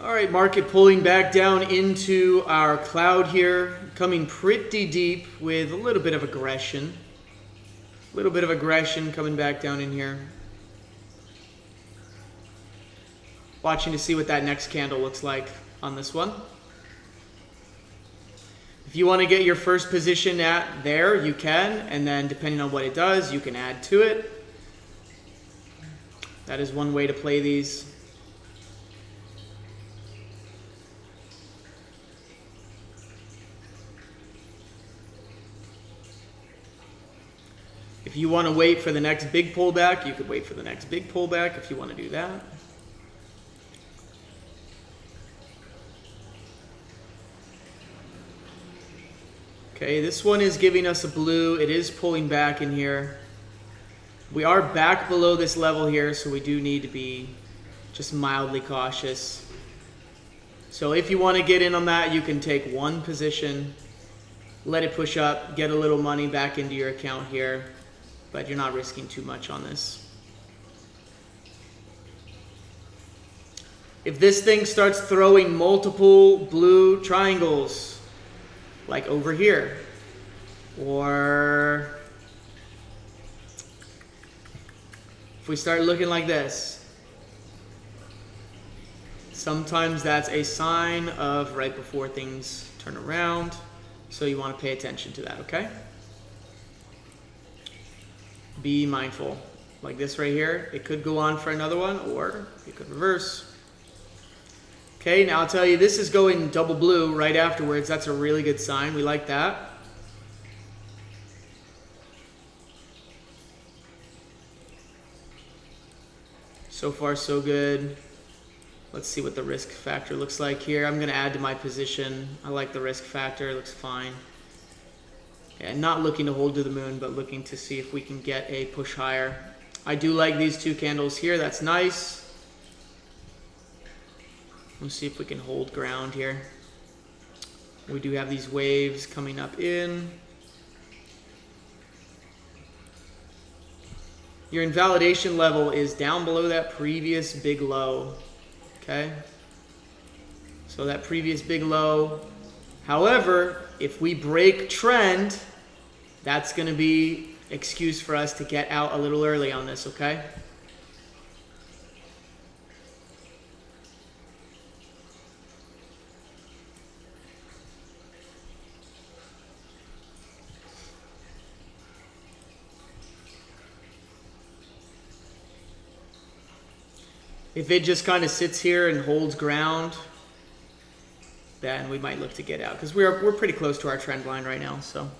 All right, market pulling back down into our cloud here, coming pretty deep with a little bit of aggression. A little bit of aggression coming back down in here. Watching to see what that next candle looks like on this one. If you want to get your first position at there, you can, and then depending on what it does, you can add to it. That is one way to play these. If you want to wait for the next big pullback, you could wait for the next big pullback if you want to do that. Okay, this one is giving us a blue. It is pulling back in here. We are back below this level here, so we do need to be just mildly cautious. So if you want to get in on that, you can take one position, let it push up, get a little money back into your account here. But you're not risking too much on this. If this thing starts throwing multiple blue triangles, like over here, or if we start looking like this, sometimes that's a sign of right before things turn around. So you want to pay attention to that, okay? Be mindful. Like this right here, it could go on for another one, or it could reverse. Okay, now I'll tell you, this is going double blue right afterwards. That's a really good sign. We like that. So far, so good. Let's see what the risk factor looks like here. I'm going to add to my position. I like the risk factor. It looks fine. Yeah, not looking to hold to the moon, but looking to see if we can get a push higher. I do like these two candles here. That's nice. Let's see if we can hold ground here. We do have these waves coming up in. Your invalidation level is down below that previous big low. Okay? So that previous big low. However, if we break trend, that's going to be excuse for us to get out a little early on this, okay? If it just kind of sits here and holds ground, then we might look to get out because we're pretty close to our trend line right now. So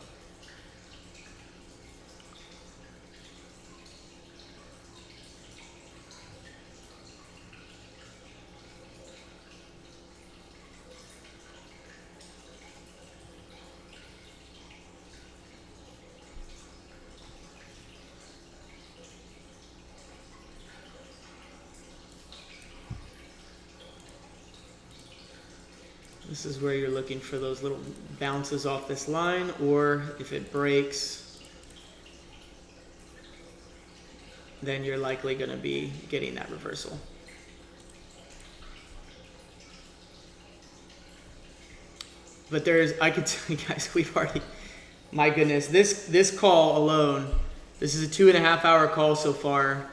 this is where you're looking for those little bounces off this line, or if it breaks, then you're likely going to be getting that reversal. But I could tell you guys, we've already, my goodness, this call alone, this is a 2.5 hour call so far.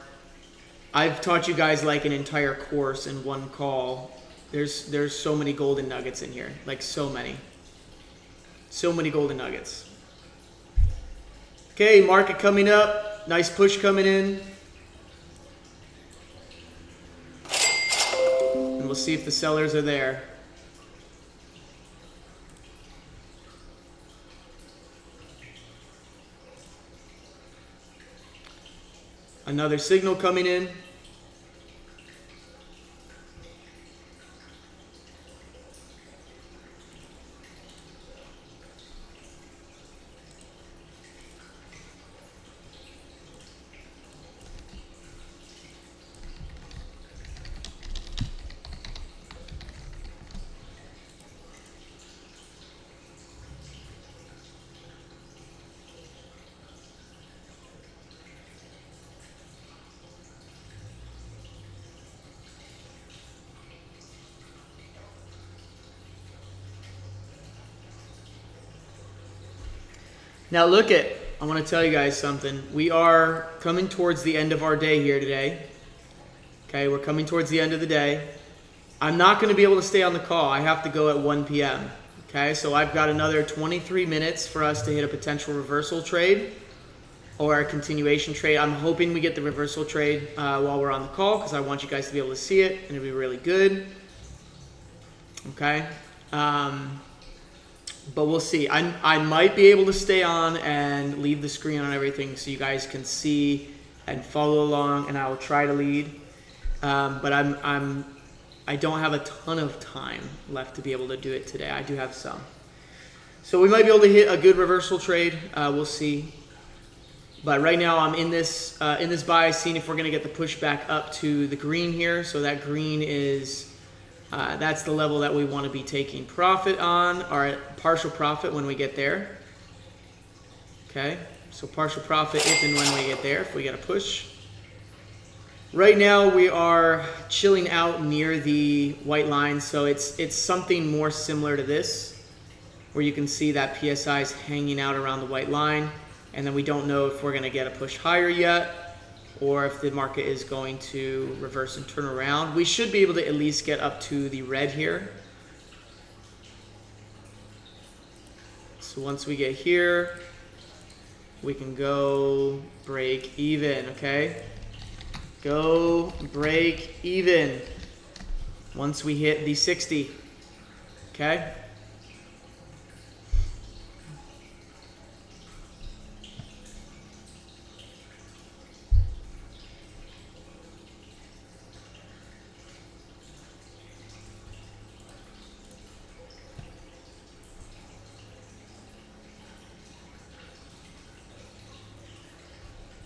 I've taught you guys like an entire course in one call. There's so many golden nuggets in here, like so many golden nuggets. Okay, market coming up, nice push coming in. And we'll see if the sellers are there. Another signal coming in. Now look at, I want to tell you guys something. We are coming towards the end of our day here today. Okay, we're coming towards the end of the day. I'm not going to be able to stay on the call. I have to go at 1 p.m. Okay, so I've got another 23 minutes for us to hit a potential reversal trade or a continuation trade. I'm hoping we get the reversal trade while we're on the call because I want you guys to be able to see it and it'll be really good. Okay. But we'll see. I might be able to stay on and leave the screen on everything so you guys can see and follow along, and I will try to lead. But I don't have a ton of time left to be able to do it today. I do have some. So we might be able to hit a good reversal trade. We'll see. But right now I'm in this buy, seeing if we're going to get the push back up to the green here. So that green is... that's the level that we want to be taking profit on, or partial profit when we get there. Okay, so partial profit if and when we get there, if we get a push. Right now we are chilling out near the white line, so it's something more similar to this, where you can see that PSI is hanging out around the white line, and then we don't know if we're going to get a push higher yet. or if the market is going to reverse and turn around. We should be able to at least get up to the red here. So once we get here, we can go break even, okay? Go break even once we hit the 60, okay?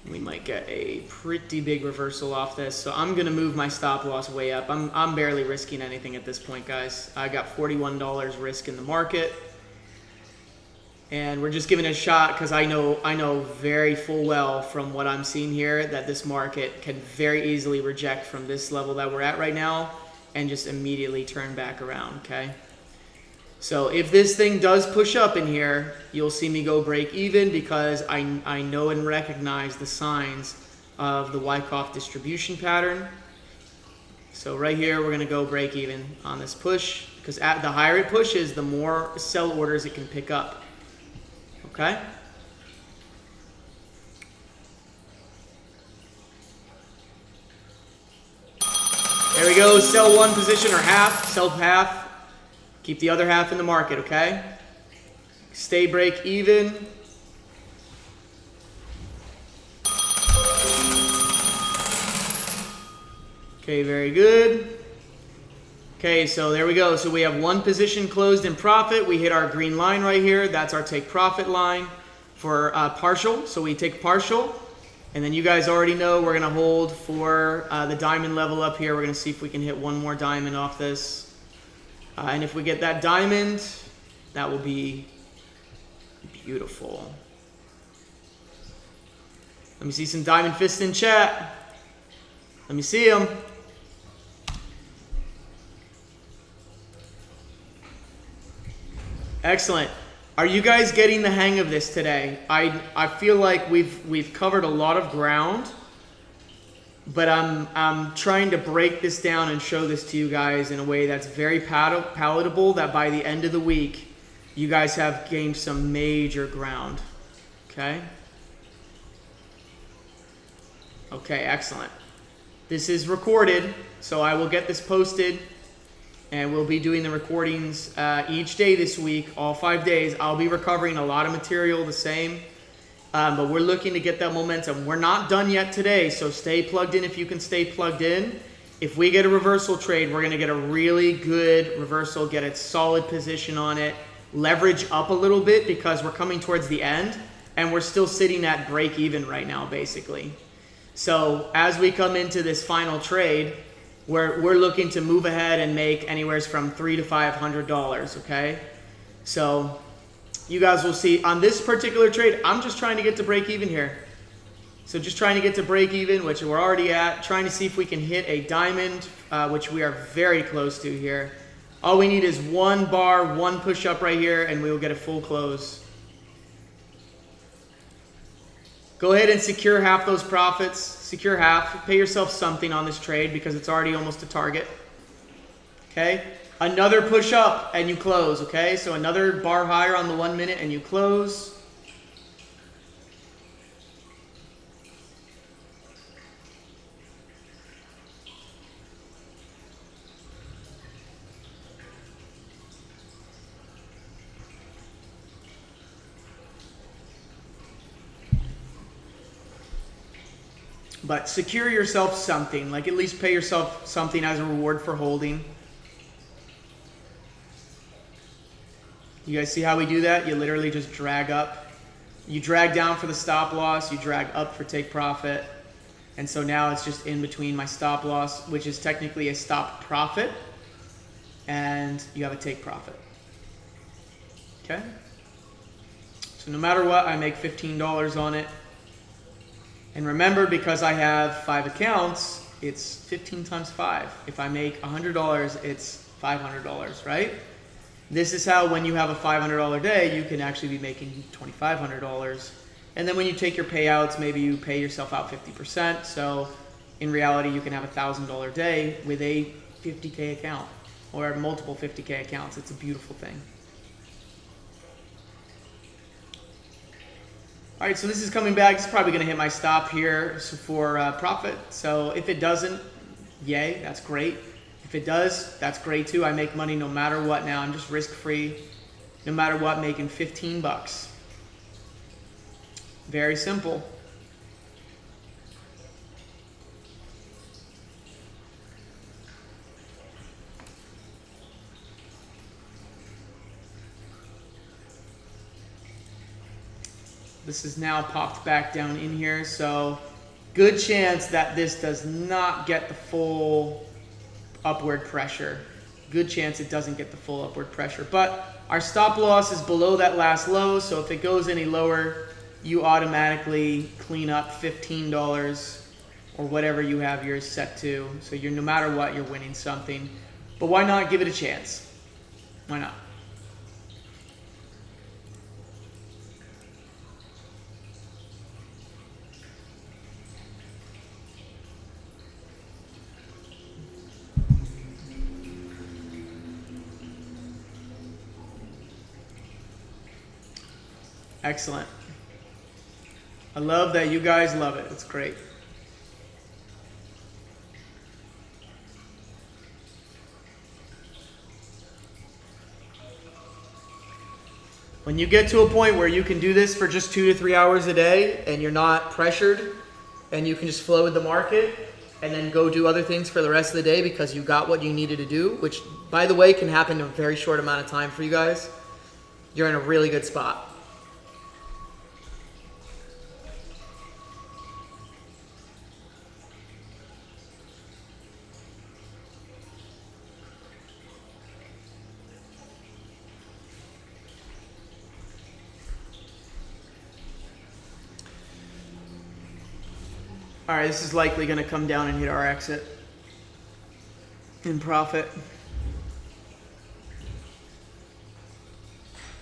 We might get a pretty big reversal off this, so I'm gonna move my stop loss way up. I'm barely risking anything at this point, guys. I got $41 risk in the market, and we're just giving it a shot because I know very full well from what I'm seeing here that this market can very easily reject from this level that we're at right now and just immediately turn back around, okay? So if this thing does push up in here, you'll see me go break even because I know and recognize the signs of the Wyckoff distribution pattern. So right here, we're gonna go break even on this push because at the higher it pushes, the more sell orders it can pick up, okay? There we go, sell one position or half, sell half. Keep the other half in the market, okay? Stay break even. Okay, very good. Okay, so there we go. So we have one position closed in profit. We hit our green line right here. That's our take profit line for partial. So we take partial. And then you guys already know we're going to hold for the diamond level up here. We're going to see if we can hit one more diamond off this. And if we get that diamond, that will be beautiful. Let me see some diamond fists in chat. Let me see them. Excellent. Are you guys getting the hang of this today? I feel like we've covered a lot of ground. But I'm trying to break this down and show this to you guys in a way that's very palatable, that by the end of the week, you guys have gained some major ground, okay? Okay, excellent. This is recorded, so I will get this posted, and we'll be doing the recordings each day this week, all 5 days. I'll be recovering a lot of material the same. But we're looking to get that momentum. We're not done yet today, so stay plugged in if you can stay plugged in. If we get a reversal trade, we're going to get a really good reversal, get a solid position on it, leverage up a little bit because we're coming towards the end, and we're still sitting at break even right now, basically. So as we come into this final trade, we're looking to move ahead and make anywhere from $300 to $500, okay? So you guys will see on this particular trade, I'm just trying to get to break even here. So just trying to get to break even, which we're already at, trying to see if we can hit a diamond, which we are very close to here. All we need is one bar, one push up right here, and we will get a full close. Go ahead and secure half those profits, secure half, pay yourself something on this trade because it's already almost a target. Okay? Another push up and you close, okay? So another bar higher on the 1 minute and you close. But secure yourself something, like at least pay yourself something as a reward for holding. You guys see how we do that? You literally just drag up. You drag down for the stop loss, you drag up for take profit. And so now it's just in between my stop loss, which is technically a stop profit, and you have a take profit. Okay? So no matter what, I make $15 on it. And remember, because I have 5 accounts, it's 15 times 5. If I make $100, it's $500, right? This is how when you have a $500 day, you can actually be making $2,500 And then when you take your payouts, maybe you pay yourself out 50%. So in reality, you can have a $1,000 day with a 50K account or multiple 50K accounts. It's a beautiful thing. All right, so this is coming back. It's probably going to hit my stop here for profit. So if it doesn't, yay, that's great. If it does, that's great too. I make money no matter what now. I'm just risk-free, no matter what, making 15 bucks. Very simple. This is now popped back down in here, so good chance that this does not get the full upward pressure. Good chance it doesn't get the full upward pressure. But our stop loss is below that last low, so if it goes any lower, you automatically clean up $15 or whatever you have yours set to. So you're, no matter what, you're winning something. But why not give it a chance? Why not? Excellent. I love that you guys love it. It's great. When you get to a point where you can do this for just 2 to 3 hours a day and you're not pressured and you can just flow with the market and then go do other things for the rest of the day because you got what you needed to do, which, by the way, can happen in a very short amount of time for you guys, you're in a really good spot. All right, this is likely going to come down and hit our exit in profit.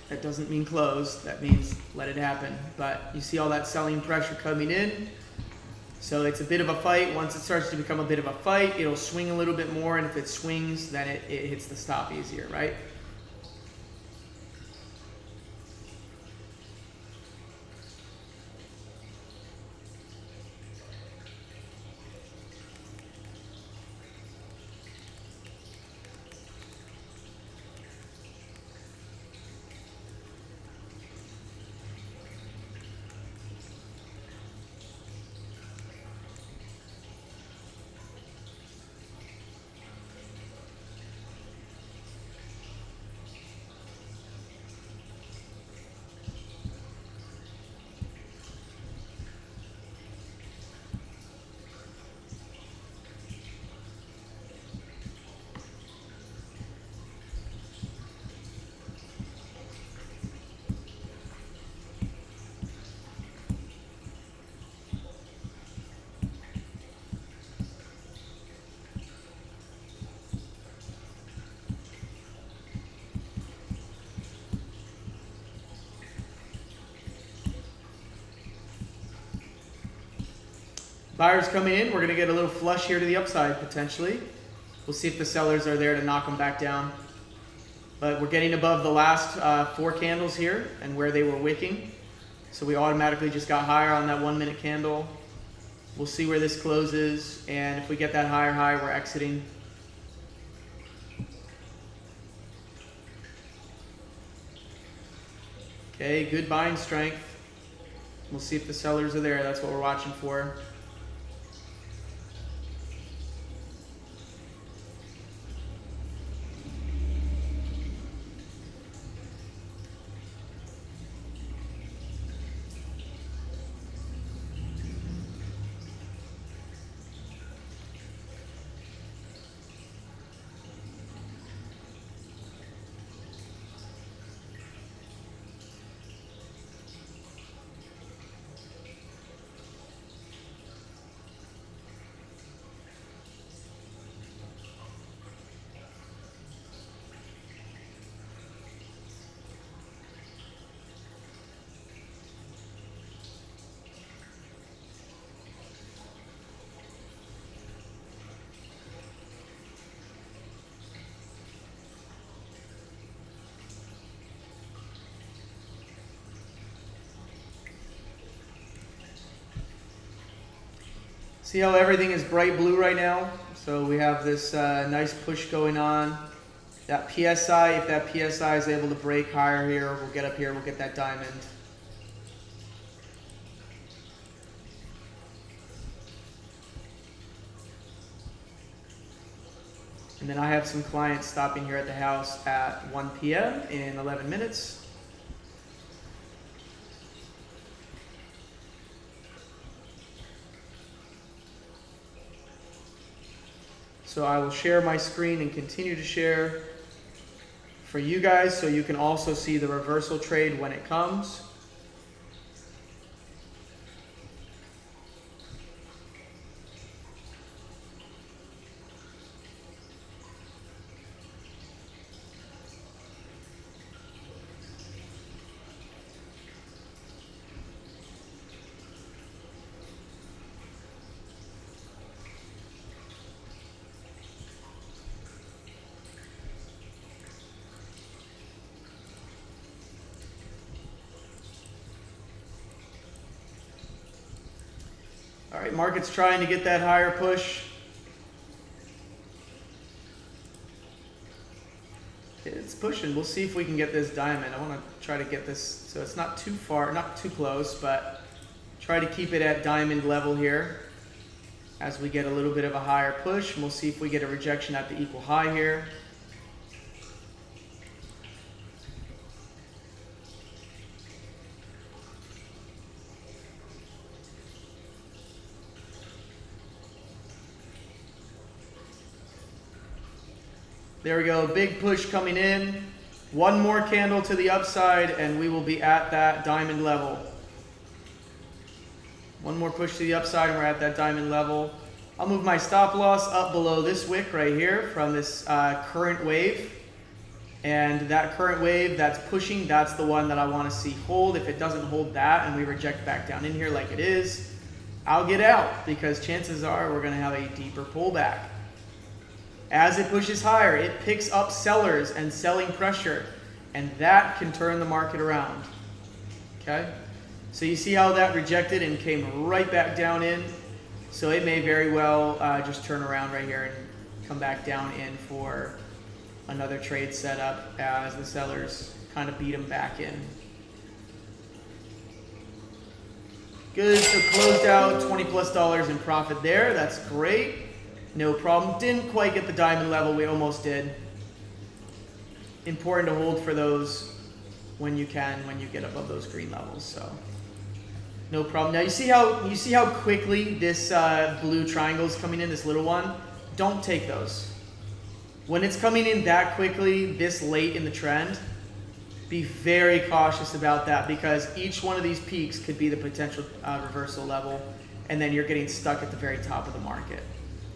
That doesn't mean close. That means let it happen. But you see all that selling pressure coming in. So it's a bit of a fight. Once it starts to become a bit of a fight, it'll swing a little bit more. And if it swings, then it hits the stop easier, right? Buyers coming in, we're going to get a little flush here to the upside potentially. We'll see if the sellers are there to knock them back down. But we're getting above the last 4 candles here and where they were wicking. So we automatically just got higher on that 1 minute candle. We'll see where this closes, and if we get that higher high, we're exiting. Okay, good buying strength. We'll see if the sellers are there. That's what we're watching for. See how everything is bright blue right now? So we have this nice push going on. That PSI, if that PSI is able to break higher here, we'll get up here, we'll get that diamond. And then I have some clients stopping here at the house at 1 p.m. in 11 minutes. So I will share my screen and continue to share for you guys so you can also see the reversal trade when it comes. All right, market's trying to get that higher push. It's pushing. We'll see if we can get this diamond. I want to try to get this so it's not too far, not too close, but try to keep it at diamond level here as we get a little bit of a higher push. And we'll see if we get a rejection at the equal high here. There we go, big push coming in. One more candle to the upside and we will be at that diamond level. One more push to the upside and we're at that diamond level. I'll move my stop loss up below this wick right here from this current wave. And that current wave that's pushing, that's the one that I want to see hold. If it doesn't hold that and we reject back down in here like it is, I'll get out because chances are we're going to have a deeper pullback. As it pushes higher, it picks up sellers and selling pressure, and that can turn the market around. Okay? So you see how that rejected and came right back down in? So it may very well just turn around right here and come back down in for another trade setup as the sellers kind of beat them back in. Good, so closed out $20+ in profit there. That's great. No problem. Didn't quite get the diamond level. We almost did. Important to hold for those when you can, when you get above those green levels. So no problem. Now you see how quickly this blue triangle is coming in, this little one? Don't take those. When it's coming in that quickly, this late in the trend, be very cautious about that because each one of these peaks could be the potential reversal level, and then you're getting stuck at the very top of the market.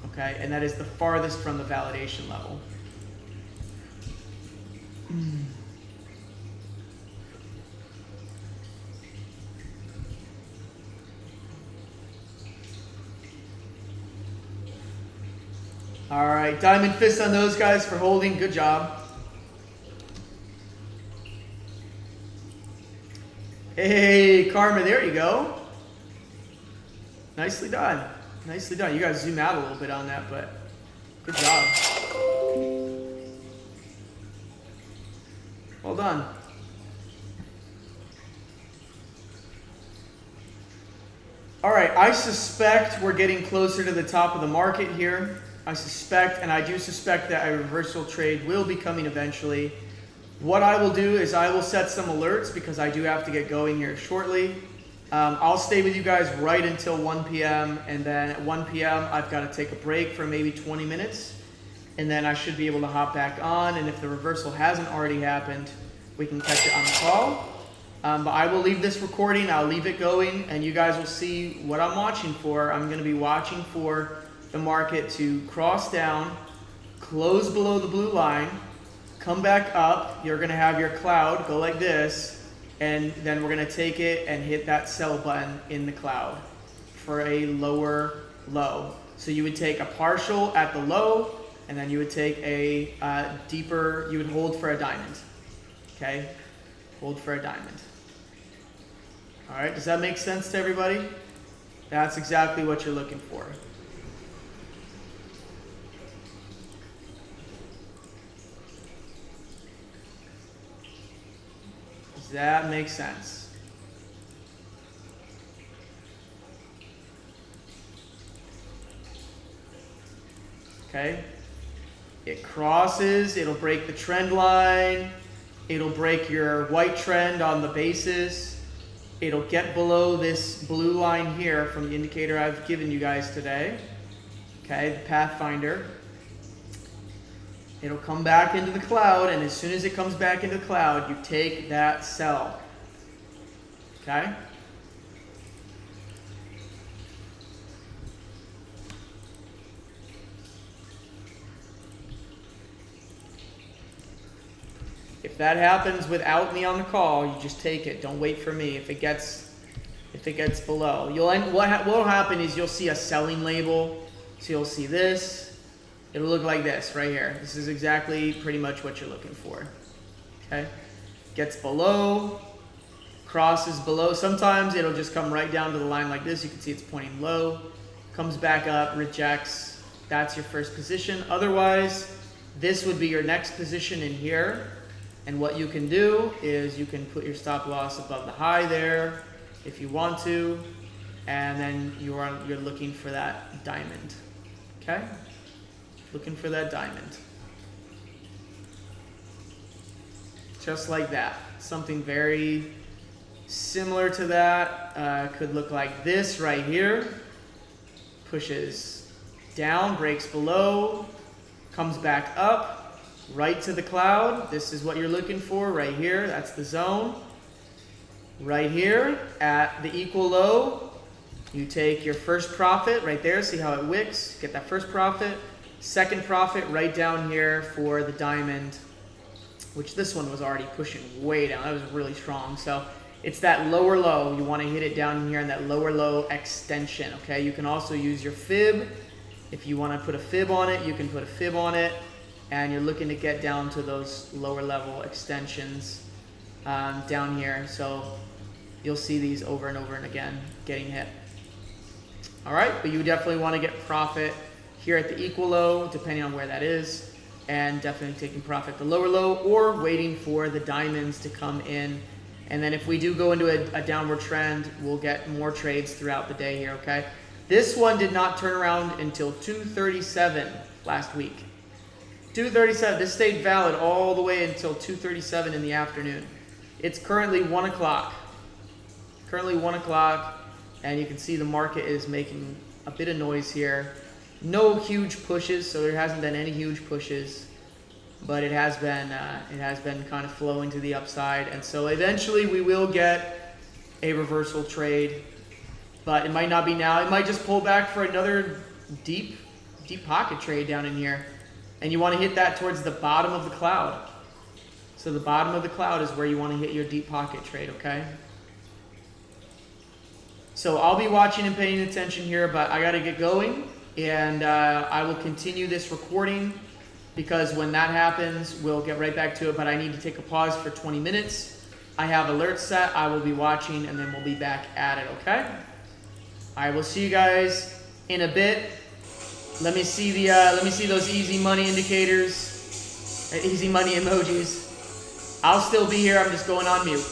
Okay, and that is the farthest from the validation level. All right, diamond fist on those guys for holding. Good job. Hey, Karma, there you go. Nicely done. Nicely done. You guys zoom out a little bit on that, but good job. Well done. All right, I suspect we're getting closer to the top of the market here. I suspect, and I do suspect that a reversal trade will be coming eventually. What I will do is I will set some alerts because I do have to get going here shortly. I'll stay with you guys right until 1 p.m. and then at 1 p.m. I've got to take a break for maybe 20 minutes and then I should be able to hop back on, and if the reversal hasn't already happened, we can catch it on the call. But I will leave this recording, I'll leave it going, and you guys will see what I'm watching for. I'm going to be watching for the market to cross down, close below the blue line, come back up. You're going to have your cloud go like this, and then we're going to take it and hit that sell button in the cloud for a lower low. So you would take a partial at the low, and then you would take a deeper, you would hold for a diamond. Okay? Hold for a diamond. All right, does that make sense to everybody? That's exactly what you're looking for. Does that make sense? Okay. It crosses, it'll break the trend line, it'll break your white trend on the basis, it'll get below this blue line here from the indicator I've given you guys today, okay, the Pathfinder. It'll come back into the cloud, and as soon as it comes back into the cloud, you take that sell, okay? If that happens without me on the call, you just take it. Don't wait for me. If it gets below, what will happen is you'll see a selling label. So you'll see this. It'll look like this right here. This is exactly pretty much what you're looking for. Okay, gets below, crosses below. Sometimes it'll just come right down to the line like this. You can see it's pointing low. Comes back up, rejects. That's your first position. Otherwise, this would be your next position in here. And what you can do is you can put your stop loss above the high there if you want to, and then you're looking for that diamond. Okay? Looking for that diamond. Just like that. Something very similar to that could look like this right here. Pushes down, breaks below, comes back up. Right to the cloud. This is what you're looking for right here. That's the zone. Right here at the equal low, you take your first profit right there. See how it wicks? Get that first profit. Second profit right down here for the diamond, which this one was already pushing way down. That was really strong. So it's that lower low. You want to hit it down here in that lower low extension. Okay. You can also use your fib. If you want to put a fib on it, you can put a fib on it. And you're looking to get down to those lower level extensions down here. So you'll see these over and over and again getting hit. All right, but you definitely want to get profit here at the equal low, depending on where that is, and definitely taking profit the lower low or waiting for the diamonds to come in. And then if we do go into a downward trend, we'll get more trades throughout the day here, okay? This one did not turn around until 2:37 last week. 2:37, this stayed valid all the way until 2:37 in the afternoon. It's currently 1 o'clock. Currently 1 o'clock, and you can see the market is making a bit of noise here. No huge pushes, so there hasn't been any huge pushes, but it has been kind of flowing to the upside, and so eventually we will get a reversal trade, but it might not be now. It might just pull back for another deep pocket trade down in here. And you want to hit that towards the bottom of the cloud. So the bottom of the cloud is where you want to hit your deep pocket trade, okay? So I'll be watching and paying attention here, but I got to get going. And I will continue this recording because when that happens, we'll get right back to it. But I need to take a pause for 20 minutes. I have alerts set. I will be watching, and then we'll be back at it, okay? All right, we'll see you guys in a bit. Let me see those easy money indicators, easy money emojis. I'll still be here. I'm just going on mute.